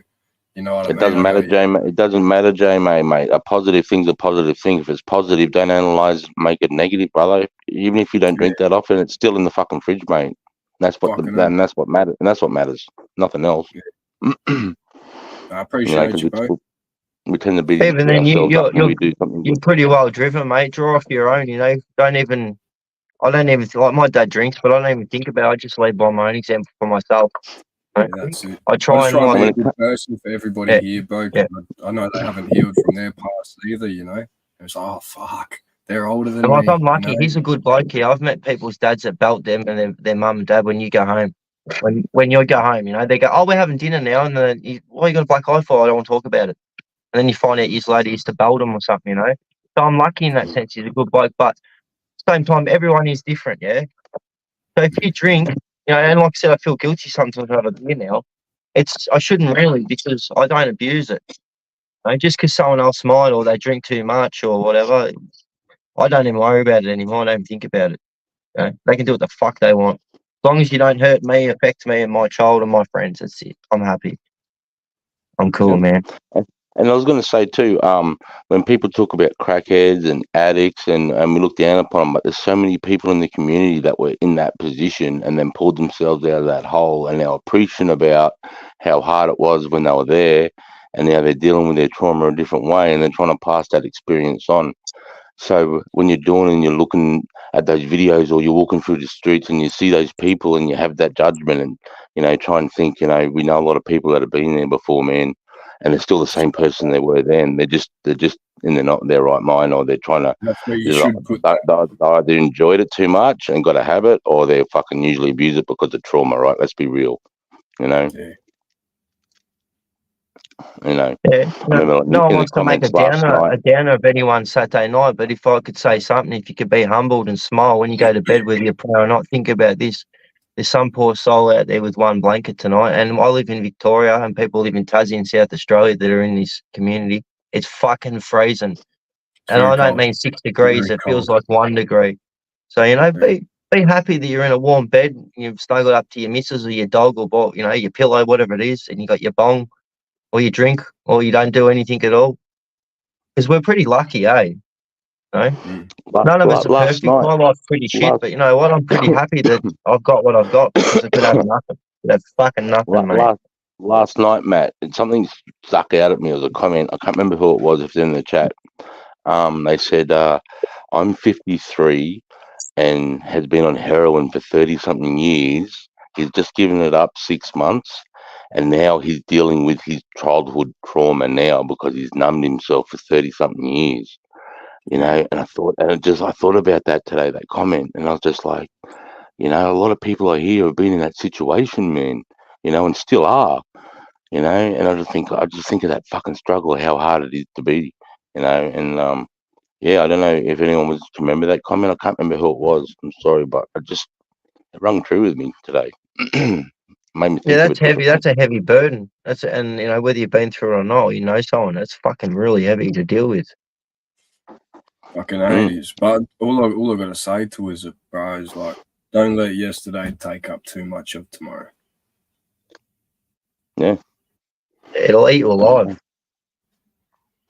You know what I mean? It doesn't matter, Jay. It doesn't matter, Jay, mate. A positive thing's a positive thing. If it's positive, don't analyze, make it negative, brother. Even if you don't drink that often, it's still in the fucking fridge, mate. That's what that's what matters. And that's what matters. Nothing else. Yeah. I appreciate you, bro. We tend to be Even then, ourselves up when we do something you're good. pretty well driven, mate. Draw off your own, you know. I don't even like my dad drinks, but I don't even think about it. I just lead by my own example for myself. Yeah, that's it. I try just try and and like, be a good person for everybody Yeah, here, bro. yeah. I know they haven't healed from their past either, you know. It's like, oh fuck, they're older than and like me. I'm lucky. You know? He's a good bloke here. I've met people's dads that belt them and their mum and dad when you go home. When you go home, you know, they go, "Oh, we're having dinner now," and then "Why you got a black eye for? I don't want to talk about it." And then you find out years later he used to belt them or something, you know. So I'm lucky in that sense. He's a good bloke, but at the same time, everyone is different, yeah. So if you drink, you know, and like I said, I feel guilty sometimes when I do now. I shouldn't really because I don't abuse it. You know, just because someone else might or they drink too much or whatever, I don't even worry about it anymore. I don't even think about it. You know, they can do what the fuck they want. As long as you don't hurt me, affect me and my child and my friends, that's it. I'm happy. I'm cool, Yep. man. And I was going to say too, when people talk about crackheads and addicts, and we look down upon them, but there's so many people in the community that were in that position and then pulled themselves out of that hole, and now are preaching about how hard it was when they were there, and now they're dealing with their trauma a different way, and they're trying to pass that experience on. So when you're doing and you're looking at those videos, or you're walking through the streets and you see those people and you have that judgment, and try and think, we know a lot of people that have been there before, man, and they're still the same person they were then. They're just in not their right mind, or they're trying to. That's where you should put that. They either enjoyed it too much and got a habit, or they fucking usually abuse it because of trauma. Right? Let's be real. Yeah. Yeah, I remember no one in the wants to make comments last night. a downer of anyone's Saturday night, but if I could say something, if you could be humbled and smile when you go to bed, whether you're prayer or not, think about this. There's some poor soul out there with one blanket tonight, and I live in Victoria, and people live in Tassie and South Australia that are in this community. It's fucking freezing, and very I don't cold. mean 6 degrees. Very It feels cold. like 1 degree. So be happy that you're in a warm bed, and you've snuggled up to your missus or your dog or your pillow, whatever it is, and you got your bong or you drink or you don't do anything at all. Because we're pretty lucky, eh? No? None of us are Last perfect. night, My life's pretty shit, last, but you know what? I'm pretty happy that I've got what I've got because I could have nothing. Could have fucking nothing, mate. last night, Matt, something stuck out at me. It was a comment. I can't remember who it was. If they're in the chat, they said, "I'm 53 and has been on heroin for 30 something years. He's just given it up 6 months, and now he's dealing with his childhood trauma now because he's numbed himself for 30 something years." And I thought about that today, that comment, and I was just like, a lot of people I hear have been in that situation, man, and still are, and I just think of that fucking struggle, how hard it is to be, and yeah, I don't know if anyone was to remember that comment. I can't remember who it was. I'm sorry, but it rung true with me today. Made me think Yeah, of that's it heavy. differently. That's a heavy burden. And whether you've been through it or not, or you know someone, that's fucking really heavy to deal with. Fucking 80s. But all I gotta say to is, bro, is like, don't let yesterday take up too much of tomorrow. Yeah. It'll eat you alive.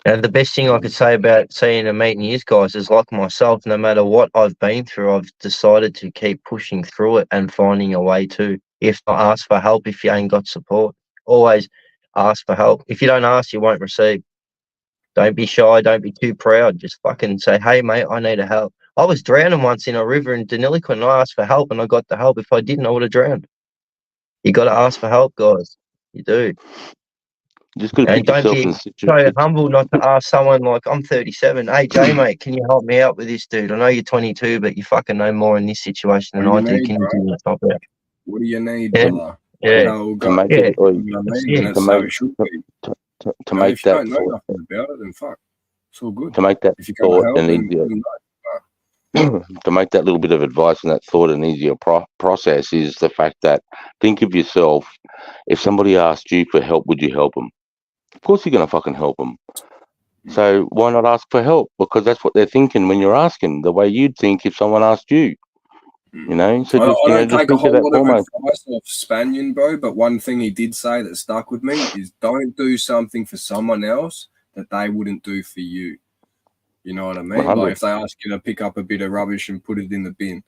And the best thing I could say about seeing and meeting you guys is, like myself, no matter what I've been through, I've decided to keep pushing through it and finding a way to. If not, ask for help if you ain't got support. Always ask for help. If you don't ask, you won't receive. Don't be shy. Don't be too proud. Just fucking say, "Hey, mate, I need a help." I was drowning once in a river in Deniliquin, and I asked for help, and I got the help. If I didn't, I would have drowned. You got to ask for help, guys. You do. Just got to And put don't yourself be in the so situation. humble not to ask someone like, I'm 37. Hey, Jay, mate, can you help me out with this, dude? I know you're 22, but you fucking know more in this situation What than do I you do. need, Can you bro? give me a help out? What do you need, Yeah, brother? yeah, That's how it To goes. make yeah. it, You know what I That's mean? And it. that's how it should be. to You know, make if you that don't know thought, nothing about it, then fuck. It's all good. to make that If you're gonna thought help, an then easier, know. to make that little bit of advice and that thought an easier process is the fact that, think of yourself. If somebody asked you for help, would you help them? Of course you're gonna fucking help them. So why not ask for help? Because that's what they're thinking when you're asking. The way you'd think if someone asked you. So just I don't just take a think of whole that lot of foremost. advice off Spanian, bro, but one thing he did say that stuck with me is don't do something for someone else that they wouldn't do for you. You know what I mean? 100. Like if they ask you to pick up a bit of rubbish and put it in the bin,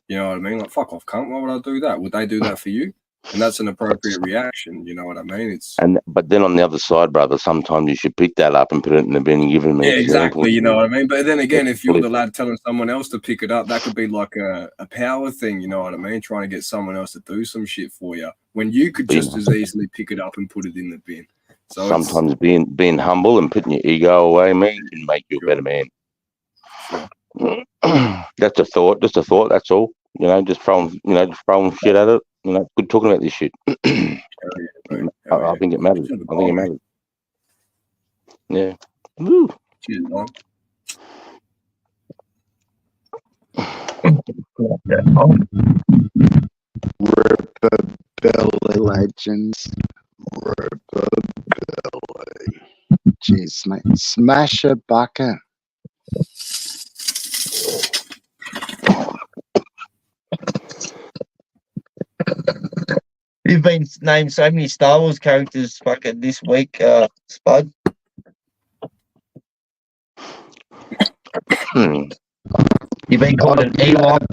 you know what I mean? Like, fuck off, cunt. Why would I do that? Would they do that for you? and that's an appropriate reaction. You know what I mean? It's But then on the other side, brother, sometimes you should pick that up and put it in the bin and give them an yeah, example. exactly. You know what I mean? But then again, if you're the lad telling someone else to pick it up, that could be like a power thing. You know what I mean? Trying to get someone else to do some shit for you when you could just as easily pick it up and put it in the bin. So sometimes being humble and putting your ego away, man, can make you a better man. Sure. That's a thought. Just a thought. That's all. You know, just throwing shit at it. You know, good talking about this shit. I think it matters. I think it matters. Yeah. Woo. Cheers, man. Ripper Belly legends. Ripper Belly. Jeez, mate. Smash a bucket. You've been named so many Star Wars characters fucking this week, Spud. You've been called an Ewok.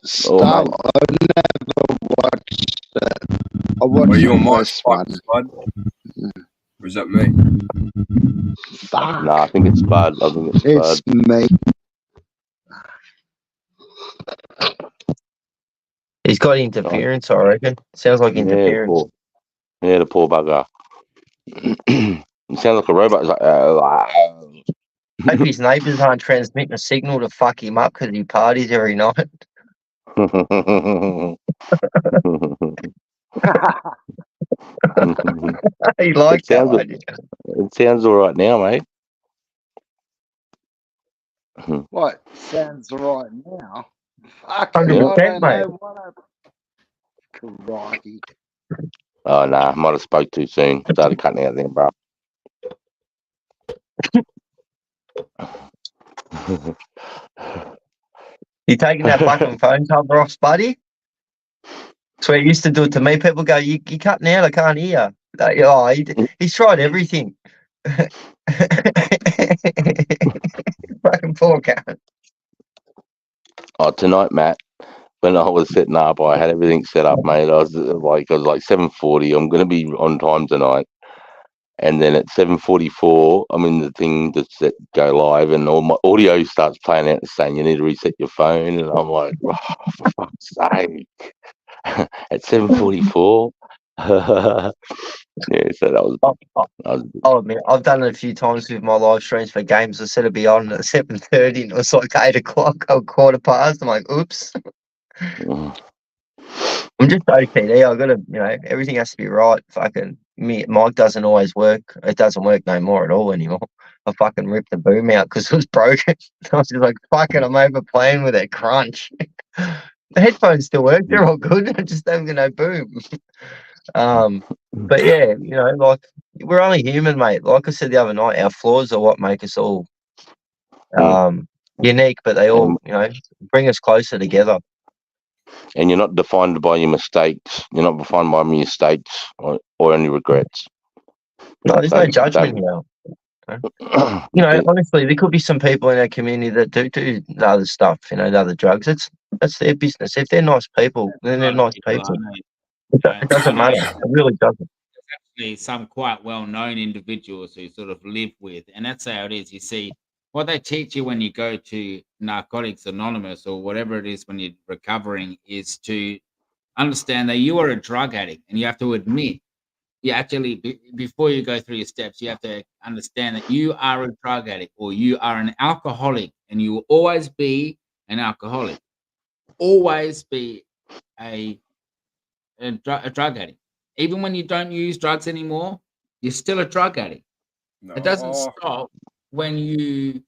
Star Wars. I never watched it. I watched Are you on the my first one. Spud? Or is that me? Fuck. No, I think it's Spud. I think it's Spud. It's me. He's got interference, I reckon. Sounds like interference. The poor bugger. He sounds like a robot. He's like, Hope his neighbours aren't transmitting a signal to fuck him up because he parties every night. He likes that idea. It sounds all right now, mate. What sounds right now? Fuck, 100%, I don't mate. know what I... Crikey. Oh, nah, might have spoke too soon. Started cutting out then, bro. You taking that fucking phone cover off, Spuddy? That's where he used to do it to me. People go, you cutting out, I can't hear. Like, oh, he's tried everything. Fucking poor cat. Oh, tonight, Matt, when I was setting up, I had everything set up, mate. I was like 7:40. I'm going to be on time tonight. And then at 7:44, I'm in the thing to go live, and all my audio starts playing out saying you need to reset your phone. And I'm like, oh, for fuck's sake. At 7:44. Yeah, so that was. I'll admit, I've done it a few times with my live streams for games. I said it'd be on at 7:30, and it was like 8 o'clock or 15:15. I'm like, oops. I'm just OCD. I gotta, everything has to be right. Fucking mic doesn't always work. It doesn't work no more at all anymore. I fucking ripped the boom out because it was broken. I was just like, fucking, I'm over playing with it. Crunch. The headphones still work. They're all good. I just haven't got no boom. But yeah, like we're only human, mate. Like I said the other night, our flaws are what make us all unique, but they all, bring us closer together. And you're not defined by your mistakes. You're not defined by your mistakes or any regrets. No, there's no judgment here. Honestly, there could be some people in our community that do the other stuff, the other drugs. That's their business. If they're nice people, then they're nice people. It doesn't matter. It really doesn't. There's actually some quite well-known individuals who sort of live with, and that's how it is. You see, what they teach you when you go to Narcotics Anonymous or whatever it is when you're recovering is to understand that you are a drug addict, and you have to admit, you actually, before you go through your steps, you have to understand that you are a drug addict or you are an alcoholic, and you will always be an alcoholic. Always be a drug addict. Even when you don't use drugs anymore, you're still a drug addict. No. It doesn't stop when you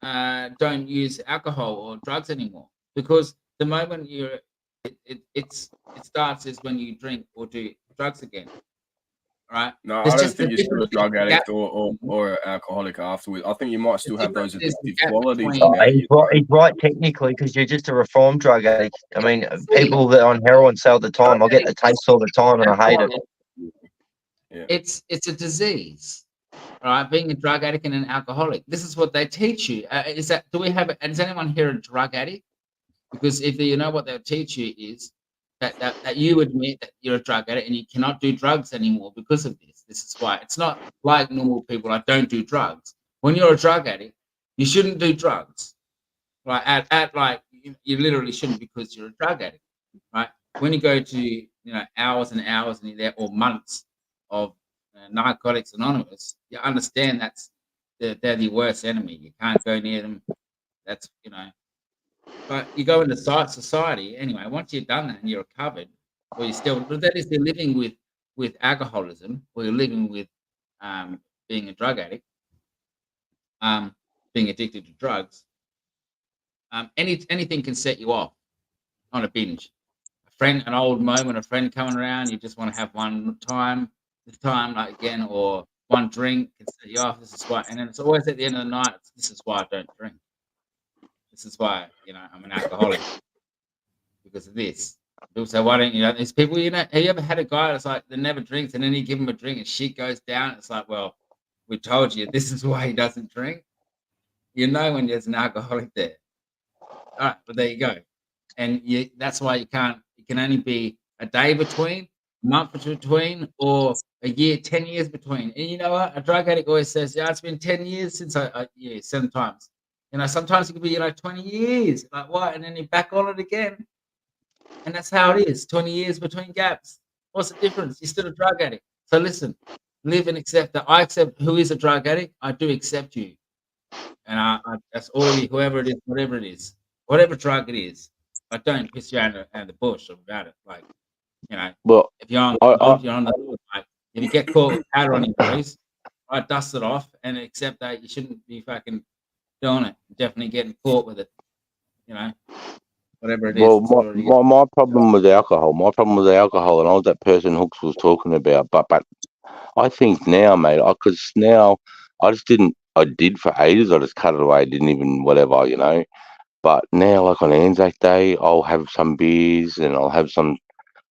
don't use alcohol or drugs anymore, because the moment it starts is when you drink or do drugs again. Right? No, I don't think you're still a drug addict or an alcoholic afterwards. I think you might still have those addictive qualities. He's right technically, because you're just a reformed drug addict. I mean, people that are on heroin say all the time, I get the taste all the time and I hate it. Yeah. It's a disease, right? Being a drug addict and an alcoholic. This is what they teach you. Is anyone here a drug addict? Because if you know what they'll teach you is that you admit that you're a drug addict and you cannot do drugs anymore because of this. This is why it's not like normal people. I don't do drugs. When you're a drug addict, you shouldn't do drugs. Right? At like you literally shouldn't because you're a drug addict. Right? When you go to hours and hours and you're there or months of Narcotics Anonymous, you understand they're the worst enemy. You can't go near them. That's But you go into society anyway. Once you've done that and you're recovered, or you're still that is you're living with alcoholism, or you're living with being a drug addict, being addicted to drugs. Anything can set you off on a binge. An old moment, a friend coming around, you just want to have this time like again, or one drink can set you off. This is why, and then it's always at the end of the night. This is why I don't drink. This is why I'm an alcoholic because of this. People say, why don't these people? Have you ever had a guy that's like that never drinks, and then you give him a drink and shit goes down? It's like, well, we told you this is why he doesn't drink. When there's an alcoholic there. All right, but there you go, and that's why you can only be a day between, a month between, or a year, 10 years between. And you know what? A drug addict always says, yeah, it's been 10 years since sometimes. Sometimes it could be 20 years. Like what? And then you're back on it again. And that's how it is. 20 years between gaps. What's the difference? You're still a drug addict. So listen, live and accept that. I accept who is a drug addict. I do accept you. And I that's all of you, whoever it is, whatever it is, whatever drug it is. I don't piss you out of the bush about it. Like, Well, if you're on the like, if you get caught with powder on your nose, I dust it off and accept that you shouldn't be fucking doing it. Definitely getting caught with it. Whatever it is. Well, my problem was alcohol. My problem was alcohol, and I was that person Hooks was talking about. But I think now, mate, because now I just didn't. I did for ages. I just cut it away. Didn't even whatever, But now, like on Anzac Day, I'll have some beers and I'll have some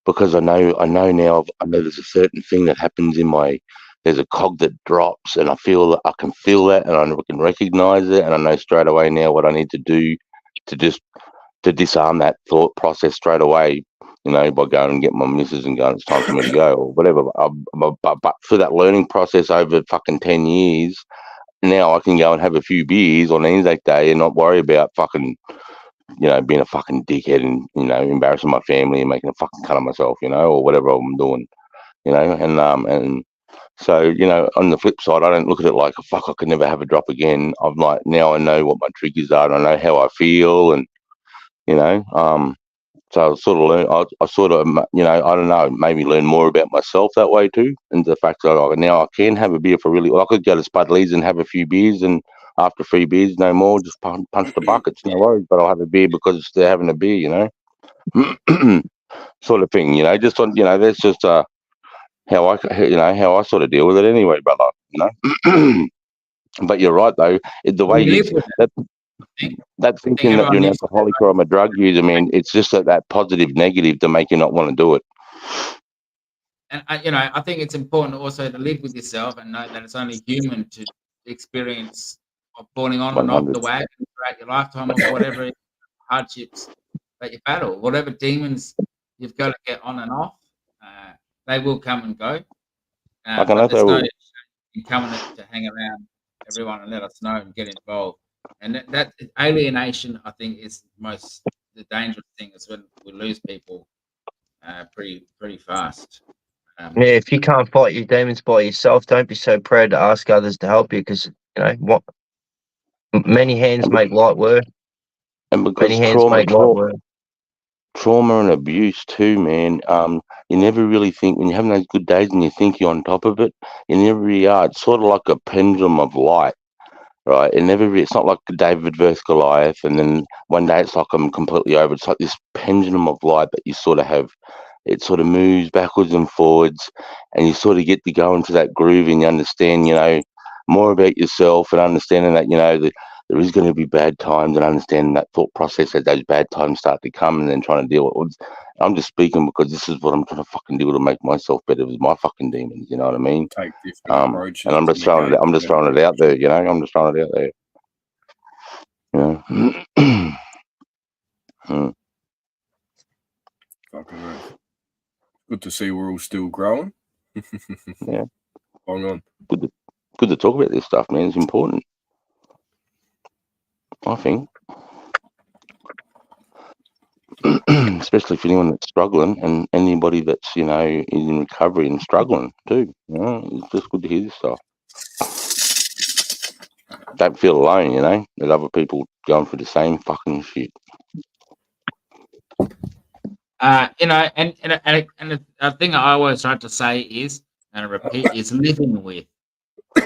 because I know now. I know there's a certain thing that happens in my. There's a cog that drops, and I can feel that, and I can recognize it, and I know straight away now what I need to do to disarm that thought process straight away. By going and get my missus and going, it's time for me to go or whatever. But for that learning process over fucking 10 years, now I can go and have a few beers on Anzac Day and not worry about fucking, being a fucking dickhead and, embarrassing my family and making a fucking cunt of myself, or whatever I'm doing, and so, on the flip side, I don't look at it like, fuck, I could never have a drop again. I'm like, now I know what my triggers are and I know how I feel and, so I sort of learn. I sort of, I don't know, maybe learn more about myself that way too. And the fact that now I can have a beer for really. I could go to Spudley's and have a few beers, and after 3 beers, no more, just punch the buckets, no worries. But I'll have a beer because they're having a beer, sort of thing. Just on, that's just how I sort of deal with it anyway, brother. But you're right though. The way that thinking that you're an alcoholic or I'm a drug user, it's just that positive negative to make you not want to do it. And I think it's important also to live with yourself and know that it's only human to experience falling on and off the wagon throughout your lifetime or whatever hardships that you battle, whatever demons you've got to get on and off. They will come and go. But there's no in coming to hang around everyone and let us know and get involved. And that alienation, I think, is the dangerous thing is when we lose people pretty fast. If you can't fight your demons by yourself, don't be so proud to ask others to help you because, what many hands make light work. And because trauma and abuse too, man, you never really think, when you're having those good days and you think you're on top of it, you never really are. It's sort of like a pendulum of light. Right, it's not like David versus Goliath, and then one day it's like I'm completely over. It's like this pendulum of light that you sort of have. It sort of moves backwards and forwards, and you sort of get to go into that groove, and you understand, more about yourself, and understanding that, that there is going to be bad times, and understanding that thought process as those bad times start to come, and then trying to deal with it. I'm just speaking because this is what I'm trying to fucking do to make myself better with my fucking demons. You know what I mean? Take different approaches. And I'm just throwing it. I'm just throwing it out there. I'm just throwing it out there. Mm. Fucking right. Good to see we're all still growing. Yeah. Hang on. Good to talk about this stuff, man. It's important, I think. Especially for anyone that's struggling and anybody that's, in recovery and struggling too. It's just good to hear this stuff. Don't feel alone, There's other people going through the same fucking shit. And the thing I always try to say is, and I repeat, is living with,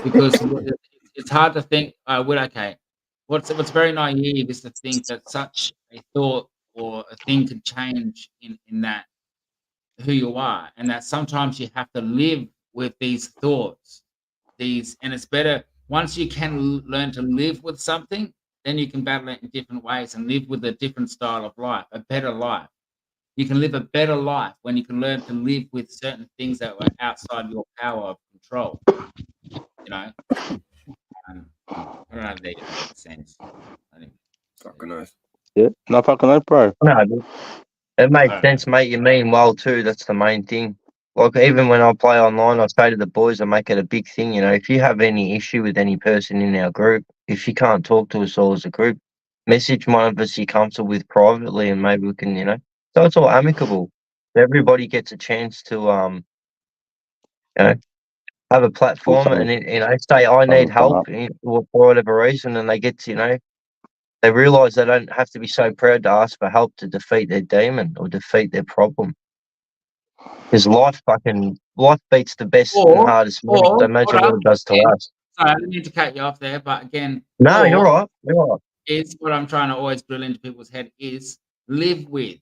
because it's hard to think. Okay, what's very naive is to think that such a thought or a thing can change in that who you are, and that sometimes you have to live with these thoughts, and it's better once you can learn to live with something, then you can battle it in different ways and live with a different style of life, a better life. You can live a better life when you can learn to live with certain things that were outside your power of control. I don't know if they make sense. Fucking nice. Yeah, no fucking no, bro. No, it made sense, mate. You mean well too. That's the main thing. Like, even when I play online, I say to the boys, I make it a big thing. If you have any issue with any person in our group, if you can't talk to us all as a group, message one of us you're comfortable with privately, and maybe we can, So it's all amicable. Everybody gets a chance to, have a platform and, say, I need help for whatever reason, and they get to, they realise they don't have to be so proud to ask for help to defeat their demon or defeat their problem. Because life beats the best and hardest man. So imagine what it does to us. Sorry, I didn't mean to cut you off there, but again, No, you're right. You're right. It's what I'm trying to always drill into people's head is live with.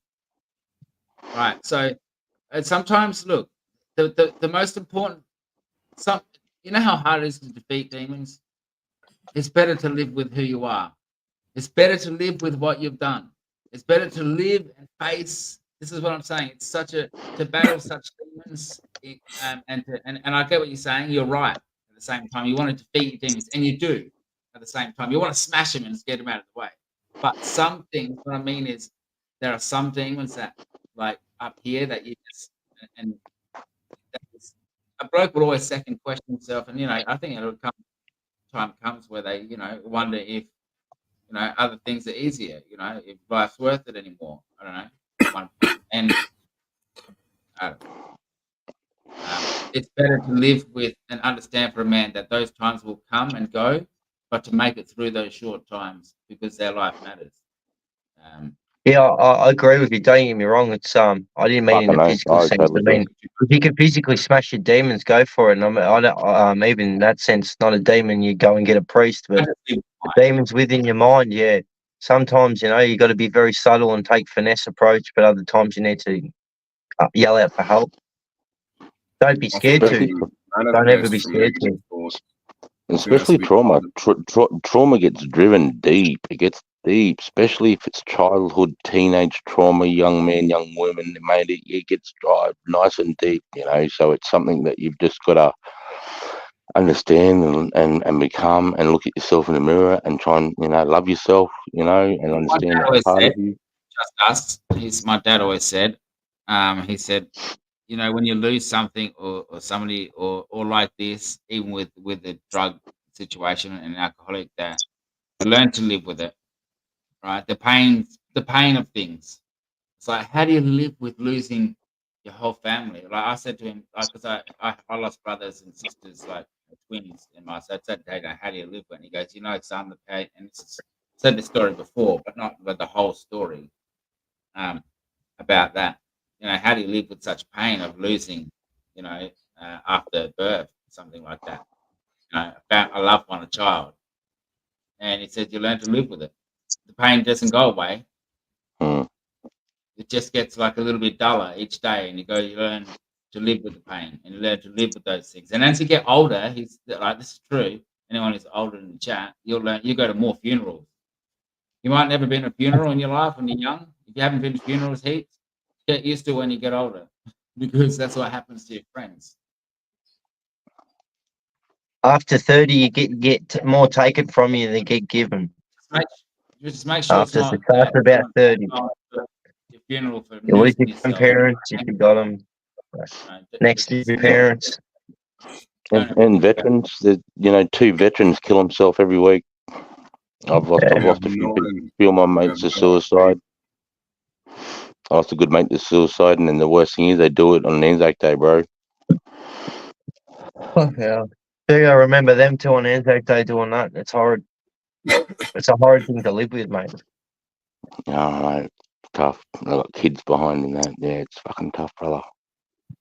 Right. So sometimes, look, the most important, you know how hard it is to defeat demons? It's better to live with who you are. It's better to live with what you've done. It's better to live and face. This is what I'm saying. It's to battle such demons, and I get what you're saying. You're right. At the same time, you want to defeat demons, and you do. At the same time, you want to smash them and get them out of the way. But some things, what I mean is, there are some demons that, like up here, that you just and a bloke will always second question himself, and I think it'll come. Time comes where they, wonder if other things are easier, if life's worth it anymore. I don't know. And it's better to live with and understand for a man that those times will come and go, but to make it through those short times because their life matters. Yeah, I agree with you. Don't get me wrong. It's I didn't mean in a physical sense. I mean, if you can physically smash your demons, go for it. And I don't, even in that sense, not a demon. You go and get a priest, but demons within your mind. Yeah, sometimes you got to be very subtle and take finesse approach, but other times you need to yell out for help. Don't be scared to. Don't ever be scared to. Especially trauma. Trauma gets driven deep. It gets deep, especially if it's childhood, teenage trauma, young man, young woman. It gets nice and deep, So it's something that you've just got to understand and become, and look at yourself in the mirror and try and love yourself, and understand that part of you. Just us. My dad always said. He said, when you lose something or somebody or like this, even with the drug situation and alcoholic, that you learn to live with it, right? The pain of things. It's like, how do you live with losing your whole family? Like I said to him, because I lost brothers and sisters, like twins, and I said, "Hey, how do you live with it?" And he goes, son, the pain, and said the story before, but not the whole story. About that. How do you live with such pain of losing, after birth, something like that? About a loved one, a child. And he said, you learn to live with it. The pain doesn't go away. It just gets like a little bit duller each day, and you learn to live with the pain, and you learn to live with those things. And as you get older, he's like, this is true. Anyone who's older in the chat, you go to more funerals. You might never been to a funeral in your life when you're young. If you haven't been to funerals heaps, get used to when you get older, because that's what happens to your friends. After 30, you get more taken from you than get given. Just make sure After it's not about 30. funeral for At least losing your yourself. grandparents, if you got them. Next to your parents. And veterans, you know, 2 veterans kill themselves every week. I've lost a few of my mates to suicide. I lost a good mate to suicide, and then the worst thing is they do it on Anzac Day, bro. Oh, yeah. Do I remember them two on Anzac Day doing that? It's horrid. It's a horrid thing to live with, mate. Oh, mate, tough. I got kids behind and that. Yeah, it's fucking tough, brother.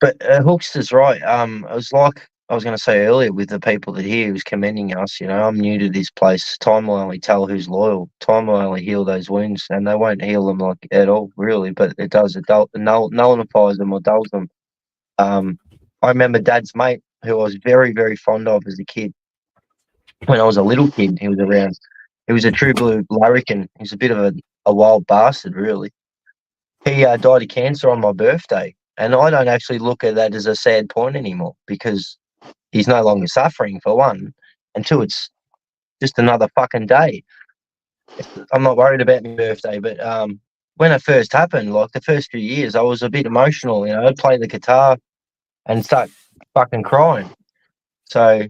But Hookster's right. It was like I was going to say earlier with the people that he was commending us. You know, I'm new to this place. Time will only tell who's loyal. Time will only heal those wounds, and they won't heal them like at all, really. But it does. It nullifies them or dulls them. I remember Dad's mate, who I was very, very fond of as a kid. When I was a little kid, he was around. He was a true blue larrikin. He was a bit of a wild bastard, really. He died of cancer on my birthday. And I don't actually look at that as a sad point anymore because he's no longer suffering, for one. And two, it's just another fucking day. I'm not worried about my birthday, but when it first happened, like the first few years, I was a bit emotional. You know, I'd play the guitar and start fucking crying. So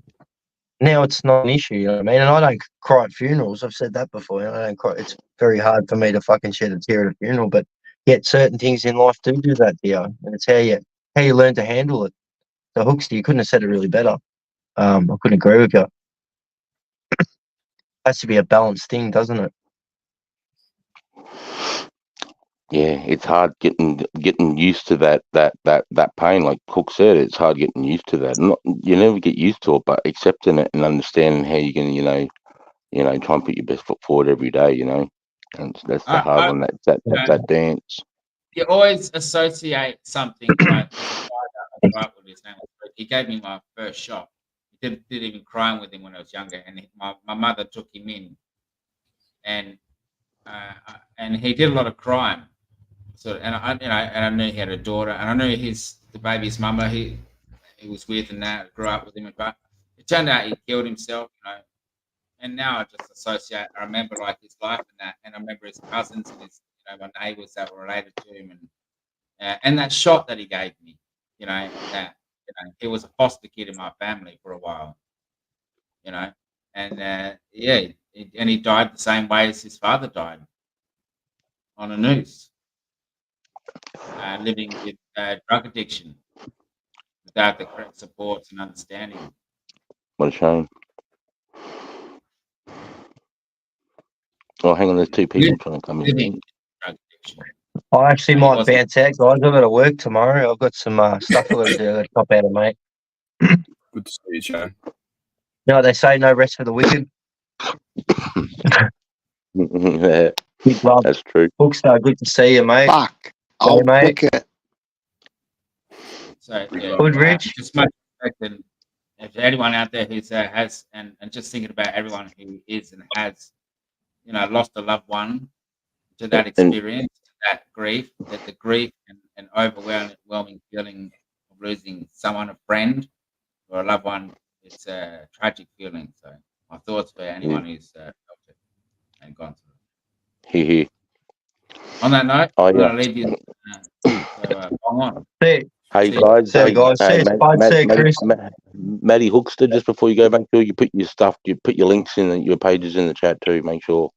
now it's not an issue, you know what I mean? And I don't cry at funerals. I've said that before. You know, I don't cry. It's very hard for me to fucking shed a tear at a funeral, but yet certain things in life do that to you, and it's how you learn to handle it. So Hookster, you couldn't have said it really better. I couldn't agree with you. Has to be a balanced thing, doesn't it? Yeah, it's hard getting used to that pain. Like Cook said, it's hard getting used to that. You never get used to it, but accepting it and understanding how you can, you know, try and put your best foot forward every day. You know, and that's the hard one. That dance. You always associate something. Like I grew up with his name. He gave me my first shot. He did even crying with him when I was younger, and my mother took him in, and he did a lot of crime. So and I knew he had a daughter, and I knew the baby's mama he was with, and that grew up with him. But it turned out he killed himself, you know. And now I just associate. I remember like his life and that, and I remember his cousins and his my neighbours that were related to him, and that shot that he gave me, you know, that he was a foster kid in my family for a while, you know, and and he died the same way as his father died on a noose. Living with drug addiction without the correct supports and understanding. What a shame. Oh, hang on, there's 2 people trying to come in. I actually might bounce out, guys. I've got to work tomorrow. I've got some stuff I've got to do. I've got to pop out of, mate. Good to see you, Shane. You know what they say, no rest for the wicked. Yeah, Big love. that's true. Hookster, good to see you, mate. Fuck. I'll mate. book it. So Good, Rich. Just much respect, if anyone out there who's has and just thinking about everyone who is and has, you know, lost a loved one to that experience, to that grief, that the grief and overwhelming feeling of losing someone, a friend or a loved one, it's a tragic feeling. So my thoughts for anyone who's felt it and gone through it. Here. On that note, I'm going to leave you. On. Hey guys, Matty Hookster, just before you go, make sure you put your links in your pages in the chat too. Make sure.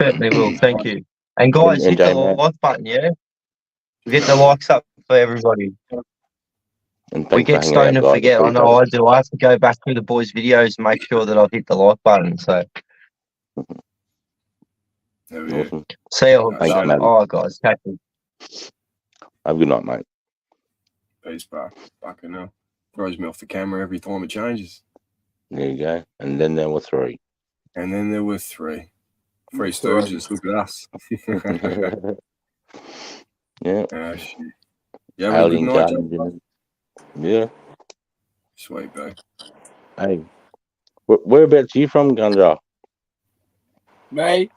Certainly will. Thank you. And guys, hit the like button, yeah. Get the likes up for everybody. And we get stoned and forget. I know I do. I have to go back through the boys' videos and make sure that I've hit the like button. So. Awesome. See you, Hookster. Oh, guys, catch you. Have a good night, mate. Peace, bro. Fucking hell. Throws me off the camera every time it changes. There you go. And then there were 3. And then there were 3. 3 Stooges. Look at us. Yeah. Oh, shit. You have a good night, John? Yeah. Sweet, bro. Hey. Whereabouts are you from, Gundra? Me?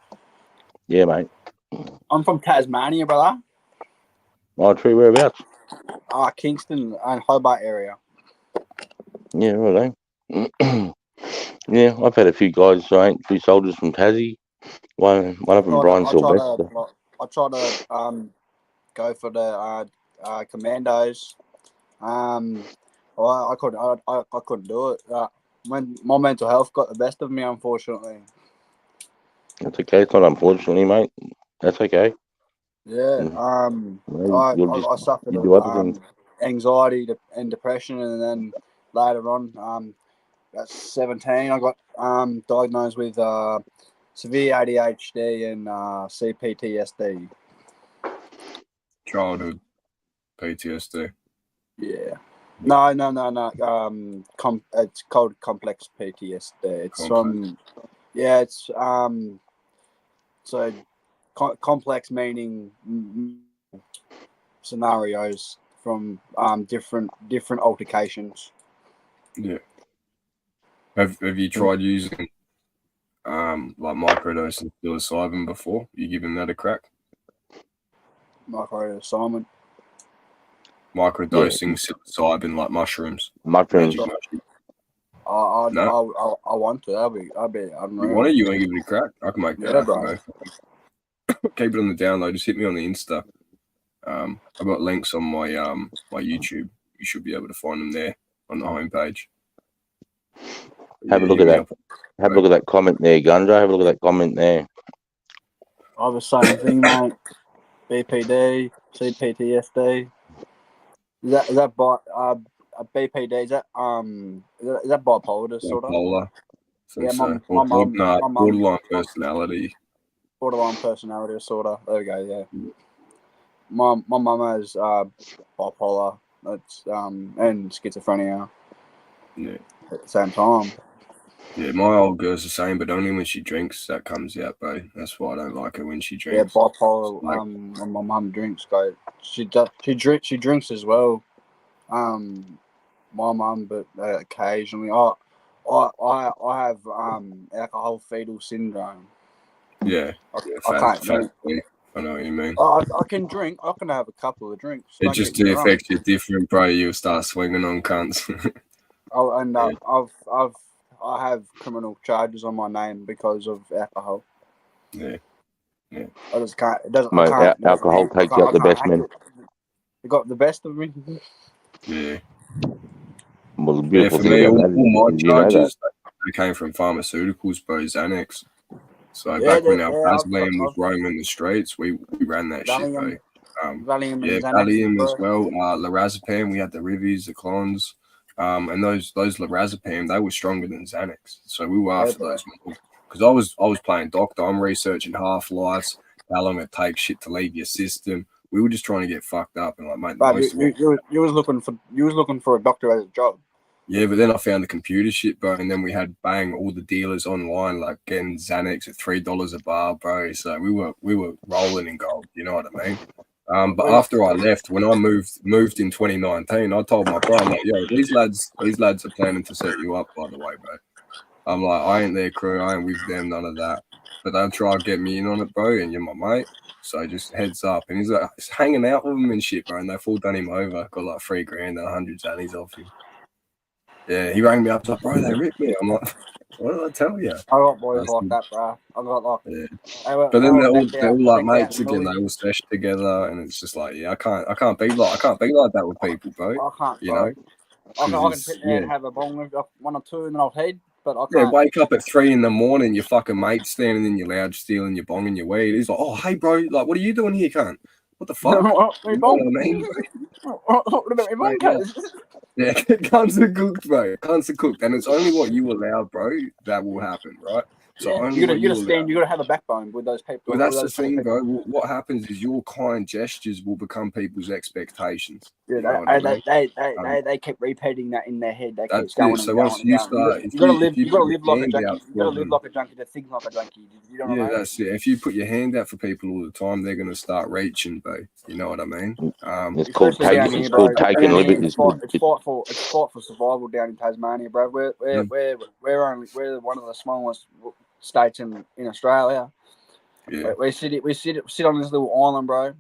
Yeah, mate. I'm from Tasmania, brother. Oh, true. Whereabouts? Kingston and Hobart area. Yeah, right. Yeah, I've had a few guys, a few soldiers from Tassie. One of them, Brian Sylvester. I try to go for the commandos. I couldn't do it. When my mental health got the best of me, unfortunately. That's okay. It's not unfortunately, mate. That's okay. Yeah. You'll I suffered you do other things. anxiety and depression, and then later on, at 17, I got diagnosed with severe ADHD and CPTSD. Childhood PTSD. Yeah. No. It's called complex PTSD. It's it's so complex meaning scenarios from different altercations. Yeah. Have you tried using like microdosing psilocybin before? You giving that a crack? Microdosing. Microdosing psilocybin like mushrooms. Mushrooms. Magic mushroom. I want to. I'll be You want it? You want to give it a crack? I can make that happen, bro. Keep it on the download. Just hit me on the Insta. I've got links on my my YouTube. You should be able to find them there on the homepage. Have a look at that. Have a look at that comment there, Gundra. Have a look at that comment there. I was saying thing, mate. BPD, CPTSD. Is that BPD? Is that bipolar disorder? Bipolar. Yeah, my mum. Borderline personality. Borderline personality disorder. There we go. Yeah. My mum has bipolar. It's and schizophrenia. Yeah. At the same time. Yeah, my old girl's the same, but only when she drinks that comes out, bro. That's why I don't like her when she drinks. Yeah, bipolar. When my mum drinks, bro. She drinks as well. My mum, but occasionally, I have alcohol fetal syndrome. Yeah, I can't. I know what you mean. I can drink. I can have a couple of drinks. It just affects you different, bro. You'll start swinging on cunts. I have criminal charges on my name because of alcohol. Yeah. I just can't. It doesn't. Mate, I can't. alcohol takes out the best men. It got the best of me. Yeah. Well, the beautiful for thing me, about all my that is charges they came from pharmaceuticals, bro. Xanax. So back when our Valium was roaming the streets, we ran that shit, bro. Valium and Xanax, Valium as well. Lorazepam, we had the Rivies, the Clons, and those Lorazepam, they were stronger than Xanax. So we were after those because I was playing doctor. I'm researching half-lives, how long it takes shit to leave your system. We were just trying to get fucked up and like, mate. But you was looking for a doctor as a job. Yeah, but then I found the computer shit, bro, and then we had all the dealers online, like getting Xanax at $3 a bar, bro. So we were rolling in gold. You know what I mean? But after I left, when I moved in 2019, I told my bro, I'm like, yo, these lads are planning to set you up, by the way, bro. I'm like, I ain't their crew, I ain't with them, none of that. But they'll try to get me in on it, bro, and you're my mate. So just heads up. And he's like, he's hanging out with him and shit, bro, and they full done him over. Got like $3,000 and 100 Xannies off him. Yeah, he rang me up, like, bro, they ripped me. I'm like, what did I tell you? I got boys like that, bro. I got like. Yeah. But then they're all like mates again. They all sesh together, and it's just like, yeah, I can't be like that with people, bro. I can't, you bro. know. I can sit there and have a bong with one or two, and then I'll head. But I can't. Yeah, wake up at 3 a.m. Your fucking mate standing in your lounge stealing your bong and your weed. He's like, oh, hey, bro, like, what are you doing here, cunt? What the fuck? You know what I mean? What about my bong? Yeah, cunts are cooked, bro. Cunts are cooked, and it's only what you allow, bro, that will happen, right? So only you gotta have a backbone with those people. Well, that's the thing, bro. What happens is your kind gestures will become people's expectations. Yeah, they keep repeating that in their head. They keep That's going it. So and going once and you going. start, You gotta live like a junkie. You gotta live like a junkie to think like a junkie. You know what I mean? That's it. If you put your hand out for people all the time, they're gonna start reaching, bro. You know what I mean? It's called taking. It's called taking liberty. It's fight for survival down in Tasmania, bro. We're one of the smallest states in Australia. Yeah. We sit on this little island, bro.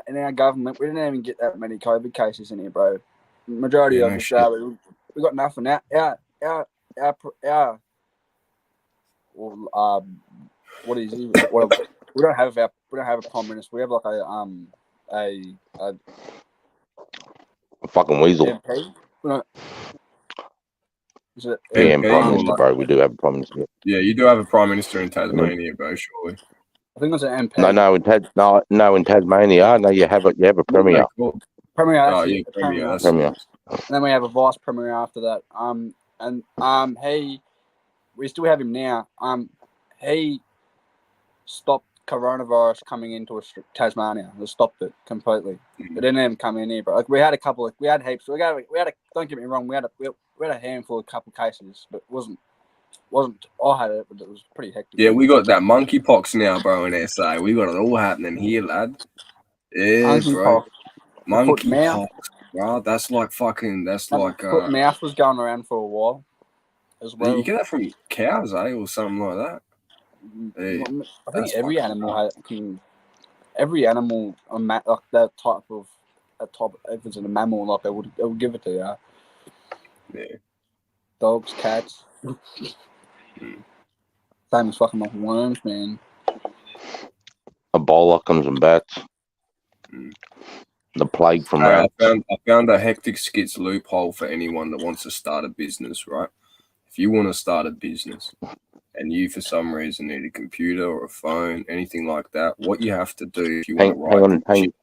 In our government, we didn't even get that many COVID cases in here, bro. Majority of Australia, we got nothing. What is it? We don't have a prime minister. We have like a a A fucking weasel. MP. No. Is it PM, MP Prime or Minister, like- bro. We do have a Prime Minister. Yeah, you do have a prime minister in Tasmania, bro. Surely. I think it's an MP. No, in Tasmania. No, you have a premier. Premier. Oh That's yeah, it, premier. That's Premier. And then we have a vice premier after that. We still have him now. He stopped coronavirus coming into Tasmania. They stopped it completely. It didn't even come in here, but like we had heaps. Don't get me wrong. We had a handful of couple cases, but it wasn't. I had it, but it was pretty hectic. Yeah, we got that monkeypox now, bro. In SA, we got it all happening here, lad. Yeah, bro. Monkeypox, bro. That's like fucking. That's like. Foot mouth was going around for a while, as well. You get that from cows, or something like that. Yeah, I think every animal has. Every animal, like that type. If it's a mammal, like it would give it to you. Yeah. Dogs, cats. Same as fucking like worms, man. Ebola comes from bats. The plague from rats. I found a hectic skits loophole for anyone that wants to start a business, right? If you want to start a business and you for some reason need a computer or a phone, anything like that, what you have to do if you want to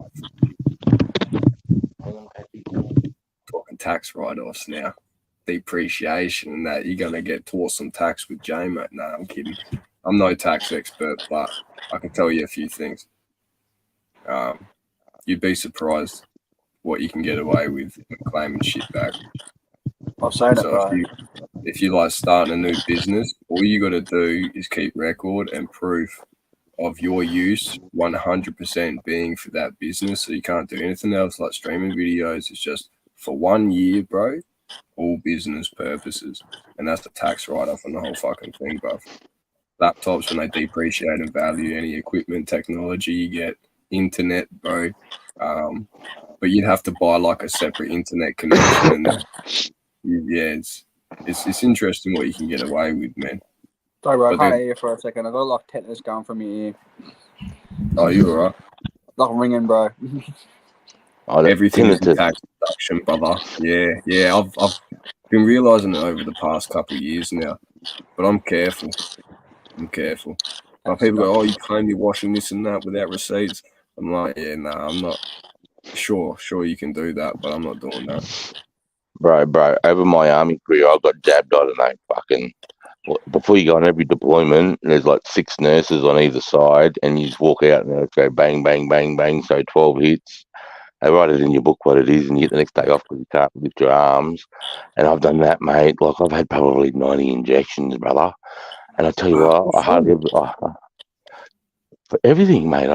talking tax write-offs now, depreciation and that, you're going to get taught some tax with Jay, mate. No, I'm kidding. I'm no tax expert, but I can tell you a few things. You'd be surprised what you can get away with when claiming shit back. I've seen it, So bro. if you like starting a new business, all you got to do is keep record and proof of your use 100% being for that business. So you can't do anything else like streaming videos. It's just for 1 year, bro, all business purposes. And that's the tax write-off on the whole fucking thing, bro. Laptops, when they depreciate in value, any equipment, technology, you get internet, bro. But you'd have to buy like a separate internet connection, and yeah, it's interesting what you can get away with, man. Sorry, bro, I But can't then- hear you for a second. I got like tetanus going from your ear. Oh, you alright? Like ringing, bro. Everything's in tax deduction, brother. Yeah. I've been realizing it over the past couple of years now, but I'm careful. Like people go, "Oh, you claim you're washing this and that without receipts." I'm like, "Yeah, nah, I'm not." Sure, you can do that, but I'm not doing that. Bro, over my army career, I got jabbed, I don't know, fucking. Before you go on every deployment, there's like 6 nurses on either side, and you just walk out and they go bang, bang, bang, bang, so 12 hits. They write it in your book what it is, and you get the next day off because you can't lift your arms. And I've done that, mate. Like, I've had probably 90 injections, brother. And I tell you what, I hardly ever, for everything, mate.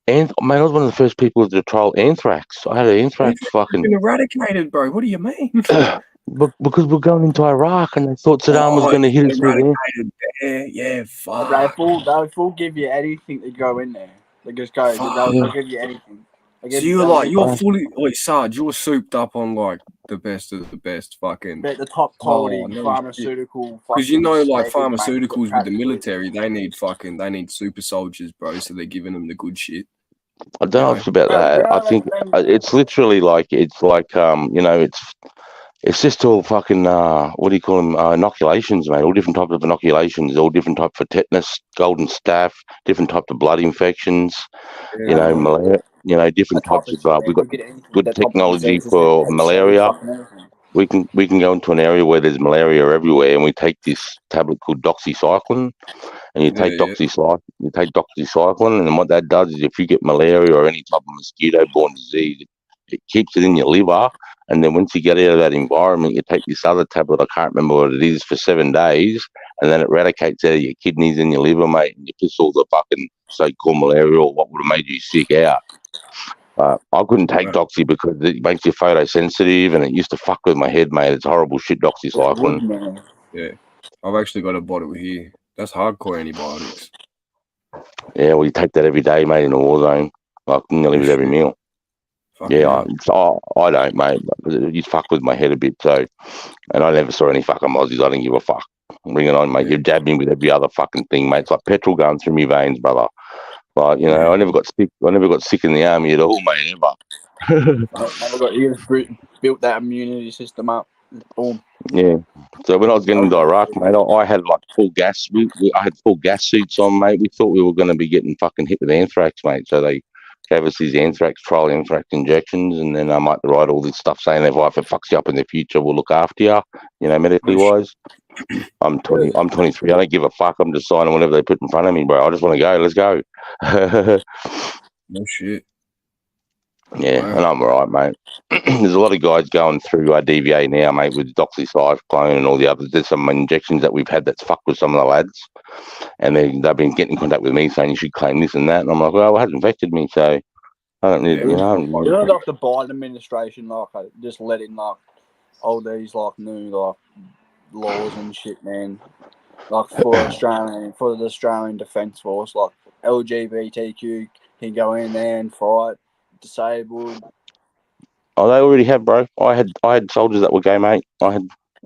Mate, I was one of the first people to trial anthrax. I had an anthrax fucking. Been eradicated, bro. What do you mean? Because we're going into Iraq, and they thought Saddam was going to hit us with it. Yeah, fuck. They full give you anything to go in there. They just go. They'll give you anything. So you're fully, Sarge, you're souped up on like the best of the best, fucking. The top quality pharmaceutical. Because you know, like pharmaceuticals with the military, they need super soldiers, bro. So they're giving them the good shit. I don't know if it's about that. I think it's literally like it's just all fucking what do you call them? Inoculations, mate. All different types of inoculations. All different types for tetanus, golden staph, different types of blood infections. Malaria. Different types of. We've got good technology for malaria. We can go into an area where there's malaria everywhere, and we take this tablet called doxycycline, and you take doxycycline, and what that does is if you get malaria or any type of mosquito-borne disease, it keeps it in your liver, and then once you get out of that environment, you take this other tablet, I can't remember what it is, for 7 days, and then it eradicates out of your kidneys and your liver, mate, and you piss all the fucking so-called malaria or what would have made you sick out. I couldn't take doxy because it makes you photosensitive, and it used to fuck with my head, mate. It's horrible shit, doxycycline. Yeah, I've actually got a bottle here. That's hardcore antibiotics. Yeah, well, you take that every day, mate, in a war zone. I nearly with every meal. Yeah, I don't, mate. But you fuck with my head a bit, so. And I never saw any fucking Aussies. I didn't give a fuck. Bring it on, mate. You're jabbing with every other fucking thing, mate. It's like petrol going through my veins, brother. Like, you know, I never got sick. I never got sick in the army at all, mate. Ever. You just built that immunity system up. Boom. Yeah. So when I was getting into Iraq, mate, I had like full gas. I had full gas suits on, mate. We thought we were going to be getting fucking hit with anthrax, mate. So they gave us these trial anthrax injections, and then I might write all this stuff saying if it fucks you up in the future, we'll look after you, you know, medically wise. I'm 20. I'm 23. I don't give a fuck. I'm just signing whatever they put in front of me, bro. I just want to go. Let's go. No shit. Yeah, and I'm all right, mate. There's a lot of guys going through DVA now, mate, with doxycycline and all the others. There's some injections that we've had that's fucked with some of the lads, and they've been getting in contact with me saying you should claim this and that, and I'm like, well, it hasn't affected me, so I don't need, You know, like the Biden administration, like just letting like all these like new like laws and shit, man. Like for the Australian Defence Force, like LGBTQ can go in there and fight. Disabled. Oh, they already have, bro. I had soldiers that were gay, mate. I had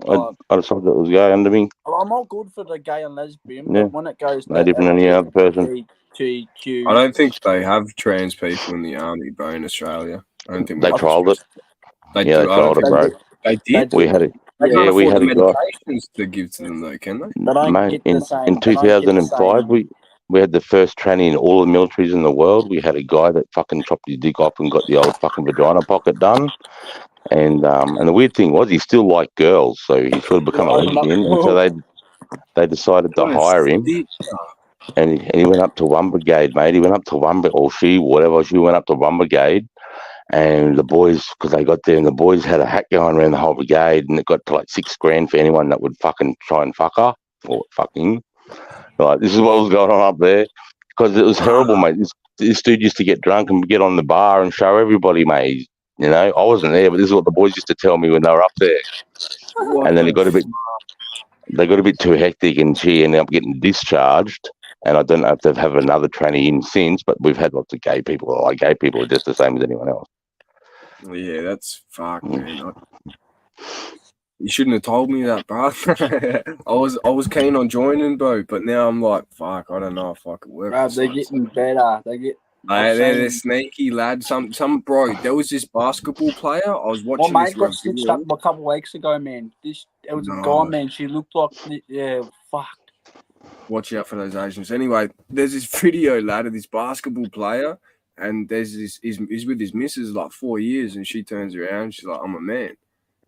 a soldier that was gay under me. I'm all good for the gay and lesbian, Yeah. but when it goes No to different than any other person. LGBTQ, I don't think they have trans people in the army, bro, in Australia. I don't think They trialled it. They They trialled it, bro. They did. We had it. They can't Yeah, we afford had the a guy. medications to give to them, though, can they? Mate, in 2005, we had the first tranny in all the militaries in the world. We had a guy that fucking chopped his dick off and got the old fucking vagina pocket done. And the weird thing was he still liked girls, so he sort of become a lesbian. And so they decided to hire him. And he went up to 1 brigade, mate. He went up to 1 or she went up to 1 brigade. And the boys, because they got there, and the boys had a hat going around the whole brigade, and it got to like $6,000 for anyone that would fucking try and fuck her or fucking. Like, this is what was going on up there, because it was terrible, mate. This dude used to get drunk and get on the bar and show everybody, mate. You know, I wasn't there, but this is what the boys used to tell me when they were up there. And then they got a bit too hectic, and she ended up getting discharged. And I don't know if they've had another tranny in since, but we've had lots of gay people. Like, gay people are just the same as anyone else. Yeah, that's fuck, man. You shouldn't have told me that, bro. I was keen on joining, bro, but now I'm like, fuck, I don't know if I can work. Bro, they're getting better. They're sneaky, lad. Some bro. There was this basketball player. I was watching. My mate got stitched up a couple of weeks ago, man. It was a guy, man. She looked like fuck. Watch out for those Asians. Anyway, there's this video, lad, of this basketball player, and there's this. He's with his missus like 4 years, and she turns around. She's like, "I'm a man."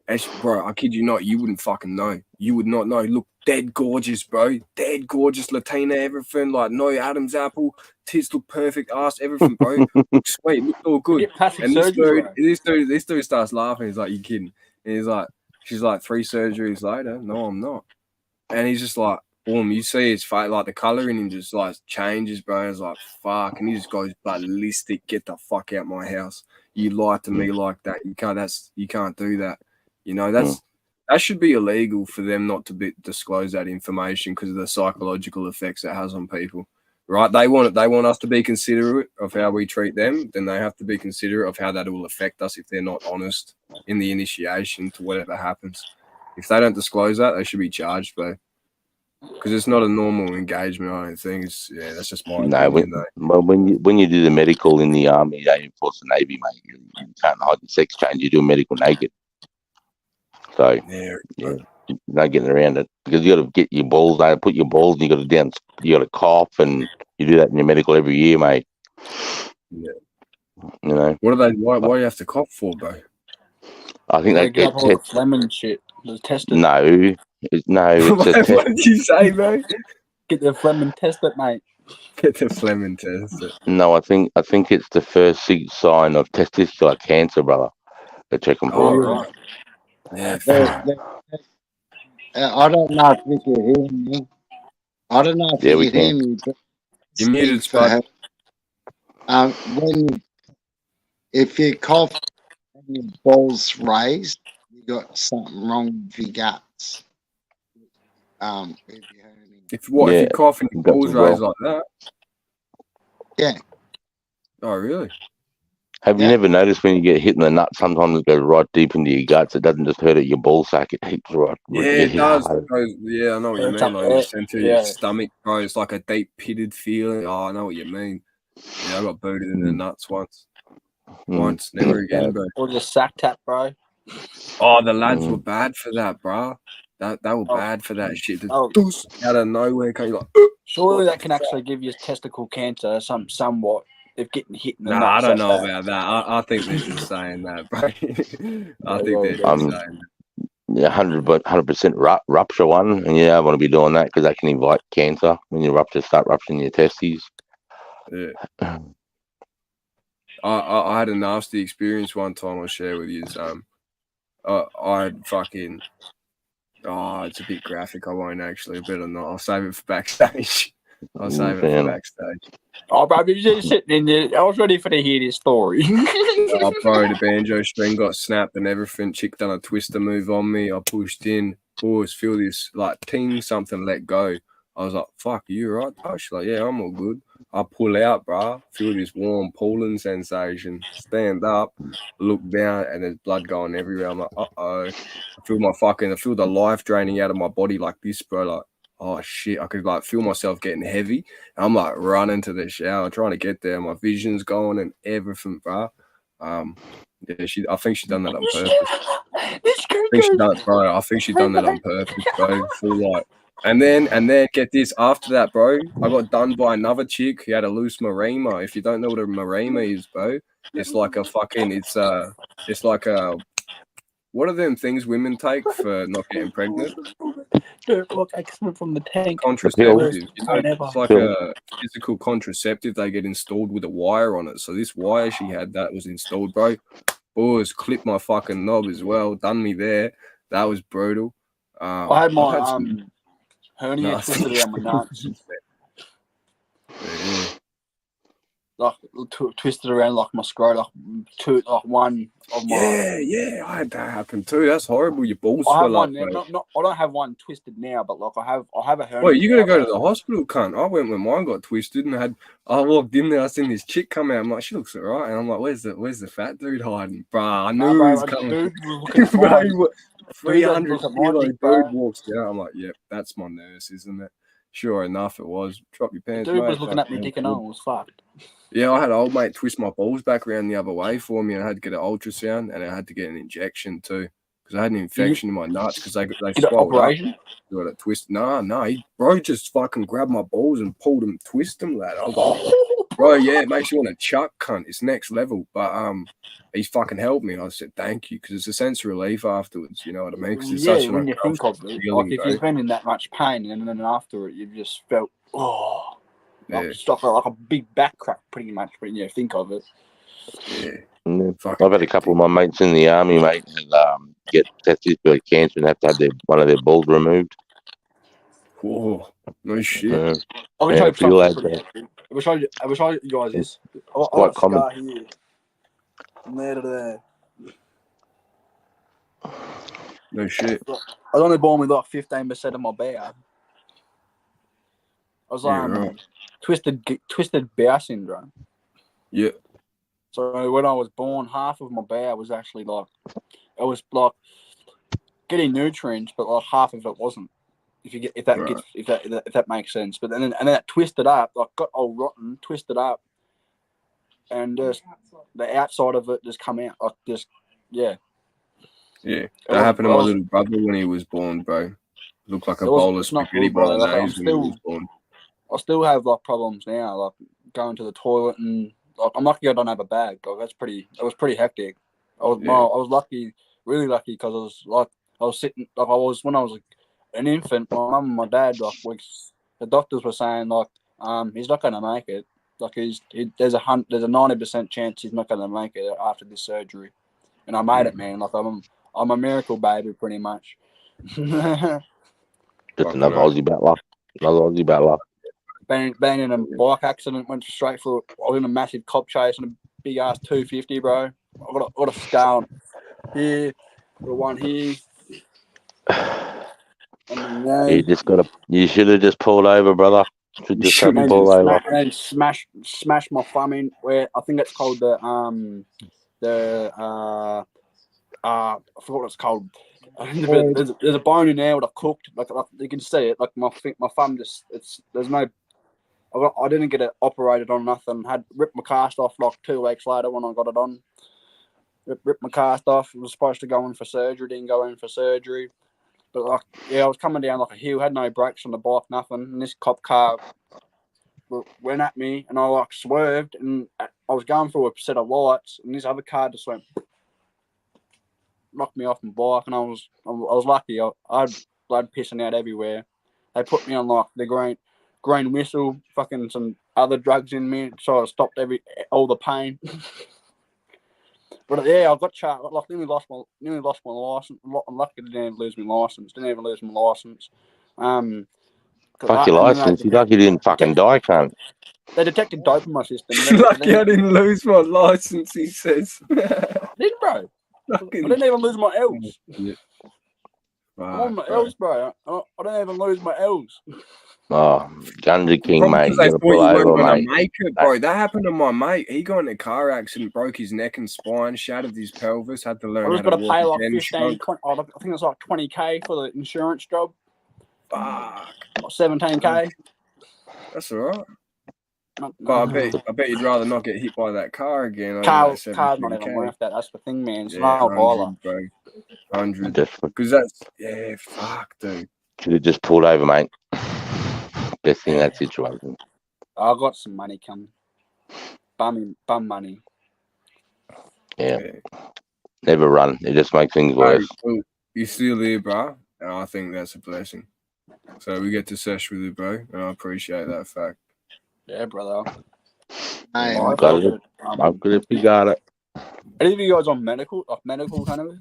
And bro, I kid you not, you wouldn't fucking know. You would not know. Look, dead gorgeous, bro. Dead gorgeous, Latina, everything. Like no Adam's apple. Tits look perfect. Ass, everything, bro. Look sweet. Look all good. And this dude starts laughing. He's like, "You kidding?" And he's like, "She's like 3 surgeries later." No, I'm not. And he's just like, boom. You see his face, like the color in him just like changes, bro. It's like fuck, and he just goes ballistic. Get the fuck out my house. You lie to me like that. You can't do that. You know, that should be illegal for them not to disclose that information because of the psychological effects it has on people, right? They want us to be considerate of how we treat them. Then they have to be considerate of how that will affect us if they're not honest in the initiation to whatever happens. If they don't disclose that, they should be charged, bro. Because it's not a normal engagement. I don't think that's just my opinion. Well, when you do the medical in the army, they enforce the Navy, mate. You can't hide the sex change. You do a medical naked. So not getting around it because you got to get your balls. They put your balls. You got to cough, and you do that in your medical every year, mate. Yeah. You know what are they? Why do you have to cough for, bro? I think they get all the phlegm and shit. Test it. No, it's a test. What did you say, bro? Get the phlegm and test it, mate. Get the phlegm and test it. No, I think it's the first sign of testicular cancer, brother. They're checking for. Right. Yeah. I don't know if you can hear me. I don't know if you can hear me. But you're muted, Spud. If you cough and your balls raised, you got something wrong with your guts. If you heard me. If you cough and your balls raised like that? Yeah. Oh, really? Have you never noticed when you get hit in the nut, sometimes it goes right deep into your guts? It doesn't just hurt at your ball sack, it hits right. Yeah, it does. Yeah, I know what you mean. Like it's into your stomach, bro. It's like a deep pitted feeling. Oh, I know what you mean. Yeah, I got booted in the nuts once. Mm. Once, never again, bro. Or just sack tap, bro. Oh, the lads were bad for that, bro. They were bad for that shit. The deuce out of nowhere, came like. Surely that can actually give you testicle cancer, somewhat, if getting hit in the Nah, nuts. I don't that know bad. about that. I think they're just saying that, bro. I think they're I'm just saying yeah, 100% rupture one, and yeah, I want to be doing that because that can invite cancer when you start rupturing your testes. that. Yeah. I had a nasty experience one time. I'll share with you. I had fucking. Oh, it's a bit graphic. I won't actually. I better not. I'll save it for backstage. I'll save it for backstage. Oh, bro, you're just sitting in there. I was ready for to hear this story. Oh, bro, the banjo string got snapped and everything. Chick done a twister move on me. I pushed in. Boys, feel this like ting, something let go. I was like, fuck, are you right? Oh, she's like, yeah, I'm all good. I pull out, bro. Feel this warm pulling sensation. Stand up, look down, and there's blood going everywhere. I'm like, uh-oh. I feel the life draining out of my body like this, bro. Like, oh shit, I could like feel myself getting heavy. I'm like running to the shower, trying to get there. My vision's going and everything, bro. Yeah, I think she done that on purpose. I think she done that on purpose, bro. Full like, and then get this. After that, bro, I got done by another chick who had a loose marema. If you don't know what a marema is, bro, it's like what are them things women take for not getting pregnant? Look, I coming from the tank. Contraceptive. It's like a physical contraceptive they get installed with a wire on it. So this wire she had that was installed, bro. Boys clipped my fucking knob as well. Done me there. That was brutal. I had my hernia twisted around my nuts. Yeah. Like twisted around like my scrotum, like one of my. Yeah, I had that happen too. That's horrible. Your balls I have swell one up. now. Not, I don't have one twisted now, but like I have a hernia. Well, you gotta now, go to the hospital, cunt. I went when mine got twisted and I walked in there, I seen this chick come out. I'm like, she looks alright. And I'm like, where's the fat dude hiding? Bruh, I knew he was coming. Dude was looking at mine. 300 kilo dick, dude walks out. I'm like, yep, that's my nurse, isn't it? Sure enough, it was. Drop your pants, Dude mate. was looking at me, dick and all. It was fucked. Yeah, I had an old mate twist my balls back around the other way for me, and I had to get an ultrasound, and I had to get an injection too, because I had an infection in my nuts because they swelled up. Got it twist. No, bro just fucking grabbed my balls and pulled them, twist them, lad. I was like, bro, yeah, it makes you want to chuck, cunt. It's next level. But he's fucking helped me. I said thank you because it's a sense of relief afterwards. You know what I mean? Because it's such an when you think of it, feeling, like if you've been in that much pain and then after it, you've just felt like a big back crack, pretty much. When you think of it. Yeah. I've had a couple of my mates in the army, mate, and get testicular cancer and have to have one of their balls removed. Whoa, no shit. I can show you something. I will show you guys this. I got a scar here. From there to there. No shit. I was only born with like 15% of my bear. I was twisted bear syndrome. Yeah. So when I was born, half of my bear was actually getting nutrients, but like half of it wasn't. If that makes sense. But then it twisted up, like got all rotten, twisted up, and just the outside of it just come out like just Yeah, that happened to my little brother when he was born, bro. Looked like a bowl of spaghetti bolognese when he was born. I still have like problems now, like going to the toilet and like I'm lucky I don't have a bag. Like it was pretty hectic. I was lucky, really lucky, because I was sitting like when I was an infant. My mum and my dad the doctors were saying like he's not gonna make it. Like there's a 90% chance he's not gonna make it after this surgery. And I made it, man. Like I'm a miracle baby, pretty much. Just another Aussie battler. Been in a bike accident, went straight for. I was in a massive cop chase and a big ass 250, bro. I got a scar here, got one here. You should have just pulled over, brother. Should just have pulled over. And smash my thumb in where I think it's called I forgot what it's called. There's a bone in there that I cooked. Like you can see it. Like my thumb there's no I didn't get it operated on nothing. Had ripped my cast off like 2 weeks later when I got it on. Ripped my cast off. Was supposed to go in for surgery. Didn't go in for surgery. But like, yeah, I was coming down like a hill. Had no brakes on the bike, nothing. And this cop car went at me, and I like swerved, and I was going through a set of lights, and this other car just went, knocked me off my bike, and I was lucky. I had blood pissing out everywhere. They put me on like the green whistle, fucking some other drugs in me, so I stopped all the pain. But yeah, I got charged. Like nearly lost my license. I'm lucky I didn't even lose my license. Fuck your license. You're lucky you didn't fucking die, cunt. They detected dope in my system. Lucky I didn't lose my license, he says. Did bro? I didn't even lose my L's. Yeah. I'm on my L's, bro. I didn't even lose my L's. Oh, Ganja King, Probably mate. because they You're thought gonna pull you weren't over, going mate. to make it, bro. That happened to my mate. He got in a car accident, broke his neck and spine, shattered his pelvis, had to I learn just how got to to walk pay like again. 15, 20, I think it's like 20k for the insurance job. Fuck. Or 17k. That's all right. But I bet you'd rather not get hit by that car again. Car's not even worth that. That's the thing, man. It's not 100, bro. 100. Because that's, fuck, dude. Should have just pulled over, mate. Best thing in that situation. I got some money coming. Bum money. Yeah. Never run. It just makes things worse. Well, you're still here, bro. And I think that's a blessing. So we get to sesh with you, bro. And I appreciate that fact. Yeah, brother. I've got it. I've got it. We got it. Any of you guys on medical cannabis?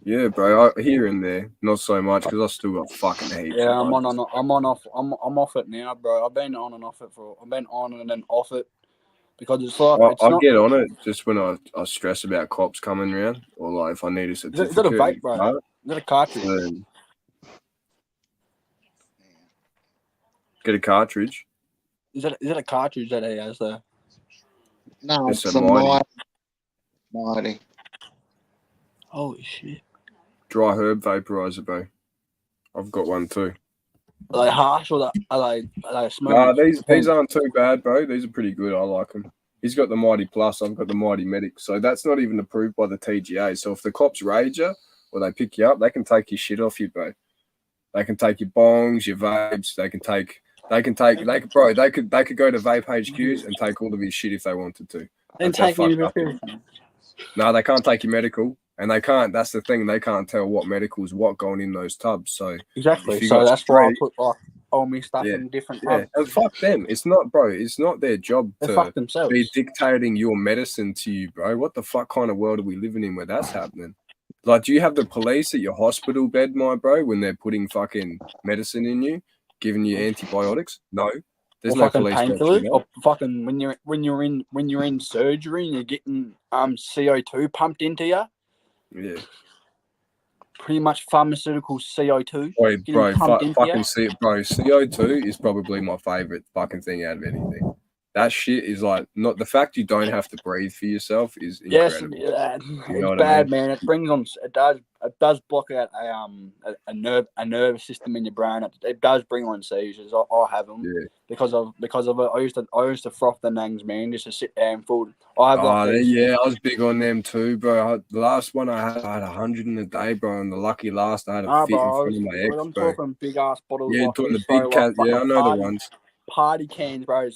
Yeah, bro. Here and there, not so much because I still got fucking heaps. Yeah, I'm off it now, bro. I've been on and then off it because it's like I get on it just when I stress about cops coming around or like if I need a certificate. Is that a vape, bro? Is that a cartridge? Get a cartridge. Is that a cartridge that he has there? No, It's it's a a mighty. Holy shit. Dry herb vaporizer, bro. I've got one too. Are they harsh or are they smooth? Nah, these aren't too bad, bro. These are pretty good. I like them. He's got the Mighty Plus. I've got the Mighty Medic. So that's not even approved by the TGA. So if the cops rage you or they pick you up, they can take your shit off you, bro. They can take your bongs, your vapes. They could go to Vape HQs and take all of his shit if they wanted to. Then take your No, they can't take your medical. And they can't. That's the thing. They can't tell what medical's what going in those tubs. So exactly. So that's why I put like all my stuff in different tubs. And fuck them. It's not, bro. It's not their job to be dictating your medicine to you, bro. What the fuck kind of world are we living in where that's happening? Like, do you have the police at your hospital bed, my bro, when they're putting fucking medicine in you, giving you antibiotics? No. There's no police painkillers, or fucking when you're in surgery and you're getting CO2 pumped into you. Yeah. Pretty much pharmaceutical CO2. Wait, bro, CO2 is probably my favorite fucking thing out of anything. That shit is like not the fact you don't have to breathe for yourself is incredible. Yes, it's bad, man. It brings on. It does block out a nervous system in your brain. It does bring on seizures. I have them because of it. I used to froth the nangs, man, just to sit there and food. I was big on them too, bro. The last one I had 100 in a day, bro. And the lucky last I had a fit in front of my ex, I'm bro. talking big ass bottles. Yeah, like doing the big cans. Yeah, I know the ones. Party cans, bro.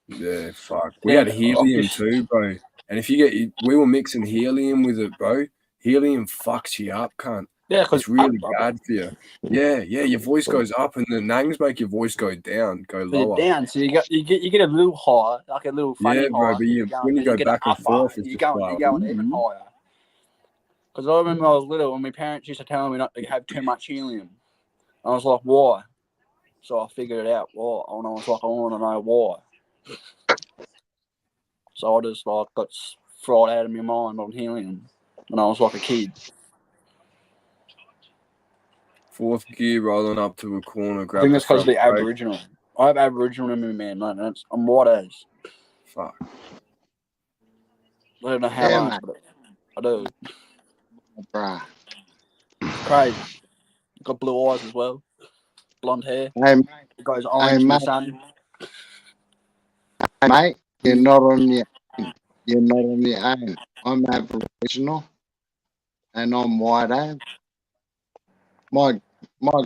Yeah, fuck. We had helium too, bro. And if we were mixing helium with it, bro. Helium fucks you up, cunt. Yeah, it's really bad for you. Yeah, your voice goes up, and the nangs make your voice go down, go lower. Down, so you get a little high, like a little funny bro, high. But when you go back and forth, it's you're going even higher. Because I remember I was little, and my parents used to tell me not to have too much helium. I was like, why? So I figured it out. Why? And I was like, I want to know why. So I just like got fried out of my mind on helium when I was like a kid. Fourth gear rolling up to a corner. I think that's because of the Aboriginal. I have Aboriginal in me, man. I'm white as. Fuck. I don't know how much, but I do. Bruh. Crazy. Got blue eyes as well. blonde hair. Hey, The guy's orange in the sun. mate, you're not on your own. You're not on your own. I'm Aboriginal, and I'm white as. My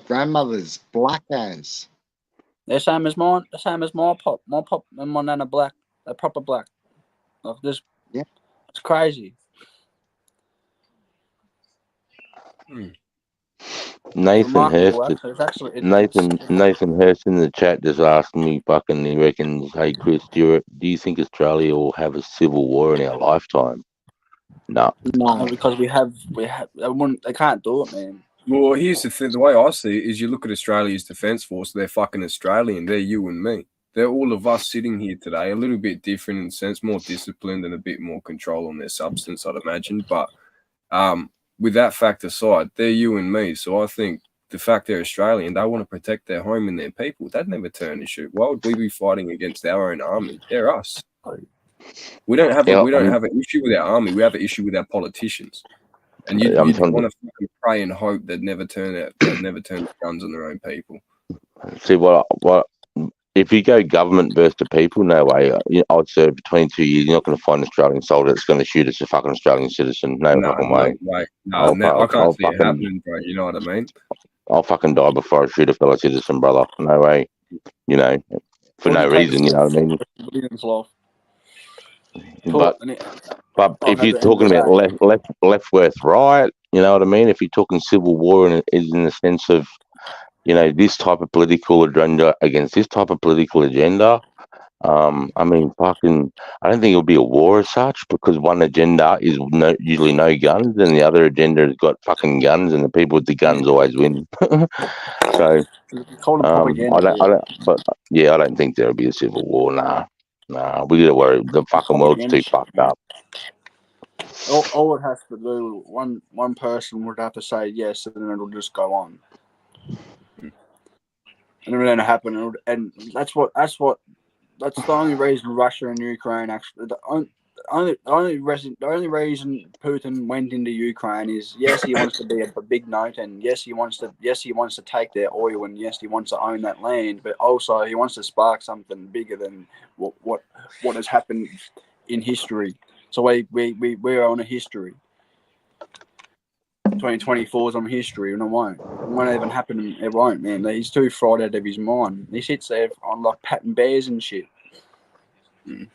grandmother's black as. They're same as mine. The same as my pop. My pop and my nana black. They're proper black. Like this. Yeah. It's crazy. Nathan Remarkable, Hurst. actually. It's actually Nathan Hurst in the chat just asked me, fucking, he reckons, hey Chris, do you think Australia will have a civil war in our lifetime? No. because we have they can't do it, man. Well, here's the thing. The way I see it is you look at Australia's Defence Force, they're fucking Australian. They're you and me. They're all of us sitting here today, a little bit different in a sense, more disciplined and a bit more control on their substance, I'd imagine. But with that fact aside, they're you and me. So I think the fact they're Australian, they want to protect their home and their people. They'd never turn and shoot. Why would we be fighting against our own army? They're us. We don't have an issue with our army. We have an issue with our politicians. And you'd want to pray and hope they'd never turn guns on their own people. See what if you go government versus the people? No way. I'd say between 2 years, you're not going to find an Australian soldier that's going to shoot us a fucking Australian citizen. No fucking way. I can't see it happening, bro. You know what I mean? I'll fucking die before I shoot a fellow citizen, brother. No way. For no reason. You know what I mean? But if you're talking about left versus right, you know what I mean? If you're talking civil war and is in the sense of, this type of political agenda against this type of political agenda, I mean, fucking, I don't think it'll be a war as such because one agenda is usually no guns and the other agenda has got fucking guns and the people with the guns always win. So, I don't think there'll be a civil war. Nah, we got to worry. The fucking world's too fucked up. All it has to do, one person would have to say yes, and then it'll just go on, and it'll then happen. And that's the only reason Russia and Ukraine actually the only reason Putin went into Ukraine is yes, he wants to be a big note, and yes, he wants to take their oil, and yes, he wants to own that land, but also he wants to spark something bigger than what has happened in history. So we're on a history. 2024 is on history, and it won't even happen. It won't, man. He's too fried out of his mind. He sits there on like patting bears and shit. I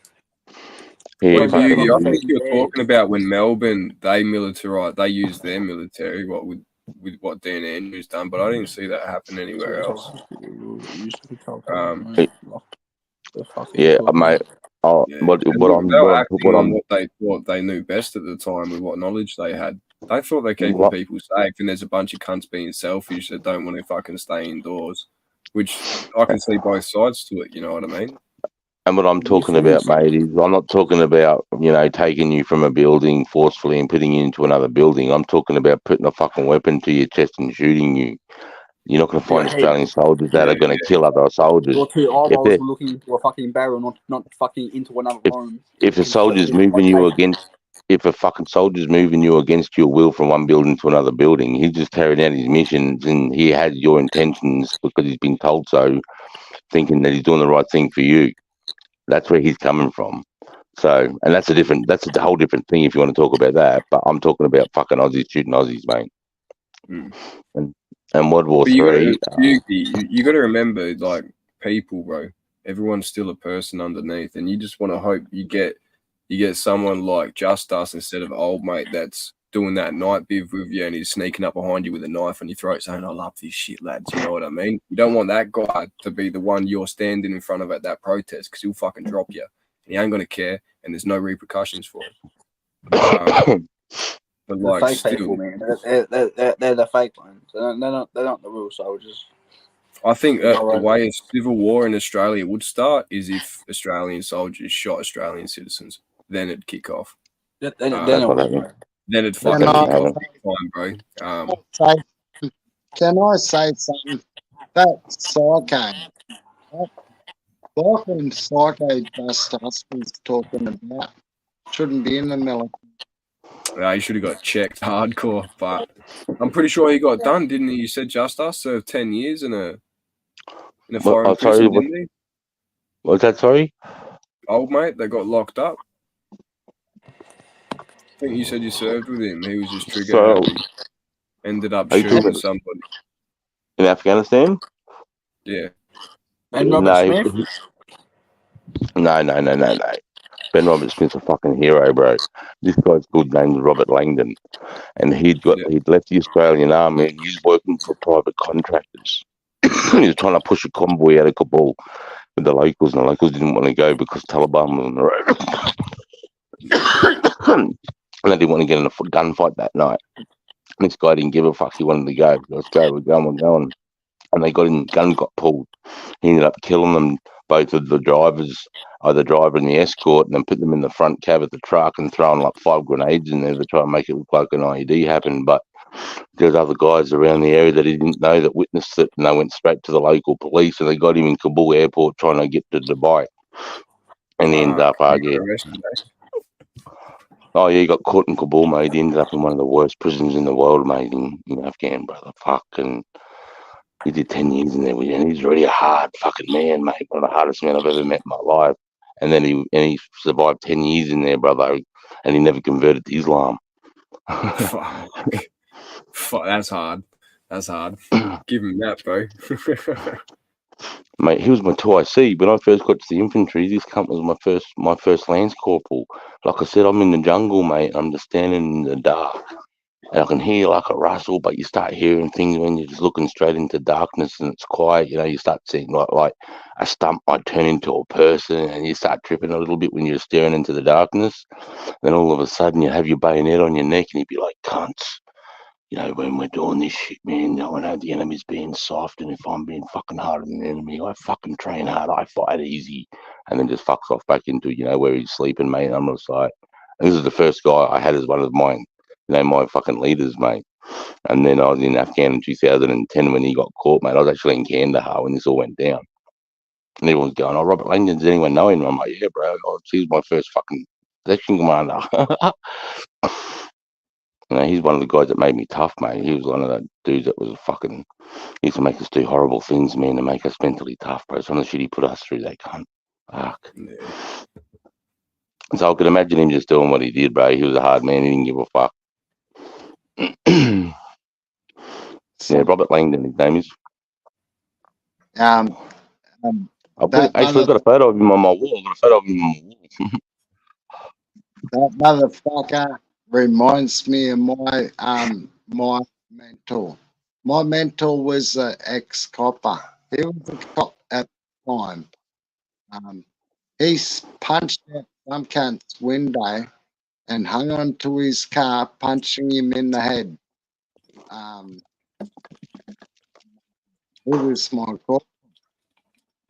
think you're talking about when Melbourne they used their military with what Dan Andrews done, but I didn't see that happen anywhere else. Mate. What they thought they knew best at the time with what knowledge they had. They thought they're keeping people safe, and there's a bunch of cunts being selfish that don't want to fucking stay indoors, which I can see both sides to it. You know what I mean? And what I'm talking about, mate, is I'm not talking about, taking you from a building forcefully and putting you into another building. I'm talking about putting a fucking weapon to your chest and shooting you. You're not going to find Australian soldiers that are going to kill other soldiers. Your two eyeballs were looking into a fucking barrel, not fucking into another room. If a soldier's moving you against, if a fucking soldier's moving you against your will from one building to another building, he's just carrying out his missions and he has your intentions because he's been told so, thinking that he's doing the right thing for you. That's where he's coming from. So, and that's a whole different thing if you want to talk about that. But I'm talking about fucking Aussies shooting Aussies, mate. And World War III. You got to remember, like, people, bro. Everyone's still a person underneath, and you just want to hope you get someone like Just Us instead of old mate that's doing that night biv with you, and he's sneaking up behind you with a knife on your throat, saying, "I love this shit, lads." You know what I mean? You don't want that guy to be the one you're standing in front of at that protest because he'll fucking drop you. He ain't gonna care, and there's no repercussions for it. But like, fake still, people, man. They're the fake ones. They're not the real soldiers. I think the way a civil war in Australia would start is if Australian soldiers shot Australian citizens. Then it'd kick off. Then it'd fucking kick off big time, bro. Can I say something? That psycho, fucking psycho Just Us was talking about shouldn't be in the military. He should have got checked hardcore, but I'm pretty sure he got done, didn't he? You said Just Us served 10 years in a in a What, foreign oh, sorry, prison, didn't he? what's that? Sorry. Old mate, they got locked up. I think you said you served with him. He was just trigger So, happy. Ended up are you talking shooting about somebody. in Afghanistan? Yeah. And Robert No, Smith? no. Ben Robert Smith's a fucking hero, bro. This guy's good name's Robert Langdon, and he'd left the Australian Army and he's working for private contractors. He was trying to push a convoy out of Kabul with the locals, and the locals didn't want to go because Taliban was on the road. And they didn't want to get in a gunfight that night. And this guy didn't give a fuck. He wanted to go. Let's go. We're going. And they got in. Gun got pulled. He ended up killing them, both of the drivers, the driver and the escort, and then put them in the front cab of the truck and throwing like 5 grenades in there to try and make it look like an IED happened. But there's other guys around the area that he didn't know that witnessed it, and they went straight to the local police, and they got him in Kabul airport trying to get to Dubai. And he ended up arguing. Oh, yeah, he got caught in Kabul, mate. He ended up in one of the worst prisons in the world, mate, in Afghan, brother. Fucking, he did 10 years in there, and he's really a hard fucking man, mate. One of the hardest men I've ever met in my life. And then he survived 10 years in there, brother, and he never converted to Islam. Fuck, that's hard. That's hard. Give him that, bro. Mate, he was my 2IC. When I first got to the infantry, this cunt was my first lance corporal. Like I said, I'm in the jungle, mate. I'm just standing in the dark. And I can hear like a rustle, but you start hearing things when you're just looking straight into darkness and it's quiet. You know, you start seeing like a stump might turn into a person, and you start tripping a little bit when you're staring into the darkness. Then all of a sudden you have your bayonet on your neck and you'd be like, cunts. You know, when we're doing this shit, man, I know the enemy's being soft, and if I'm being fucking harder than the enemy, I fucking train hard, I fight easy, and then just fucks off back into, where he's sleeping, mate. And I'm just like, and this is the first guy I had as one of mine, my fucking leaders, mate. And then I was in Afghan in 2010 when he got caught, mate. I was actually in Kandahar when this all went down. And everyone's going, oh, Robert Langdon, does anyone know him? I'm like, yeah, bro, he's my first fucking section commander. He's one of the guys that made me tough, mate. He was one of the dudes that was he used to make us do horrible things, man, to make us mentally tough, bro. Some of the shit he put us through, that cunt. Fuck. Yeah. So I could imagine him just doing what he did, bro. He was a hard man. He didn't give a fuck. Yeah, Robert Langdon, his name is. Um, I've actually got a photo of him on my wall. That motherfucker reminds me of my my mentor. My mentor was an ex-copper. He was a cop at the time. He punched out some cunt's window and hung on to his car, punching him in the head. He was my cop.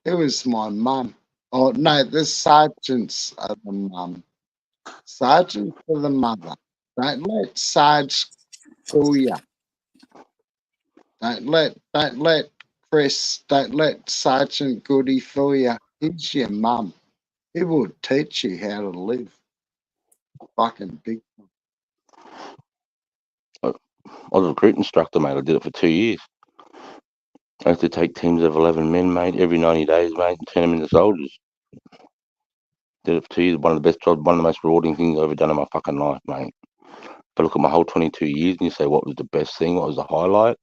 It was my mum. Oh no, the sergeants are the mum. Sergeants are the mother. Don't let Sarge fool you. Don't let Chris, don't let Sergeant Goody fool you. He's your mum. He will teach you how to live. Fucking big. I was a recruit instructor, mate. I did it for 2 years. I had to take teams of 11 men, mate, every 90 days, mate, and turn them into soldiers. Did it for 2 years. One of the best jobs, one of the most rewarding things I've ever done in my fucking life, mate. But look at my whole 22 years and you say, what was the best thing? What was the highlight?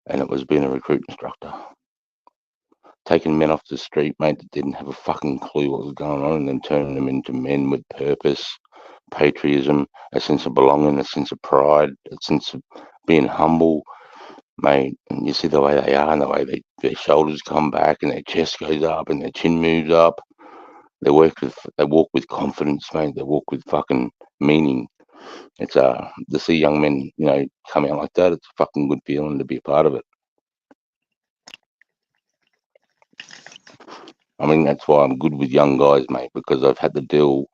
And it was being a recruit instructor. Taking men off the street, mate, that didn't have a fucking clue what was going on, and then turning them into men with purpose, patriotism, a sense of belonging, a sense of pride, a sense of being humble, mate. And you see the way they are and the way their shoulders come back and their chest goes up and their chin moves up. They walk with confidence, mate. They walk with fucking meaning. It's to see young men, come out like that. It's a fucking good feeling to be a part of it. I mean, that's why I'm good with young guys, mate, because I've had to deal,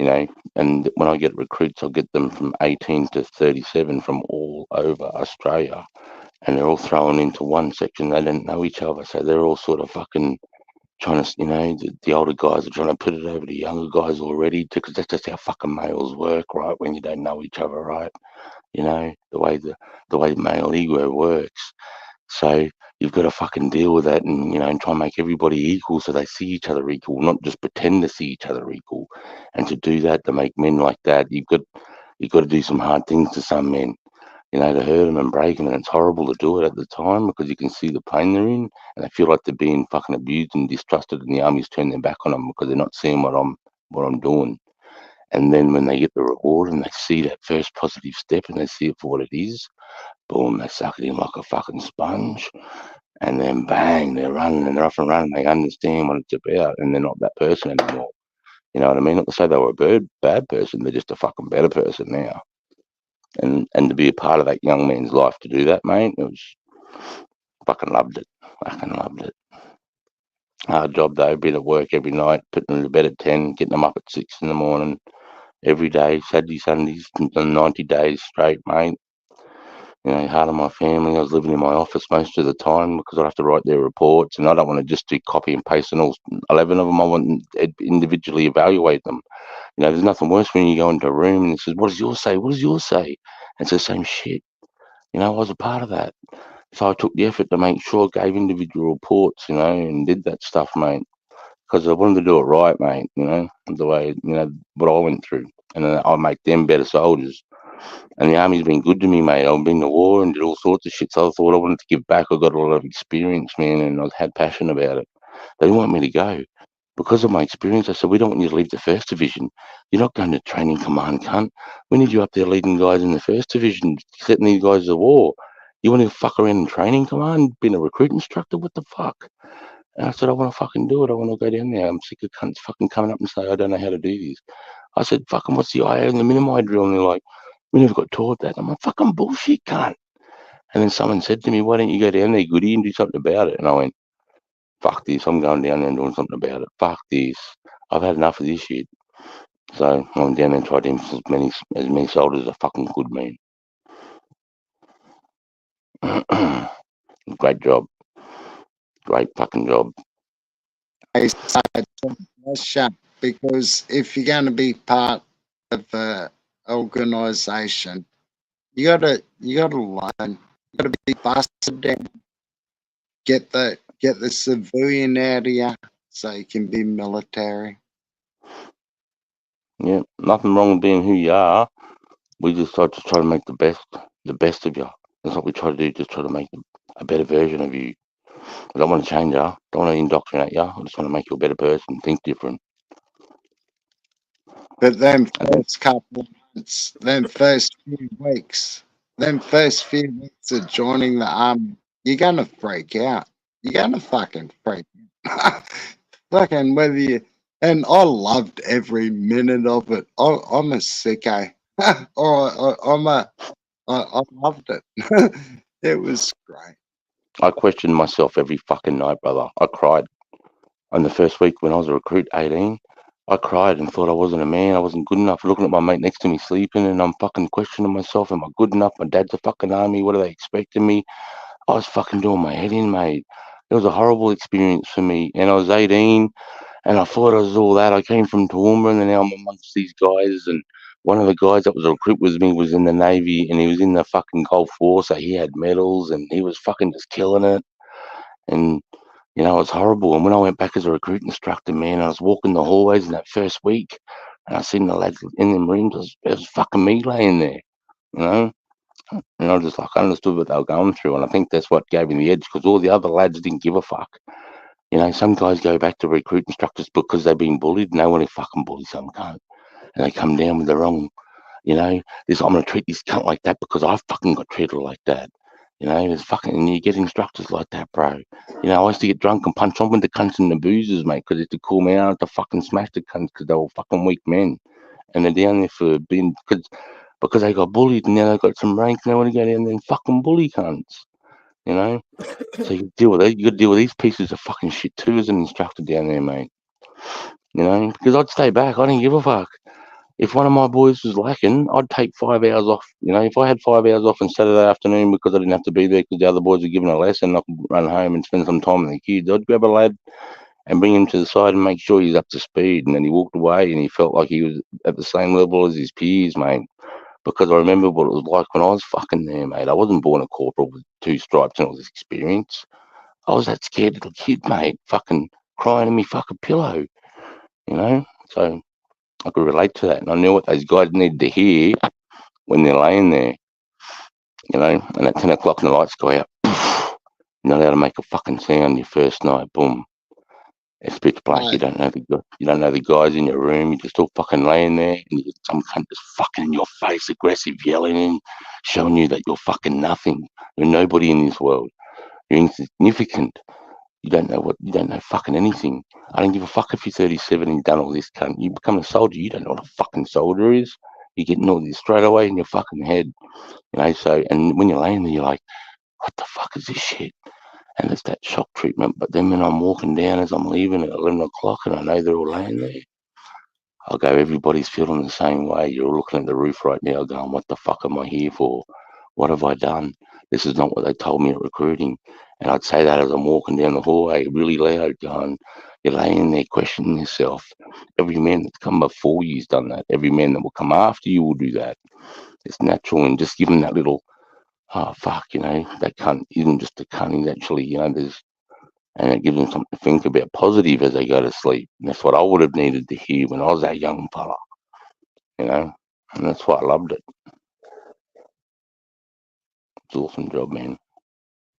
and when I get recruits, I'll get them from 18 to 37 from all over Australia, and they're all thrown into one section. They don't know each other, so they're all sort of fucking trying to, the older guys are trying to put it over the younger guys already, because that's just how fucking males work, right? When you don't know each other, right? The way the male ego works. So you've got to fucking deal with that, and and try and make everybody equal so they see each other equal, not just pretend to see each other equal. And to do that, to make men like that, you've got to do some hard things to some men, to hurt them and break them, and it's horrible to do it at the time because you can see the pain they're in, and they feel like they're being fucking abused and distrusted, and the army's turned their back on them because they're not seeing what I'm doing. And then when they get the reward and they see that first positive step and they see it for what it is, boom, they suck it in like a fucking sponge, and then bang, they're running and they're off and running. They understand what it's about, and they're not that person anymore. You know what I mean? Not to say they were a bad person, they're just a fucking better person now. And to be a part of that young man's life to do that, mate, it was fucking loved it. Fucking loved it. Hard job though, been at work every night, putting them to bed at 10, getting them up at 6 in the morning, every day, Saturday, Sundays, 90 days straight, mate. Hard on my family. I was living in my office most of the time because I'd have to write their reports, and I don't want to just do copy and paste and all 11 of them. I want to individually evaluate them. There's nothing worse when you go into a room and it says, "What does yours say? What does yours say?" And it's the same shit. I was a part of that. So I took the effort to make sure I gave individual reports, and did that stuff, mate, because I wanted to do it right, mate, the way, what I went through. And then I'll make them better soldiers. And the army's been good to me, mate. I've been to war and did all sorts of shit. So I thought I wanted to give back. I got a lot of experience, man, and I had passion about it. They didn't want me to go. Because of my experience, I said, we don't want you to leave the 1st Division. You're not going to training command, cunt. We need you up there leading guys in the 1st Division, setting these guys to war. You want to fuck around in training command, being a recruit instructor? What the fuck? And I said, I want to fucking do it. I want to go down there. I'm sick of cunts fucking coming up and say, I don't know how to do this. I said, fucking, what's the IA and the minimi drill? And they're like, we never got taught that. I'm like, fucking bullshit, cunt. And then someone said to me, why don't you go down there, Goody, and do something about it? And I went, fuck this. I'm going down there and doing something about it. Fuck this. I've had enough of this shit. So I went down there and tried to influence as many soldiers as I fucking could, man. Great job. Great fucking job. Because if you're going to be part of an organisation, you gotta learn. You gotta be busted down. Get the civilian out of you so you can be military. Yeah, nothing wrong with being who you are. We just try to make the best of you. That's what we try to do. Just try to make a better version of you. I don't want to change you. I don't want to indoctrinate you. I just want to make you a better person. Think different. But them first couple of months, them first few weeks of joining the army, you're gonna freak out. You're gonna fucking freak out. Fucking whether you, and I loved every minute of it. I'm a sicko. I loved it. It was great. I questioned myself every fucking night, brother. I cried. On the first week when I was a recruit, 18, I cried and thought I wasn't a man. I wasn't good enough. Looking at my mate next to me sleeping, and I'm fucking questioning myself. Am I good enough? My dad's a fucking army. What are they expecting me? I was fucking doing my head in, mate. It was a horrible experience for me. And I was 18, and I thought I was all that. I came from Toowoomba, and now I'm amongst these guys. And one of the guys that was a recruit with me was in the Navy, and he was in the fucking Gulf War, so he had medals, and he was fucking just killing it. And it was horrible. And when I went back as a recruit instructor, man, I was walking the hallways in that first week, and I seen the lads in them rooms. It was fucking me laying there, you know. And I was just like, I understood what they were going through, and I think that's what gave me the edge because all the other lads didn't give a fuck. Some guys go back to recruit instructors because they've been bullied. No one will fucking bully some cunt, and they come down with the wrong, this I'm gonna treat this cunt like that because I fucking got treated like that. There's fucking, and you get instructors like that, bro. I used to get drunk and punch on with the cunts and the boozers, mate, because it's to call me out to fucking smash the cunts because they were fucking weak men. And they're down there for being, because they got bullied and now they got some rank and they want to go down there and fucking bully cunts, So you deal with that. You got to deal with these pieces of fucking shit too as an instructor down there, mate. Because I'd stay back. I didn't give a fuck. If one of my boys was lacking, I'd take 5 hours off. If I had 5 hours off on Saturday afternoon because I didn't have to be there because the other boys were giving a lesson, I could run home and spend some time with the kids. I'd grab a lad and bring him to the side and make sure he's up to speed. And then he walked away and he felt like he was at the same level as his peers, mate. Because I remember what it was like when I was fucking there, mate. I wasn't born a corporal with 2 stripes and all this experience. I was that scared little kid, mate, fucking crying in me fucking pillow, you know? So I could relate to that. And I knew what those guys needed to hear when they're laying there, you know? And at 10 o'clock and the lights go out, you're not allowed to make a fucking sound your first night, boom. It's pitch black. You don't know the guys in your room. You're just all fucking laying there, and you get some cunt just fucking in your face, aggressive, yelling, and showing you that you're fucking nothing. You're nobody in this world. You're insignificant. You don't know fucking anything. I don't give a fuck if you're 37 and you've done all this, cunt. You become a soldier. You don't know what a fucking soldier is. You're getting all this straight away in your fucking head, you know. So, and when you're laying there, you're like, what the fuck is this shit? And it's that shock treatment. But then when I'm walking down as I'm leaving at 11 o'clock and I know they're all laying there, I'll go, everybody's feeling the same way. You're looking at the roof right now going, what the fuck am I here for? What have I done? This is not what they told me at recruiting. And I'd say that as I'm walking down the hallway really loud going, you're laying there questioning yourself. Every man that's come before you's done that. Every man that will come after you will do that. It's natural, and just give them that little, oh fuck, you know, that cunt isn't just a cunt. He's actually, you know, and it gives them something to think about positive as they go to sleep. And that's what I would have needed to hear when I was that young fella, you know, and that's why I loved it. It's an awesome job, man.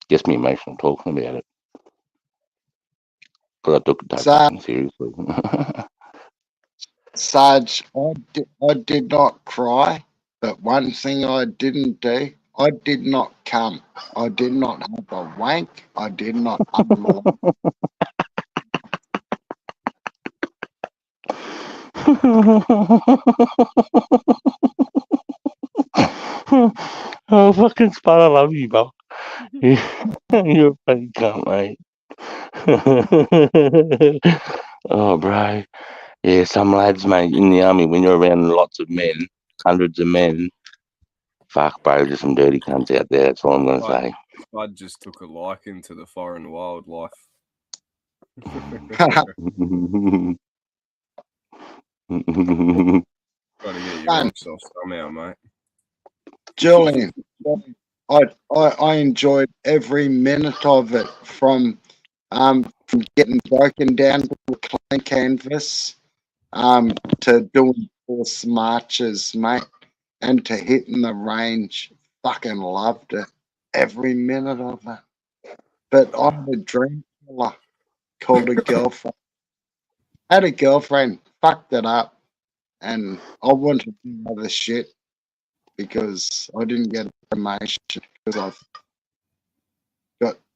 Gets me emotional talking about it. Because I took it so fucking seriously. Sarge, I did not cry, but one thing I didn't do, I did not come. I did not have a wank. I did not unload. Oh, fucking Spud, I love you, bro. You're a funny cunt, mate. Oh, bro. Yeah, some lads, mate, in the army, when you're around lots of men, hundreds of men, fuck, bro, there's some dirty cunts out there. That's all I'm going to say. Spud just took a liking to the foreign wildlife. Gotta get your rocks off somehow, mate. Julian, I enjoyed every minute of it from getting broken down to a clean canvas, to doing force marches, mate, and to hitting the range. Fucking loved it. Every minute of it. But I had a dream killer called a girlfriend. Had a girlfriend, fucked it up, and I wanted to do other shit because I didn't get a promotion because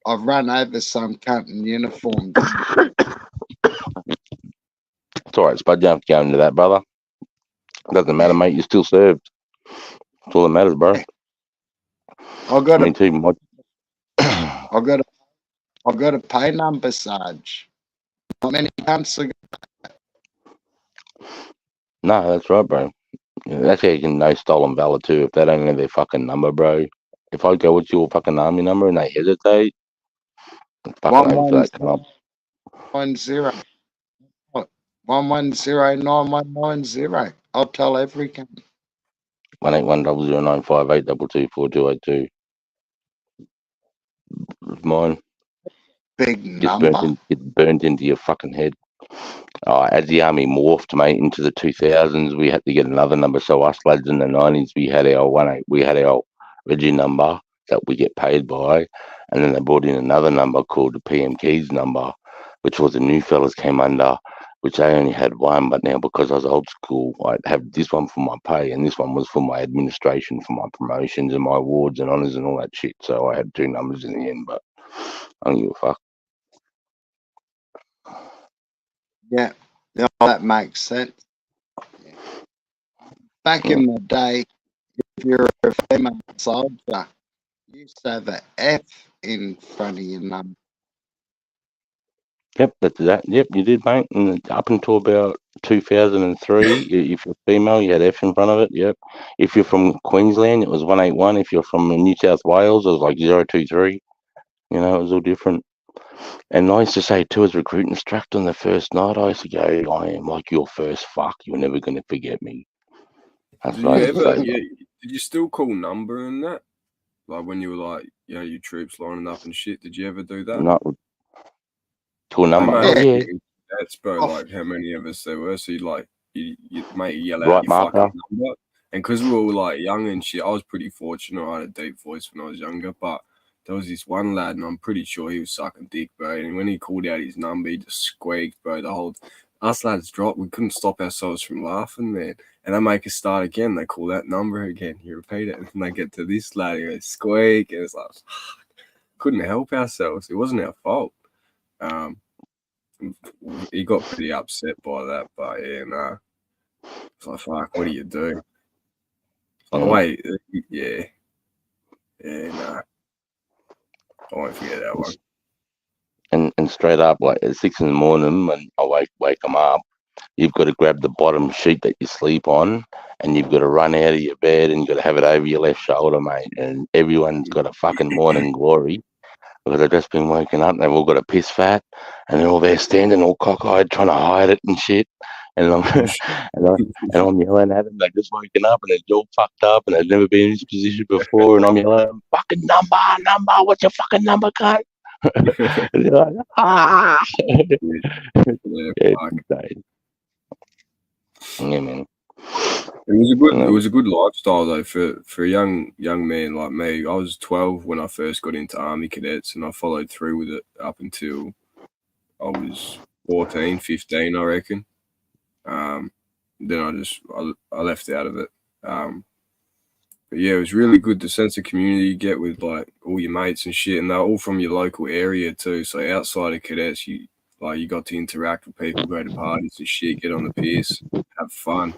I've run over some cunt in uniform. It's all right, Spud. You don't have to go into that, brother. Doesn't matter, mate. You're still served. That's all that matters, bro. I got a pay number, Sarge. Not many cunts are. No, that's right, bro. Yeah, that's how you can know stolen valor too. If they don't know their fucking number, bro. If I go with your fucking army number and they hesitate, it's fucking over for that cunt. 110 1109190. I'll tell every cunt. 1810095822482. It's mine. Big number. Gets burnt into your fucking head. As the army morphed, mate, into the 2000s, we had to get another number. So us lads in the 90s, we had our Reggie number that we get paid by, and then they brought in another number called the PM Keys number, which was the new fellas came under, which I only had one. But now because I was old school, I'd have this one for my pay, and this one was for my administration, for my promotions and my awards and honours and all that shit. So I had two numbers in the end, but I don't give a fuck. Yeah, that makes sense. Back in the day, if you're a female soldier, you used to have an F in front of your number. Yep, that's that. Yep, you did, mate. And up until about 2003, if you're female, you had F in front of it. Yep. If you're from Queensland, it was 181. If you're from New South Wales, it was like 023. You know, it was all different. And I used to say too, as a recruit instructor on the first night, I used to go, I am like your first fuck. You're never going to forget me. That's Did what I you used to ever? say. Yeah, did you still call number and that? Like when you were like, you know, your troops lining up and shit. Did you ever do that? Not to a They number. made Oh us yeah, do that's bro, like how many of us there were. So you like you mate yell out right your fucking marker. number. And because we were like young and shit, I was pretty fortunate. I had a deep voice when I was younger, but there was this one lad, and I'm pretty sure he was sucking dick, bro. And when he called out his number, he just squeaked, bro. The whole us lads dropped. We couldn't stop ourselves from laughing, man. And they make us start again. They call that number again. You repeat it, and then they get to this lad, he goes squeak, and it's like couldn't help ourselves. It wasn't our fault. He got pretty upset by that, but yeah, nah. It's like, fuck, what do you do? It's like, wait, yeah, nah. I won't forget that one. And straight up, like at 6 in the morning when I wake them up, you've got to grab the bottom sheet that you sleep on, and you've got to run out of your bed, and you've got to have it over your left shoulder, mate. And everyone's got a fucking morning glory because they've just been woken up and they've all got a piss fat, and they're all there standing all cockeyed trying to hide it and shit. And I'm and I'm yelling at them. They're just woken up and they're all fucked up and they've never been in this position before. And I'm yelling, "Fucking number, what's your fucking number, cunt?" And they're like, ah. Yeah, Yeah, it's fuck. insane. Yeah, man. It was a good lifestyle though for a young man like me. I was 12 when I first got into Army Cadets, and I followed through with it up until I was 14, 15, I reckon. Then I left out of it. But yeah, it was really good, the sense of community you get with like all your mates and shit, and they're all from your local area too. So outside of cadets, you got to interact with people, go to parties and shit, get on the piss, have fun.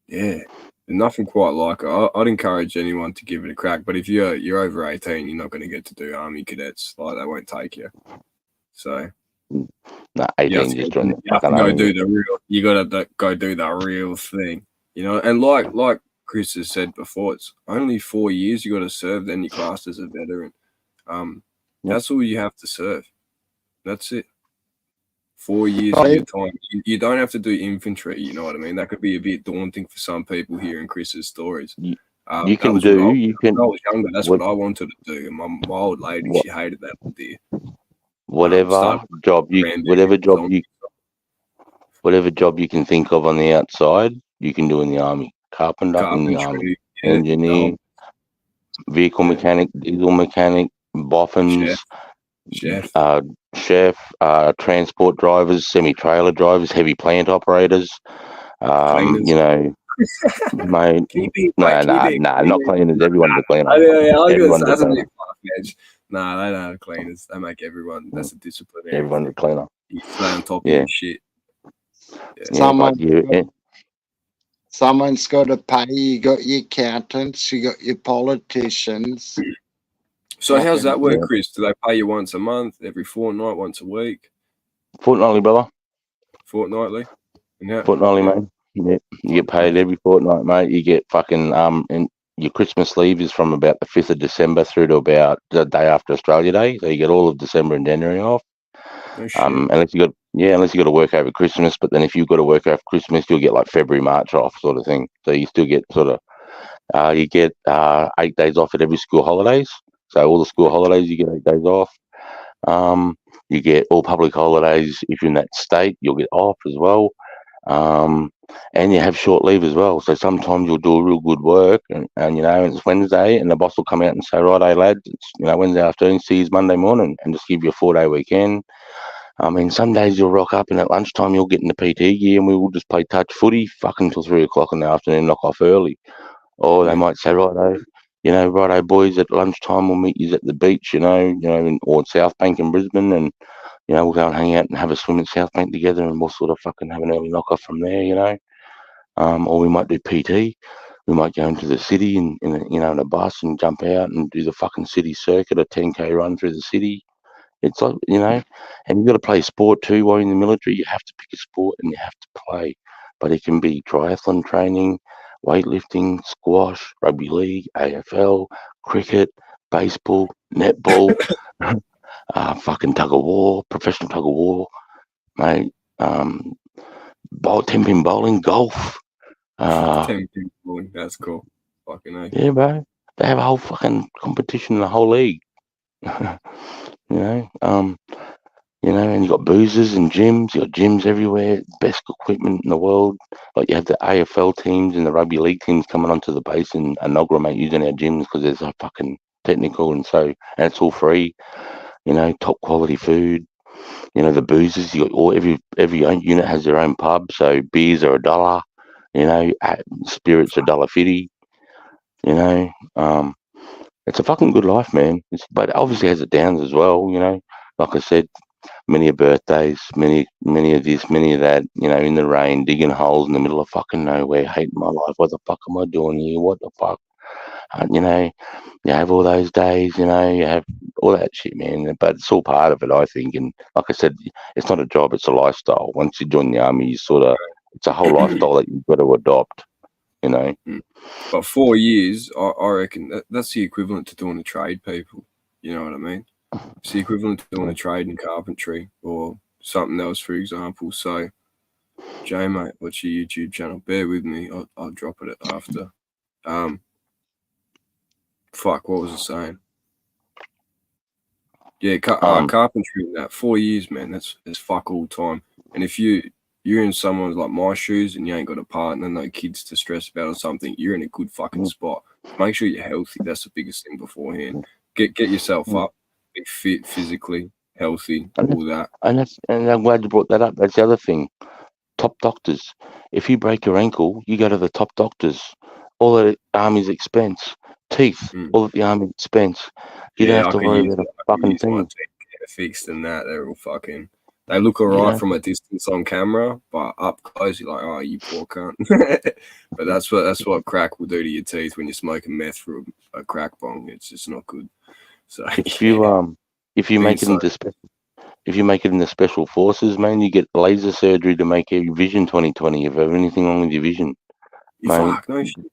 Yeah, nothing quite like it. I'd encourage anyone to give it a crack. But if you're over 18, you're not going to get to do Army Cadets. Like they won't take you. So nah, 18 just join the you have to fucking go army. do the real. You got to go do the real thing. You know, and like Chris has said before, it's only 4 years you got to serve. Then you're classed as a veteran. That's all you have to serve. That's it. 4 years of your time. You don't have to do infantry. You know what I mean? That could be a bit daunting for some people hearing Chris's stories. You can do. When I was younger, that's what I wanted to do. And my old lady, she hated that idea. Whatever job you can think of on the outside, you can do in the army. Carpenter in the army, engineer, vehicle mechanic, diesel mechanic, boffins, chef, transport drivers, semi-trailer drivers, heavy plant operators. You know, mate. Not cleaners. Everyone's a cleaner. Everyone's a cleaner. Nah, they don't have cleaners. They make everyone. That's a disciplinary. Everyone's a cleaner. You stay on top of your shit. Someone's got to pay. You got your accountants. You got your politicians. So how's that work, Chris? Do they pay you once a month, every fortnight, once a week? Fortnightly, brother. Fortnightly. Fortnightly, mate. Yeah, you get paid every fortnight, mate. You get fucking and your Christmas leave is from about the 5th of December through to about the day after Australia Day. So you get all of December and January off. Unless you got to work over Christmas. But then if you've got to work over Christmas, you'll get like February, March off, sort of thing. So you still get sort of you get 8 days off at every school holidays. So all the school holidays, you get 8 days off. You get all public holidays. If you're in that state, you'll get off as well. And you have short leave as well. So sometimes you'll do a real good work and you know, it's Wednesday and the boss will come out and say, right, hey lads, it's, you know, Wednesday afternoon, see you Monday morning, and just give you a 4-day weekend. I mean, some days you'll rock up and at lunchtime you'll get in the PT gear and we will just play touch footy fucking till 3 o'clock in the afternoon, knock off early. Or they might say, righto, you know, righto boys, at lunchtime we'll meet you at the beach, or South Bank in Brisbane, and you know, we'll go and hang out and have a swim at South Bank together, and we'll sort of fucking have an early knock off from there, you know. Or we might do PT. We might go into the city in a bus and jump out and do the fucking city circuit, a 10K run through the city. It's like, you know, and you've got to play sport too while you're in the military. You have to pick a sport and you have to play. But it can be triathlon training, weightlifting, squash, rugby league, AFL, cricket, baseball, netball, fucking tug of war, professional tug of war, mate. 10-pin bowling, golf. 10-pin bowling, that's cool. Fucking yeah, bro. They have a whole fucking competition in the whole league. You know, and you got boozers and gyms. You got gyms everywhere, best equipment in the world. Like you have the AFL teams and the rugby league teams coming onto the base and inaugurate using our gyms because they're so fucking technical and it's all free. You know, top quality food. You know, the boozers. You got every unit has their own pub, so beers are $1. You know, spirits are $1.50. You know, it's a fucking good life, man. But it obviously has its downs as well. You know, like I said, many birthdays, many of this, many of that. You know, in the rain, digging holes in the middle of fucking nowhere, hating my life. What the fuck am I doing here? What the fuck? You know, you have all those days. You know, you have all that shit, man. But it's all part of it, I think. And like I said, it's not a job; it's a lifestyle. Once you join the army, it's a whole lifestyle that you've got to adopt. You know. But 4 years, I reckon that's the equivalent to doing a trade, people. You know what I mean? It's the equivalent to doing a trade in carpentry or something else, for example. So, Jay, mate, what's your YouTube channel? Bear with me. I'll drop it after. Fuck, what was I saying? Yeah, carpentry in that 4 years, man. That's fuck all time. And if you're in someone's like my shoes and you ain't got a partner, no kids to stress about or something, you're in a good fucking spot. Make sure you're healthy. That's the biggest thing beforehand. Get yourself up, be fit physically, healthy, all that. And I'm glad you brought that up. That's the other thing. Top doctors. If you break your ankle, you go to the top doctors. All at the army's expense. Teeth, all at the army expense. You don't have to worry about a fucking thing. Get fixed and that. They're all fucking. They look alright from a distance on camera, but up close, you're like, oh, you poor cunt. But that's what crack will do to your teeth when you're smoking meth through a crack bong. It's just not good. So if you make it into special forces, man, you get laser surgery to make your vision 20/20 if you have anything wrong with your vision. Mate. Fuck, no shit.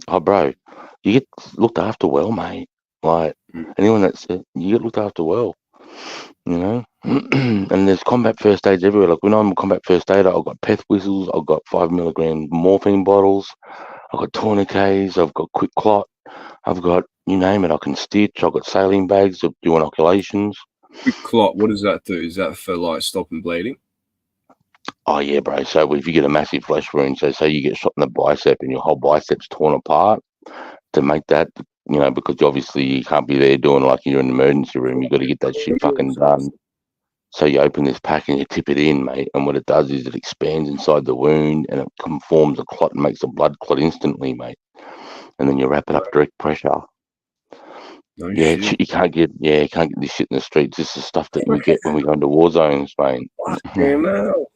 Oh, bro, you get looked after well, mate. Like anyone that's you get looked after well. You know, and there's combat first aids everywhere. Like when I'm a combat first aider, I've got peth whistles, I've got 5 milligram morphine bottles, I've got tourniquets, I've got quick clot, I've got you name it. I can stitch. I've got saline bags to do inoculations. Quick clot. What does that do? Is that for like stopping bleeding? Oh yeah, bro. So if you get a massive flesh wound, so say you get shot in the bicep and your whole bicep's torn apart, to make that, you know, because obviously you can't be there doing like you're in the emergency room. You got to get that shit fucking done. So you open this pack and you tip it in, mate. And what it does is it expands inside the wound and it forms a clot and makes a blood clot instantly, mate. And then you wrap it up direct pressure. You can't get this shit in the streets. This is stuff that we get when we go into war zones, mate. Damn hell.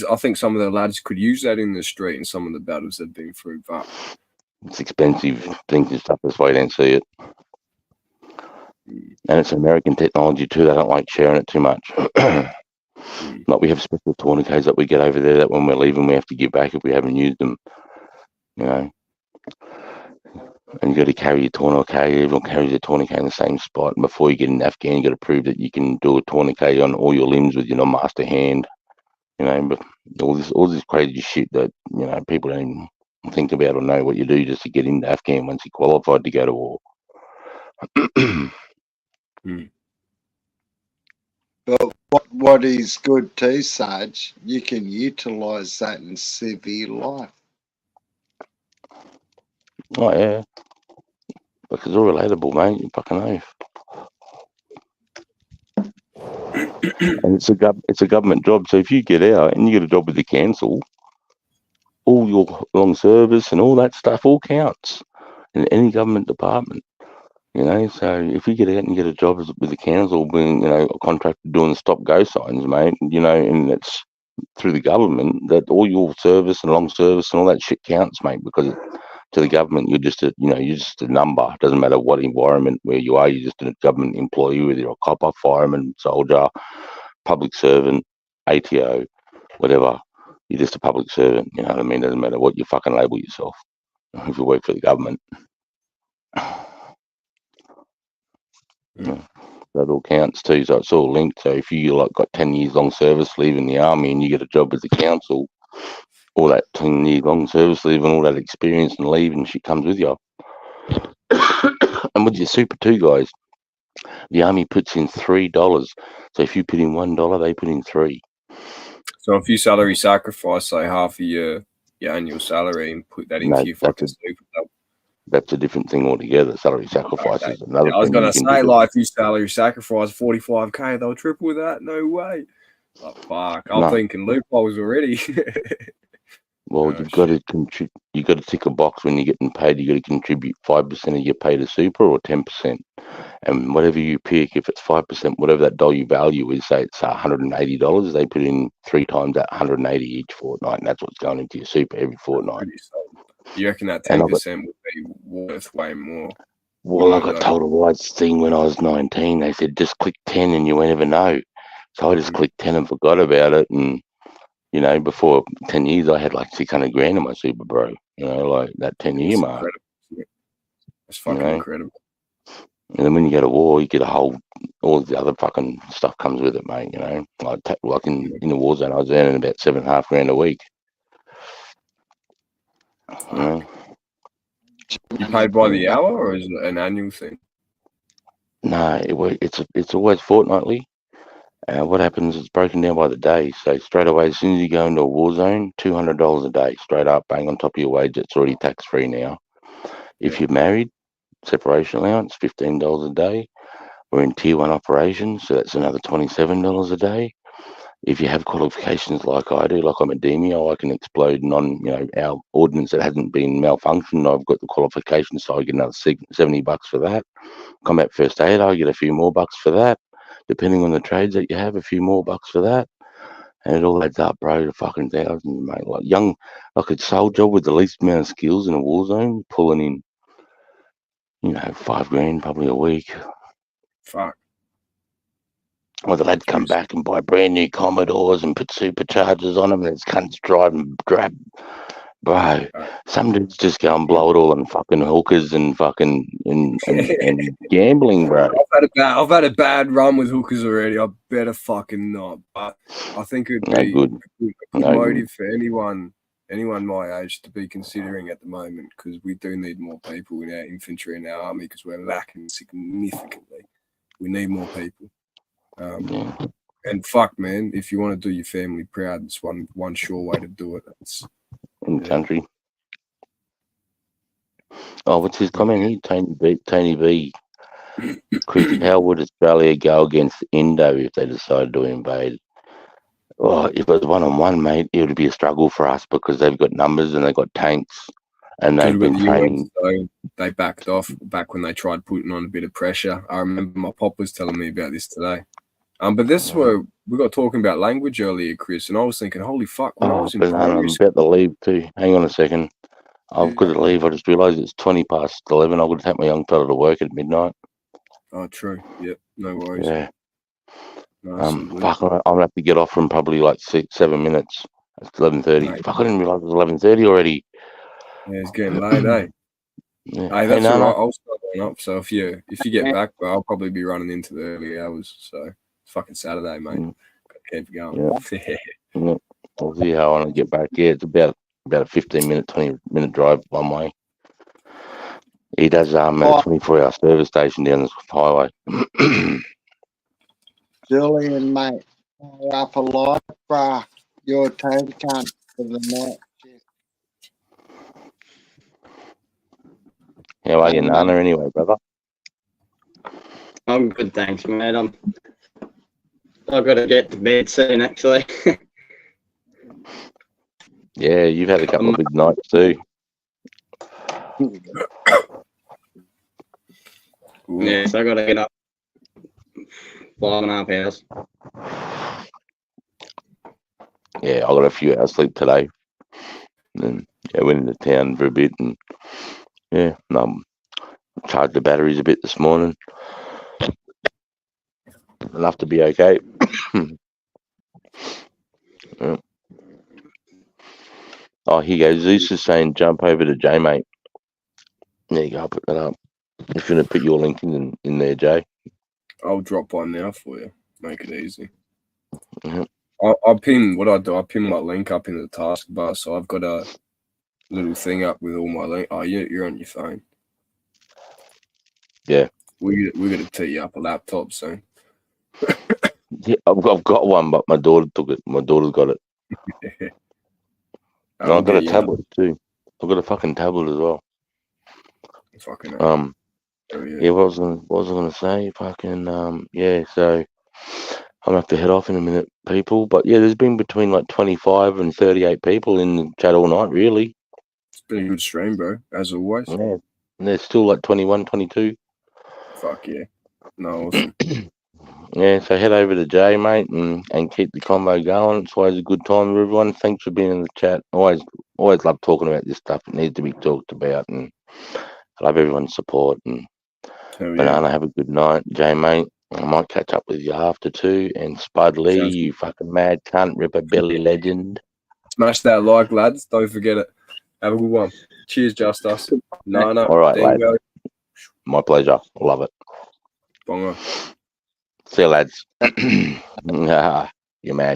I think some of the lads could use that in the street in some of the battles they've been through, but it's expensive things and stuff. That's why you don't see it. And it's American technology too. They don't like sharing it too much. Like we have special tourniquets that we get over there that when we're leaving we have to give back if we haven't used them. You know. And you got to carry your tourniquet. Everyone carries their tourniquet in the same spot. And before you get in Afghan, you got to prove that you can do a tourniquet on all your limbs with your master hand. You know, but all this crazy shit that you know people don't even think about or know what you do just to get into Afghan once you're qualified to go to war. But what is good too, Sarge, you can utilise that in civil life. Oh yeah, because it's all relatable, mate. You fucking know. And it's a government job. So if you get out and you get a job with the council, all your long service and all that stuff all counts in any government department. You know, so if you get out and get a job with the council, being a contractor doing the stop go signs, mate, you know, and it's through the government that all your service and long service and all that shit counts, mate, because to the government you're just a number. It doesn't matter what environment where you are, you're just a government employee, whether you're a copper, fireman, soldier, public servant, ATO, whatever. You're just a public servant, you know what I mean? It doesn't matter what you fucking label yourself if you work for the government. Yeah, that all counts too, so it's all linked. So if you got 10 years long service leave in the army and you get a job with the council, all that 10 years long service leave and all that experience and leave and shit comes with you. And with your super too, guys, the army puts in $3. So if you put in $1, they put in $3. So if you salary sacrifice, say half of your annual salary and put that into your fucking super, that's a different thing altogether. Salary sacrifice is another I was thing gonna you can say, do. like, if you salary sacrifice 45K, they'll triple that. No way. Like, fuck. I'm thinking loopholes already. Well, you've got to you got to tick a box when you're getting paid. You got to contribute 5% of your pay to super or 10%, and whatever you pick, if it's 5%, whatever that dollar value is, say it's $180, they put in 3 times that 180 each fortnight, and that's what's going into your super every fortnight. You reckon that 10% would be worth way more? Well, I got told a wise thing when I was 19. They said just click 10 and you won't ever know. So I just clicked 10 and forgot about it, and you know, before 10 years, I had like 600 grand in my super, bro. You know, like that 10-year mark. It's fucking incredible. And then when you go to war, you get all the other fucking stuff comes with it, mate. You know, like in the war zone, I was earning about $7.5 grand a week. You know? You paid by the hour, or is it an annual thing? No, it's always fortnightly. What happens is it's broken down by the day. So straight away, as soon as you go into a war zone, $200 a day, straight up, bang on top of your wage. It's already tax free now. If you're married, separation allowance, $15 a day. We're in tier 1 operations, so that's another $27 a day. If you have qualifications like I do, like I'm a demio, I can explode our ordnance that hasn't been malfunctioned. I've got the qualifications, so I get another $70 for that. Combat first aid, I get a few more bucks for that. Depending on the trades that you have, a few more bucks for that. And it all adds up, bro, to fucking thousands, mate. Like a soldier with the least amount of skills in a war zone, pulling in, $5 grand probably a week. Fuck. Well, the lads come back and buy brand new Commodores and put superchargers on them, and it's cunts driving drab. Bro, some dudes just go and blow it all on fucking hookers and fucking and gambling, bro. I've had a bad run with hookers already. I better fucking not. But I think it'd be a good motive for anyone my age to be considering at the moment, because we do need more people in our infantry and our army, because we're lacking significantly. We need more people. And fuck, man, if you want to do your family proud, it's one sure way to do it. It's in the country. Oh, what's his comment here? Tony B. Chris, how would Australia go against Indo if they decided to invade? Well, if it was 1-on-1, mate, it would be a struggle for us because they've got numbers and they've got tanks and they've been training. They backed off back when they tried putting on a bit of pressure. I remember my pop was telling me about this today. But this is where we got talking about language earlier, Chris, and I was thinking, holy fuck, when I was in I'm about to leave too. Hang on a second. I've got to leave. I just realised it's 11:20. I've got to take my young fella to work at midnight. Oh, true. Yep, no worries. Yeah. Fuck, I'm gonna have to get off from probably like 7 minutes. It's 11:30. Fuck, I didn't realise it was 11:30 already. Yeah, it's getting late, eh? Yeah. Hey, that's all right. I'll start going up. So if you get back, but I'll probably be running into the early hours. So it's fucking Saturday, mate. Keep going. Yeah. We'll see how I want to get back. Yeah, it's about a 15-minute, 20-minute drive one way. He does a 24-hour service station down this highway. Julian, mate, up a lot for your time count for the night. How are you, Nana, anyway, brother? I'm good, thanks, mate. I've got to get to bed soon, actually. Yeah, you've had a couple of big nights too. Yeah, so I got to get up 5.5 hours. Yeah, I got a few hours sleep today. And I went into town for a bit and charged the batteries a bit this morning. Enough to be okay. Yeah. Oh, here you go. Zeus is saying jump over to J, mate. There you go. I'll put that up. If you're going to put your link in there, Jay. I'll drop one now for you. Make it easy. Mm-hmm. I'll pin what I do. I pin my link up in the taskbar, so I've got a little thing up with all my link. Oh, you're on your phone. Yeah. We're gonna tee you up a laptop soon. Yeah, I've got one, but my daughter took it. My daughter's got it. And I've got a tablet too. I've got a fucking tablet as well. Fucking yeah. What was I gonna say? Fucking yeah. So I'm gonna have to head off in a minute, people. But yeah, there's been between like 25 and 38 people in the chat all night. Really, it's been a good stream, bro. As always. Yeah, and there's still like 21, 22. Fuck yeah. No, awesome. Yeah, so head over to Jay, mate, and keep the combo going. It's always a good time with everyone. Thanks for being in the chat. Always love talking about this stuff. It needs to be talked about, and I love everyone's support. And Banana, have a good night, Jay, mate. I might catch up with you after too. And Spud Lee, you fucking mad cunt, Ripper Belly legend. Smash that like, lads. Don't forget it. Have a good one. Cheers, Justice. No. All right, lads. Dingo. My pleasure. Love it. Bongo. See you, lads. You're mad.